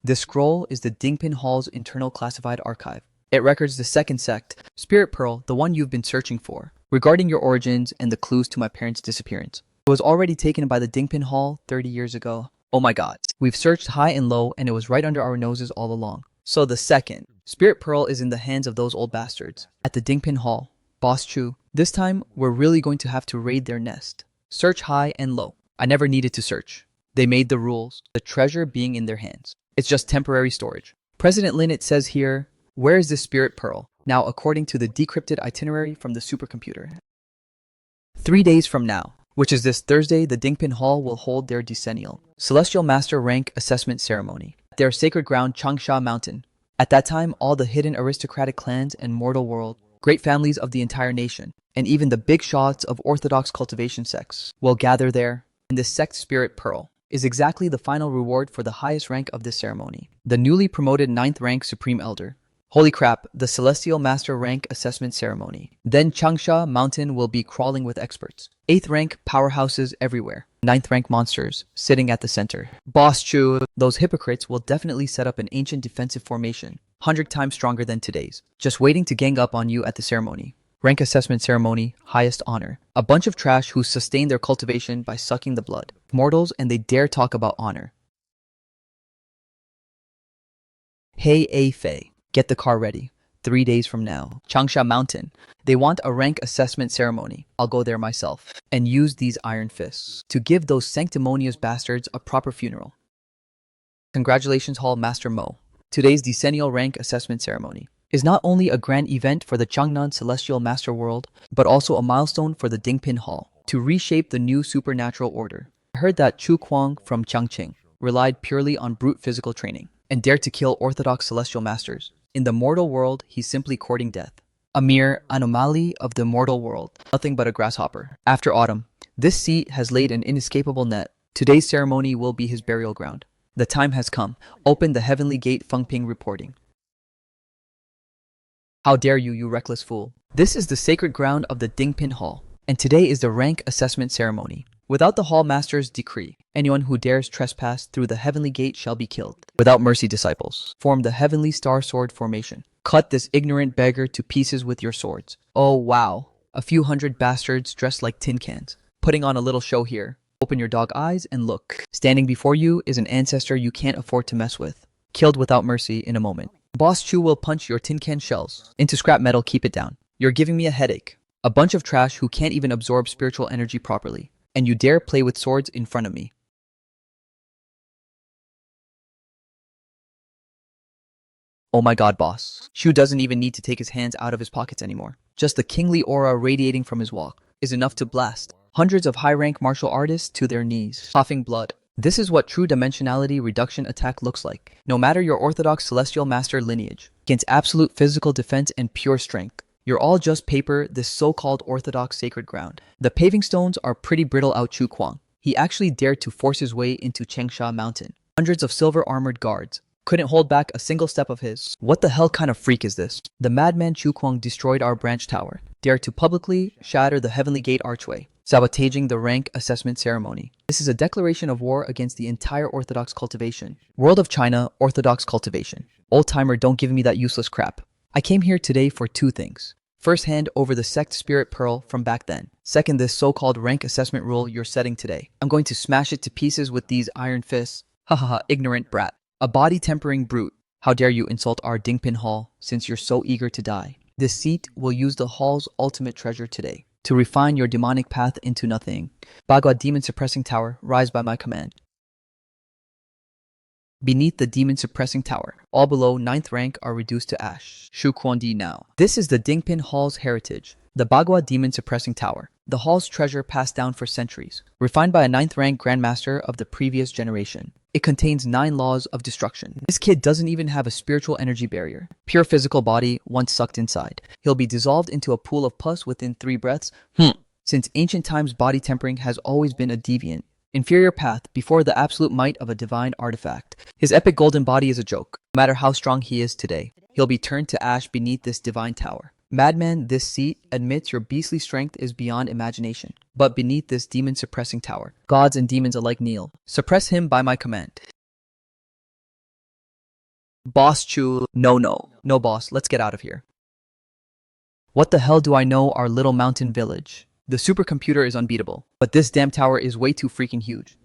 This scroll is the Dingpin Hall's internal classified archive. It records the second sect, Spirit Pearl, the one you've been searching for, regarding your origins and the clues to my parents' disappearance. It was already taken by the Dingpin Hall 30 years ago. Oh my god. We've searched high and low and it was right under our noses all along. So the second, Spirit Pearl is in the hands of those old bastards. At the Dingpin Hall, Boss Chu, this time we're really going to have to raid their nest. Search high and low. I never needed to search. They made the rules, the treasure being in their hands. It's just temporary storage. President Lin, it says here, where is this Spirit Pearl? Now, according to the decrypted itinerary from the supercomputer. 3 days from now, which is this Thursday, the Dingpin Hall will hold their decennial Celestial Master Rank Assessment Ceremony at their sacred ground Changsha Mountain. At that time, all the hidden aristocratic clans and mortal world great families of the entire nation, and even the big shots of orthodox cultivation sects will gather there, and this sect spirit pearl is exactly the final reward for the highest rank of this ceremony. The newly promoted 9th rank Supreme Elder. Holy crap, the Celestial Master rank assessment ceremony. Then Changsha Mountain will be crawling with experts. 8th rank powerhouses everywhere. 9th rank monsters sitting at the center. Boss Chu, those hypocrites will definitely set up an ancient defensive formation, 100 times stronger than today's, just waiting to gang up on you at the ceremony. Rank assessment ceremony, highest honor. A bunch of trash who sustain their cultivation by sucking the blood. Mortals, and they dare talk about honor. Hey, A Fei, get the car ready. 3 days from now, Changsha Mountain. They want a rank assessment ceremony. I'll go there myself and use these iron fists to give those sanctimonious bastards a proper funeral. Congratulations, Hall Master Mo. Today's decennial rank assessment ceremony is not only a grand event for the Changnan Celestial Master World, but also a milestone for the Dingpin Hall to reshape the new supernatural order. I heard that Chu Kuang from Changqing relied purely on brute physical training and dared to kill orthodox celestial masters. In the mortal world, he's simply courting death. A mere anomaly of the mortal world, nothing but a grasshopper. After autumn, this seat has laid an inescapable net. Today's ceremony will be his burial ground. The time has come. Open the heavenly gate, Feng Ping reporting. How dare you, you reckless fool. This is the sacred ground of the Dingpin Hall, and today is the rank assessment ceremony. Without the Hall Master's decree, anyone who dares trespass through the heavenly gate shall be killed. Without mercy, disciples, form the heavenly star sword formation. Cut this ignorant beggar to pieces with your swords. Oh wow, a few hundred bastards dressed like tin cans, putting on a little show here. Open your dog eyes and look. Standing before you is an ancestor you can't afford to mess with. Killed without mercy in a moment. Boss Chu will punch your tin can shells into scrap metal. Keep it down. You're giving me a headache. A bunch of trash who can't even absorb spiritual energy properly. And you dare play with swords in front of me. Oh my god, boss. Chu doesn't even need to take his hands out of his pockets anymore. Just the kingly aura radiating from his walk is enough to blast hundreds of high-rank martial artists to their knees, coughing blood. This is what true dimensionality reduction attack looks like. No matter your orthodox celestial master lineage, against absolute physical defense and pure strength, you're all just paper, this so-called orthodox sacred ground. The paving stones are pretty brittle out. Chu Kuang. He actually dared to force his way into Changsha Mountain. Hundreds of silver-armored guards couldn't hold back a single step of his. What the hell kind of freak is this? The madman Chu Kuang destroyed our branch tower, dared to publicly shatter the heavenly gate archway, sabotaging the rank assessment ceremony. This is a declaration of war against the entire orthodox cultivation. World of China, orthodox cultivation. Old-timer, don't give me that useless crap. I came here today for two things. First, hand over the sect spirit pearl from back then. Second, this so-called rank assessment rule you're setting today. I'm going to smash it to pieces with these iron fists. Hahaha, ignorant brat. A body-tempering brute. How dare you insult our Dingpin Hall since you're so eager to die. This seat will use the hall's ultimate treasure today to refine your demonic path into nothing. Bagua Demon Suppressing Tower, rise by my command. Beneath the Demon Suppressing Tower, all below 9th rank are reduced to ash. Shu Kuandi now. This is the Dingpin Hall's heritage. The Bagua Demon Suppressing Tower, the hall's treasure passed down for centuries, refined by a 9th rank Grandmaster of the previous generation. It contains 9 laws of destruction. This kid doesn't even have a spiritual energy barrier. Pure physical body, once sucked inside. He'll be dissolved into a pool of pus within 3 breaths. Since ancient times, body tempering has always been a deviant, inferior path before the absolute might of a divine artifact. His epic golden body is a joke. No matter how strong he is today, he'll be turned to ash beneath this divine tower. Madman, this seat admits your beastly strength is beyond imagination. But beneath this demon-suppressing tower, gods and demons alike kneel. Suppress him by my command. Boss Chu, no boss, let's get out of here. What the hell do I know our little mountain village? The supercomputer is unbeatable, but this damn tower is way too freaking huge.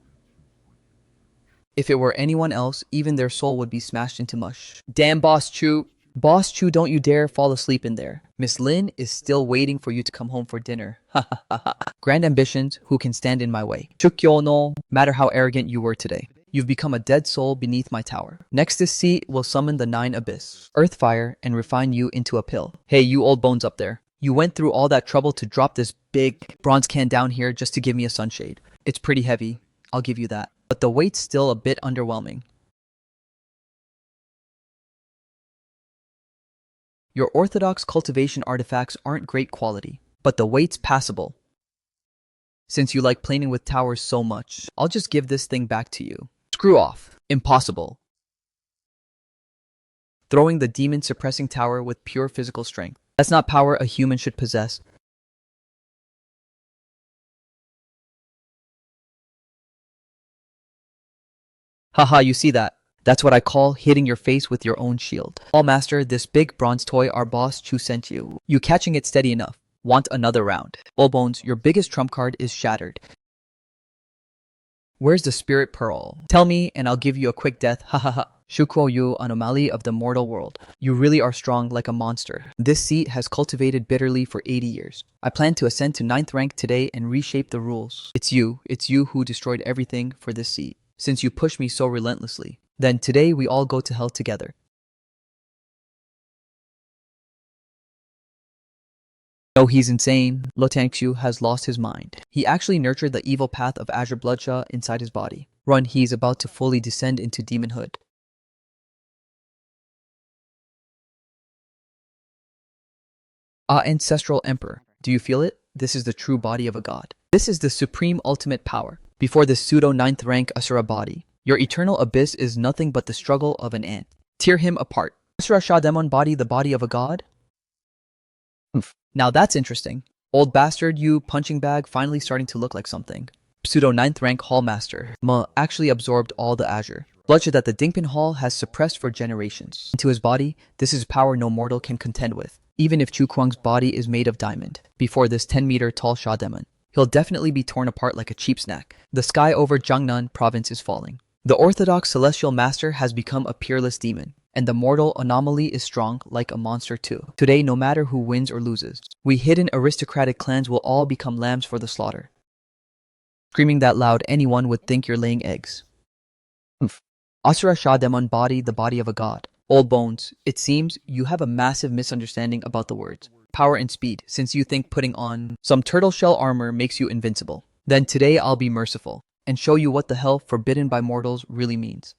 If it were anyone else, even their soul would be smashed into mush. Damn, Boss Chu. Boss Chu, don't you dare fall asleep in there. Miss Lin is still waiting for you to come home for dinner. Ha ha ha ha. Grand ambitions, who can stand in my way? Chukyo no, matter how arrogant you were today. You've become a dead soul beneath my tower. Next, this seat will summon the 9 abyss, earth fire, and refine you into a pill. Hey, you old bones up there. You went through all that trouble to drop this big bronze can down here just to give me a sunshade. It's pretty heavy, I'll give you that. But the weight's still a bit underwhelming. Your orthodox cultivation artifacts aren't great quality, but the weight's passable. Since you like playing with towers so much, I'll just give this thing back to you. Screw off. Impossible. Throwing the demon-suppressing tower with pure physical strength. That's not power a human should possess. Haha, you see that? That's what I call hitting your face with your own shield. All master, this big bronze toy our boss Chu sent you. You catching it steady enough. Want another round. All bones, your biggest trump card is shattered. Where's the spirit pearl? Tell me and I'll give you a quick death. Ha ha ha. Shukuo Yu, anomaly of the mortal world. You really are strong like a monster. This seat has cultivated bitterly for 80 years. I plan to ascend to 9th rank today and reshape the rules. It's you who destroyed everything for this seat. Since you pushed me so relentlessly. Then today we all go to hell together. No, he's insane. Lo Tangxiu has lost his mind. He actually nurtured the evil path of Azure Bloodshot inside his body. Run, he's about to fully descend into demonhood. Ancestral Emperor, do you feel it? This is the true body of a god. This is the supreme ultimate power. Before this pseudo 9th rank Asura body, your eternal abyss is nothing but the struggle of an ant. Tear him apart. Asura Sha Demon body the body of a god? Now that's interesting. Old bastard, you punching bag finally starting to look like something. Pseudo 9th rank Hallmaster. Actually absorbed all the Azure. Bloodshed that the Dingpin Hall has suppressed for generations. Into his body, this is power no mortal can contend with. Even if Chu Kuang's body is made of diamond. Before this 10-meter tall Sha Demon, he'll definitely be torn apart like a cheap snack. The sky over Jiangnan province is falling. The orthodox celestial master has become a peerless demon. And the mortal anomaly is strong like a monster too. Today, no matter who wins or loses, we hidden aristocratic clans will all become lambs for the slaughter. Screaming that loud, anyone would think you're laying eggs. Asura Sha Demon body, the body of a god. Old bones, it seems you have a massive misunderstanding about the words. Power and speed, since you think putting on some turtle shell armor makes you invincible. Then today I'll be merciful, and show you what the hell forbidden by mortals really means.